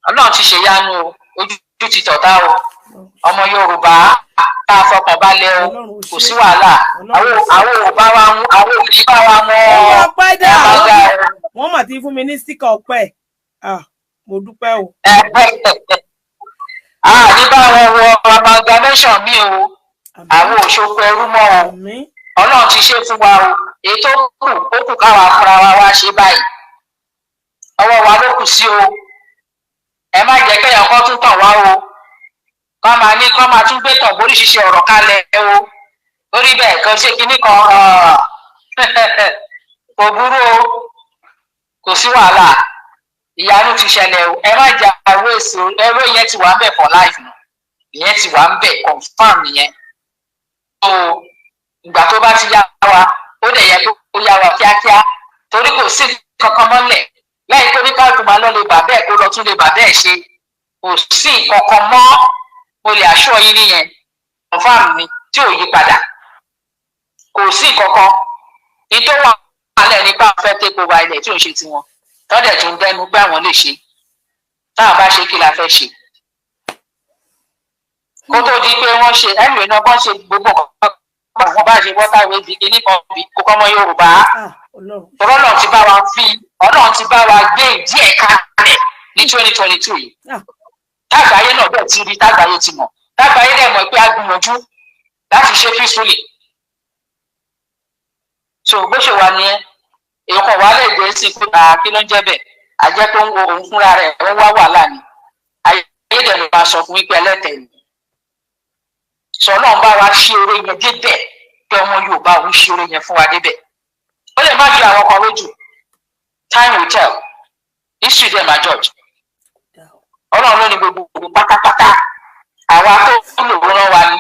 Ọlọ́run ti ṣèyanu ojú ti tọ̀tá o ọmọ Yorùbá tá a fọkàn balẹ̀ o kò sí wàhálà àwọn ò bá wa mú àwọn ò ní bá wa mọ́ wọ́n mà ti fún mi ní síkà ọpẹ́ mo dúpẹ́ o. ní bá wọn wọ amalgamation mi o àwọn òṣòkò ẹrú mọ́ o Ọlọ́run ti ṣe fún wa o èyí tó kù ó kù káwa fúnra wa wá ṣe báyìí ọwọ́ wa ló kù sí o ẹ má jẹ́ kéèyàn kan tún tàn wá o kọ́ máa tún gbé tàn bóríṣiríṣi ọ̀rọ̀ kalẹ̀ o lórí bẹ́ẹ̀ kan ṣe kinní kan kò burú o kò sí wàhálà ìyanu ti ṣẹlẹ̀ o ẹ má jà àwọn èso ẹrọ yẹn ti wà ń bẹ̀ for life nù ìyẹn ti wà ń bẹ̀ confam nìyẹn so ìgbà tó bá ti yá wa ó dẹ̀ yẹ kó yá wa kíákíá torí kò sí kankan mọ́lẹ̀ lẹ́yìn tó ní káàkiri máa lọ lè bà bẹ́ẹ̀ kó lọ tún lè bà bẹ́ẹ̀ ṣe kò sí kankan mọ́ mo lè aṣọ yín nìyẹn confam mi tí ò yí padà kò sí kankan ní tó wà lálẹ́ nípa fẹ́ take over ilẹ̀ tí ò ń ṣe tiwọn tọ́dẹ̀ tún dẹnu pé àwọn lè ṣe táwọn bá ṣe kí la fẹ́ ṣe kó tó di pé wọ́n ṣe ẹ̀rù iná bọ́n ṣe gbogbo nǹkan wọ́n bá ṣe waterway bí kíní kan bí kókó ọmọ Yorùbá Ọlọ́run ti bá wa gbé ìdí ẹ̀ kalẹ̀ ní 2022 yìí tágbàáyé náà bẹ́ẹ̀ ti rí tágbàáyé ti mọ̀ tágbàáyé dẹ̀ mọ̀ pé a gbìyànjú láti ṣe peacefully so bó ṣe wà nìyẹn èèkàn wà lè dé sí pé kí ló ń jẹ́ bẹ́ẹ̀ àjẹ́ tó ń wo òun fúnra rẹ̀ ó wá wàhálà ni ayédèrú máa sọ fún wípé ẹlẹ́tẹ̀ẹ́ ni sọ náà bá wa ṣe eré yẹn débẹ̀ pé ọmọ Yorùbá òun ṣe eré yẹn fún wa débẹ̀ ó lè má ju àwọn kan lójú time will tell history dem ma judge Ọlọ́run ló ní gbogbo pátápátá àwa tó lò ó rán wa ni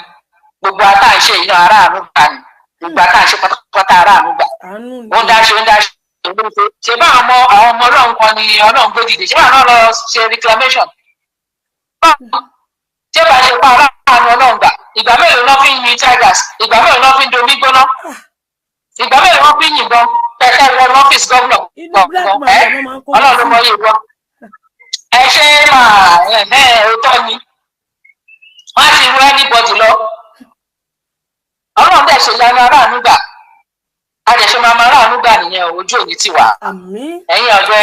gbogbo àtàǹṣe yìí náà aráàlú gbà ni gbogbo àtàǹṣe pátápátá aráàlú gbà ó ń dáṣe ṣe bá àwọn ọmọ Ọlọ́run kan ni Ọlọ́run gbé dìde ṣé bá náà lọ ṣe reclamation ṣé bá ṣe pa aráàlú Ọlọ́run gbà ìgbà mélòó lọ́ fi ń yin tigers ìgbà mélòó lọ́ fi ń domi gbóná ìgbà mélòó lọ́ fi ń yìnbọn kẹ̀kẹ́ wọ lọ́fíìsì gómìnà Ọlọ́run ló mọ iye ìbọn ẹ ṣe máa òótọ́ ni wọ́n á ti rú anybody lọ Ọlọ́run dẹ̀ ṣe yanu aráàlú gbà adẹ̀ṣe máa máa ráàánú gbà nìyẹn ojú òní ti wà ẹ̀yin ọ̀dọ́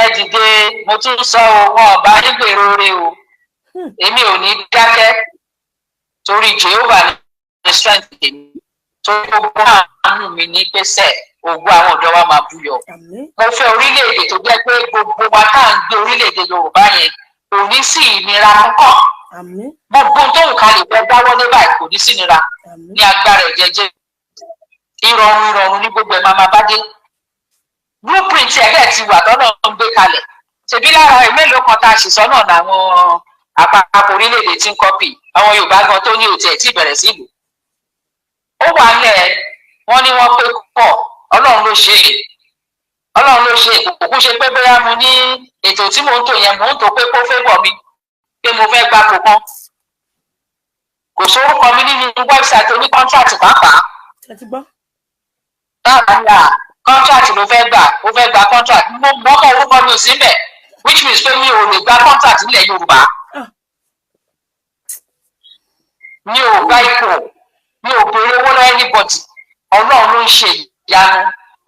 ẹ dìde mo tún sọ wọn ọba nígbèrò rẹ o èmi ò ní dákẹ́ torí Jehovah ní strength tèmi torí gbogbo àánú mi ní pèsè ògùn àwọn ọ̀dọ́ wa máa búyọ mo fẹ́ orílẹ̀-èdè tó jẹ́ pé gbogbo wa tá à ń gbé orílẹ̀-èdè Yorùbá yẹn kò ní sí ìnira kankan gbogbo tó nǹkan lè fẹ́ dáwọ́lé báyìí kò ní sí ìnira ní agbára ìjẹjẹ ìrọ̀rùn ní gbogbo ẹ̀ máa bá dé blueprint ẹ̀rẹ́ ti wà tọ́nà ń gbé kalẹ̀ ṣèbí lára ẹ̀ mélòó kan tá a ṣì sọ náà làwọn àpapọ̀ orílẹ̀-èdè tí ń kọ́pì àwọn Yorùbá gan tó ní òtí ẹ̀ tí ìbẹ̀rẹ̀ sí ìlú ó wà nílẹ̀ wọ́n ní wọ́n pé pọ̀ Ọlọ́run ló ṣe kókó ṣe pé bóyá mo ní ètò tí mò ń tò yẹn mò ń tò pé kó fẹ́ bọ̀ mi pé mo fẹ́ gba kò kan kò sórúkọ mi nínú wẹ́bsáìtì oní kọ́ńtrátì pàápàá báwa kọ́ńtrátì ló fẹ́ gbà ó fẹ́ gba kọ́ńtrátì mo mọ́kàn orúkọ mi ò sí bẹ̀ which means pé mi ò lè gba kọ́ńtrátì nílẹ̀ Yorùbá mi ò gba ipò mi ò béèrè owó lọ́wọ́ anybody Ọlọ́run ló ń ṣe ìyanu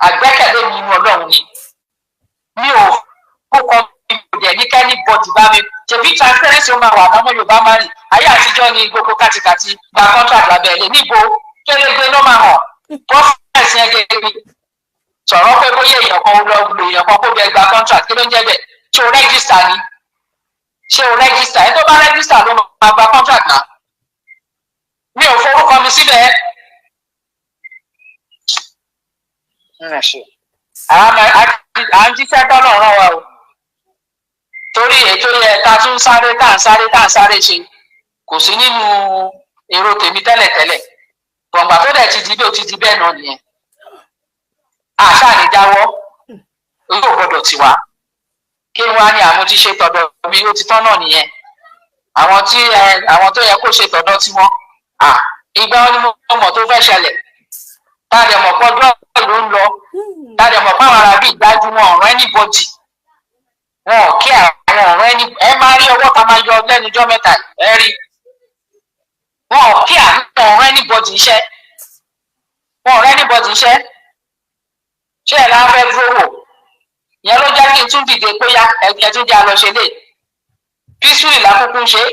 àgbẹ́kẹ̀lé mi inú Ọlọ́run ni mi ò kókọ mi ò dẹ̀ ní kẹ́ni bọ́dì bá mi ṣebí transparency ó máa wà mọ́mọ́ Yorùbá máa rìn ayé àtijọ́ ni gbogbo kàtìkàtì gba contract lábẹ́lẹ̀ níbo kélégbé ló máa hàn profess yẹn gẹ́gẹ́ sọ̀rọ̀ pé bóyá èèyàn kan lọ lo èèyàn kan kó bẹ gba contract kí ló ń jẹ́ bẹ́ẹ̀ ṣé o register ni ṣé o register ẹ tó bá register ló máa gba contract náà mi ò forúkọ mi síbẹ̀ à ń jíṣẹ́ tọ́lọ̀ rán wa o torí ètò yẹ ká tún sáré tá à ń sáré ṣe kò sí nínú èrò tèmi tẹ́lẹ̀tẹ́lẹ̀ gbọ̀ngbà tó dẹ̀ ti di bí ó ti di bẹ́ẹ̀ náà nìyẹn àṣà ní jáwọ́ yóò gbọ́dọ̀ tì wá kí wọ́n á ní àwọn tí ṣe tọ̀dọ̀ mi ó ti tán náà nìyẹn àwọn tó yẹ kó ṣe tọ̀dọ̀ tí wọ́n ìgbà wọn ni mo mọ̀ tó fẹ́ ṣẹlẹ̀ tá a dẹ̀ mọ̀ pọ́jọ́ ló ń lọ tá a dẹ̀ mọ̀ pàwọn ará bí ìdájú wọn ọ̀rọ̀ anybody wọn ò kí àwọn ọ̀rọ̀ ẹni ẹ máa rí ọwọ́ ká máa yọ lẹ́nujọ́ mẹ́ta ẹ rí wọn ò kí àwọn ọ̀rọ̀ anybody iṣẹ́ wọn ọ̀rọ̀ anybody iṣẹ́ ṣé ẹ̀ láwọn fẹ́ dúró wò ìyẹn ló jẹ́ kí n tún dìde pé yá ẹ tún jẹ́ àlọ́ ṣe lè peaceful lákòókò ṣe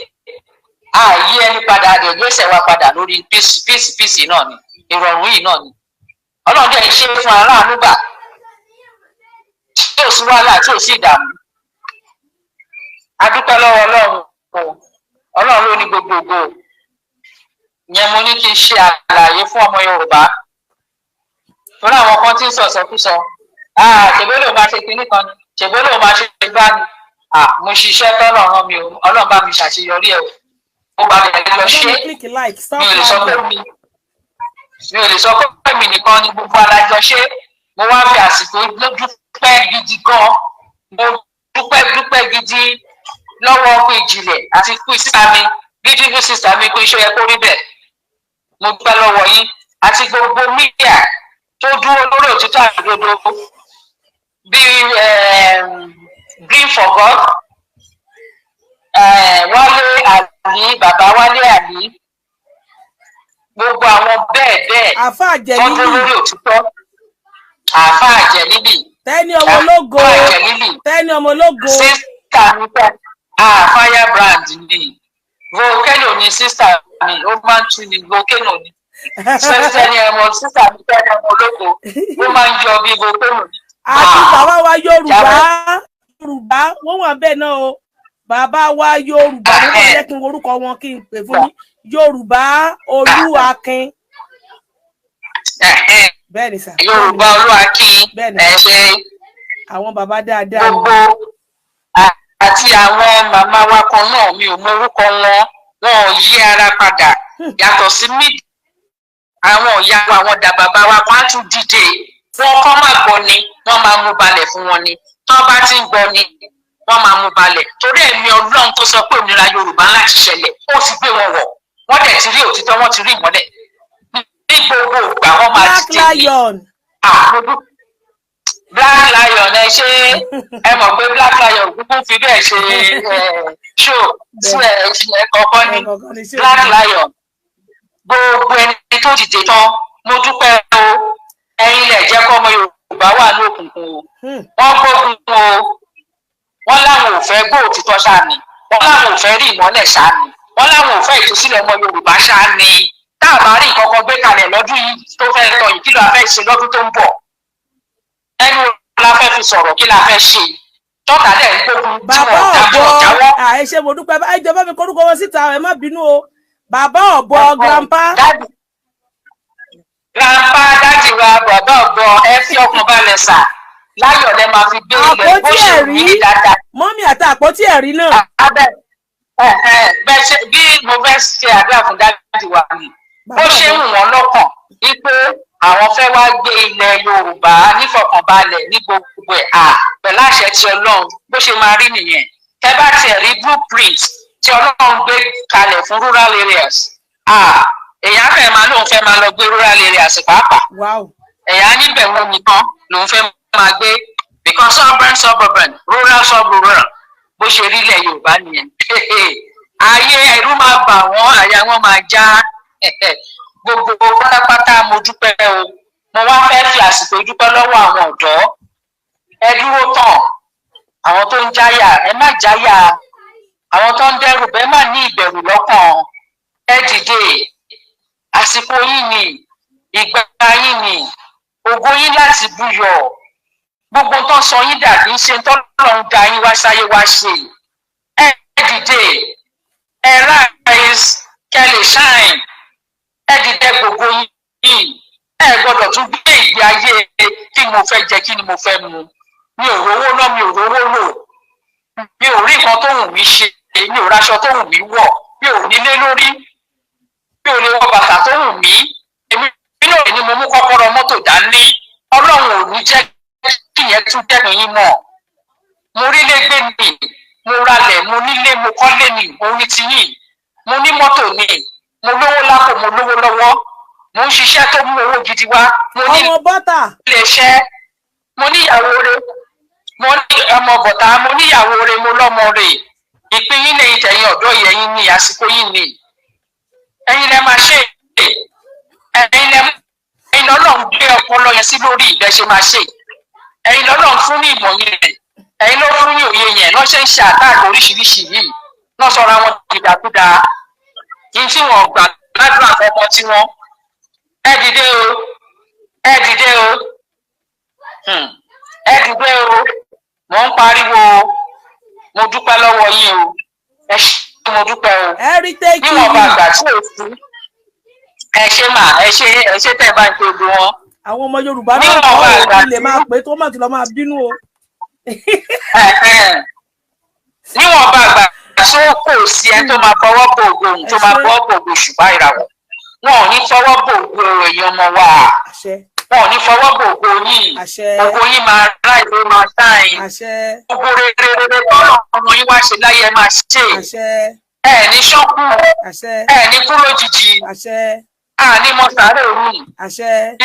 ààyè ẹni padà àdègbèsè wa padà lórí peace náà ni ìrọ̀rùn yìí náà ni ọlọ́run dẹ̀ ń ṣe fún aráàlú gbà tí ò sí wàhálà tí ò sí ìdààmú adúpẹ́ lọ́wọ́ ọlọ́run ló ní gbogbogbò ìyẹn mo ní kí n ṣe àlàyé fún ọmọ Yorùbá torí àwọn kan tí ń sọ sọkúsọ ṣèbó ló máa ṣe kinní kan ni ṣèbó ló máa ṣe gbá ni mo ṣiṣẹ́ tọ́lọ̀ rán mi o ọlọ́run bá mi ṣàṣeyọrí ẹ̀ o bá mi lọ ṣe mi ò lè sọ pé mi nìkan ni gbogbo alájọ ṣe mo wá fi àsìkò dúpẹ́ gidi gan mo dúpẹ́ gidi lọ́wọ́ pé ìjìnlẹ̀ àti pé sísá mi beautiful sister mi pé iṣẹ́ yẹ kó rí bẹ́ẹ̀ mo dúpẹ́ lọ́wọ́ yín àti gbogbo mídíà tó dúró lórí òtítọ́ àdúgbò bíi Green for God Wálé Àlí bàbá Wálé Àlí gbogbo àwọn bẹ́ẹ̀ wọ́n dúró lórí òtítọ́ àfa àjẹlílì tẹ́ni ọmọ ológo sísítà mi fẹ́ fire brand ni volcano ni sísítà mi ó máa ń tún ní volcano ni sẹ́ni ọmọ sísítà mi fẹ́ ọmọ ológo ó máa ń yọ bí volcano ni. àti bàbá wa Yorùbá wọ́n wà bẹ́ẹ̀ náà o bàbá wa Yorùbá wọ́n kàn jẹ́ kí n orúkọ wọn kí n pè fún yín Yorùbá Olúakin bẹ́ẹ̀ ni sà Yorùbá Olúakin ẹ ṣe àwọn bàbá dáadáa gbogbo àti àwọn màmá wa kan náà mi ò mọ orúkọ wọn ò yí ara padà yàtọ̀ sí mídìí àwọn ìyá wa àwọn dàbàbà wa kan á tún dìde wọn kọ́ máa gbọ́ ni wọ́n máa mú balẹ̀ fún wọn ni tó bá ti ń gbọ́ ni wọ́n máa mú balẹ̀ torí ẹ̀mí Ọlọ́run tó sọ pé òmìnira Yorùbá láti ṣẹlẹ̀ ó ti gbé wọn wọ̀ wọ́n dẹ̀ ti rí òtítọ́ wọ́n ti rí ìmọ́lẹ̀ ní gbogbo ìgbà wọ́n máa ti dé Black Lion ẹ ṣe ẹ mọ̀ pé Black Lion kúkú fi bẹ́ẹ̀ ṣe show kọ̀ọ̀kan ní Black Lion gbogbo ẹni tó dìde tán mo dúpẹ́ o ẹ̀yin lẹ̀ jẹ́ kọ́ ọmọ Yorùbá wà ní òkùnkùn o wọ́n gbógun o wọ́n láwọn ò fẹ́ gbọ́ òtítọ́ ṣáà ni wọ́n láwọn ò fẹ́ rí ìmọ́lẹ̀ ṣáà ni wọ́n láwọn ò fẹ́ ìtúsílẹ̀ ọmọ Yorùbá ṣáà ni tá a bá rí nǹkan gbé kalẹ̀ lọ́dún yìí tó fẹ́ lọ yìí kí ló fẹ́ ṣe lọ́dún tó ń bọ̀ ẹnu la fẹ́ fi sọ̀rọ̀ kí la fẹ́ ṣe tọ́ka dẹ̀ ń gbógun tí wọ́n dájọ́ jáwọ́. àìṣe mo dúpẹ́ ẹ jọba mi korúkọ wọn síta ẹ má bínú o bàbá ọ̀bọ grandpa. grandpa dájú wa bàbá ọ̀bọ ẹ fi ọkàn balẹ̀ sà láyọ̀ lẹ máa fi gbé ilẹ̀ bó ṣe rí dáadáa. mọ́mí àti àpótí ẹ̀rí náà. bẹ́ẹ̀ ṣe bí mo fẹ́ ṣe àdúrà fún dájú wa ni bó ṣe ń wọ́n lọ́kàn wípé àwọn fẹ́ wá gbé ilẹ̀ Yorùbá nífọ̀kànbalẹ̀ ní gbogbo ẹ̀ pẹ̀lú àṣẹ tí Ọlọ́run bó ṣe máa rí nìyẹn tẹ́ bá tiẹ̀ rí blueprint tí Ọlọ́run gbé kalẹ̀ fún rural areas èèyàn fẹ́ máa lóun fẹ́ máa lọ gbé rural areas pàápàá èèyàn níbẹ̀ wọn nìkan lòun fẹ́ máa gbé because suburban rural suburban bó ṣe rí ilẹ̀ Yorùbá nìyẹn ayé ẹ̀rù máa bà wọ́n àyà wọn máa já gbogbo pátápátá mo dúpẹ́ o mo wá fẹ́ fi àsìkò dúpẹ́ lọ́wọ́ àwọn ọ̀dọ́ ẹ dúró tán àwọn tó ń jáyà ẹ má jáyà àwọn tó ń dẹ́rù bẹ́ẹ̀ má ní ìbẹ̀rù lọ́kàn. Ẹ dìde, àsìkò yín ni, ìgbà yín ni, ògo yín láti búyọ̀. Gbogbo tó sọ yín dàbí ṣe tọ́lọ́run dá yín wá sáyé wá ṣe. Ẹ dìde, ẹ rise, kẹ́ lè shine. Ẹ dìde gbogbo yín. Ẹ gbọ́dọ̀ tún gbé ìgbé ayé kí mo fẹ́ jẹ, kí ni mo fẹ́ mu. Mi ò rówó ná, mi ò rówó lò. Mi ò rí nǹkan tó wù mí ṣe, mi ò ráṣọ tó wù mí wọ̀, mi ò nílé lórí, mi ò lè wọ bàtà tó wù mí. Èmi náà ni mo mú kọ́kọ́rọ́ mọ́tò dání. Ọlọ́run ò ní jẹ́ kí ìyẹn tún dẹ́nu yín mọ̀. Mo rí lé gbé mi, mo ralẹ̀, mo nílé, mo kọ́lé mi, òun ní tiyín. Mo ní mọ́tò mi, mo lówó lápò, mo lówó lọ́wọ́. Mo ń ṣiṣẹ́ tó mú owó gidi wá. Mo ní ilé iṣẹ́, mo níyàwó rẹ̀, mo ní ọmọ bọ̀tà, mo níyàwó rẹ̀, mo lọ́mọ rẹ̀. Ìpín yín lè tẹ̀yìn ọ̀dọ́ yẹn ní àsìkò yín ni. Ẹ̀yin lẹ máa ṣe é. Ẹ̀yin lọ́lọ́run gbé ọpọlọ yẹn sí lórí ìbẹ́ ṣe máa ṣe. Ẹ̀yin lọ́lọ́run fún ní ìmọ̀ yẹn. Ẹ̀yin ló fún ní òye yẹn. Lọ́ ṣe ń ṣe àtàkì oríṣiríṣi yìí. Lọ́ sọra wọn dìdàkudà. Kí tí wọ́n gbà ládùúgbò àfọmọ tí wọ́n. Ẹ dìde o. Ẹ dìde o. Ẹ dìde o. Mo ń pariwo o. Mo dúpẹ́ lọ́wọ́ yín o. Ẹ ṣé mo dúpẹ́ o. Níwọ̀n bá àgbà tí ò sí. Ẹ ṣé mà, ẹ ṣé tẹ̀ bá ń pe ogun wọn. Àwọn ọmọ Yorùbá náà kọ́ lè máa pé tó má ti lọ máa bínú o. Níwọ̀n bá àgbà tó kò sí ẹ tó máa fọwọ́ bò ògùn tó máa fọwọ́ bò ògùn ṣùgbọ́n ìràwọ̀. Wọn ò ní fọwọ́ bò ògùn èèyàn ọmọ wa. Wọn ò ní fọwọ́ bò ògùn yín. Ògùn yín máa rà ìwé máa sáìn. Gbogbo rere tọ́lọ̀ ọmọ yín wá ṣe láyé máa ṣe. Ẹ ní ṣọ́kù. Ẹ ní kú lójijì. Àní mọ sàárè òru.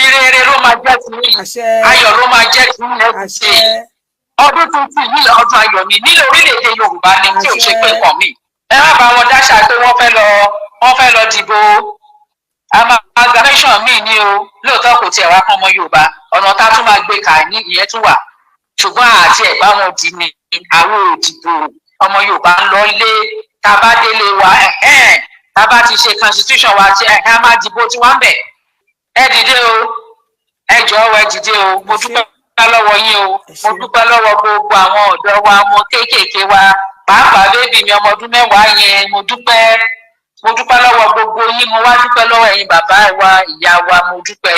Ìrere ló máa jẹ́ ti yín. Ayọ̀ ló máa jẹ́ ti yín ẹ̀kú ṣe. Ọdún tuntun yìí ọdún ayọ̀ mi nílẹ̀ orílẹ̀-èdè Yorùbá ni tí ò ṣe pé nǹkan mi. Ẹ má bá wọn dáṣà pé wọ́n fẹ́ lọ dìbò. Amalgamation mi ni o. Lóòótọ́ kò tiẹ̀ wá fún ọmọ Yorùbá. Ọ̀nà tá a tún máa gbé kà ní ìyẹn tún wà. Ṣùgbọ́n àti ẹ̀gbá wọn dì ní àwọn òdìbò ọmọ Yorùbá ń lọ ilé tá a bá délé wa tá a bá ti ṣe constitution wa tí a máa dìbò tí wọ́n ń bẹ̀. Ẹ dìde o. Ẹ jọ̀ọ́ ẹ dìde o. Mo dúpẹ́ lọ́wọ́ yín o. Mo dúpẹ́ lọ́wọ́ gbogbo àwọn ọ̀dọ́ wa, ọmọ kéékèèké wa, pàápàá bébì mi ọmọ ọdún 10 yẹn. Mo dúpẹ́ lọ́wọ́ gbogbo yín. Mo wá dúpẹ́ lọ́wọ́ ẹ̀yin bàbá wa, ìyá wa. Mo dúpẹ́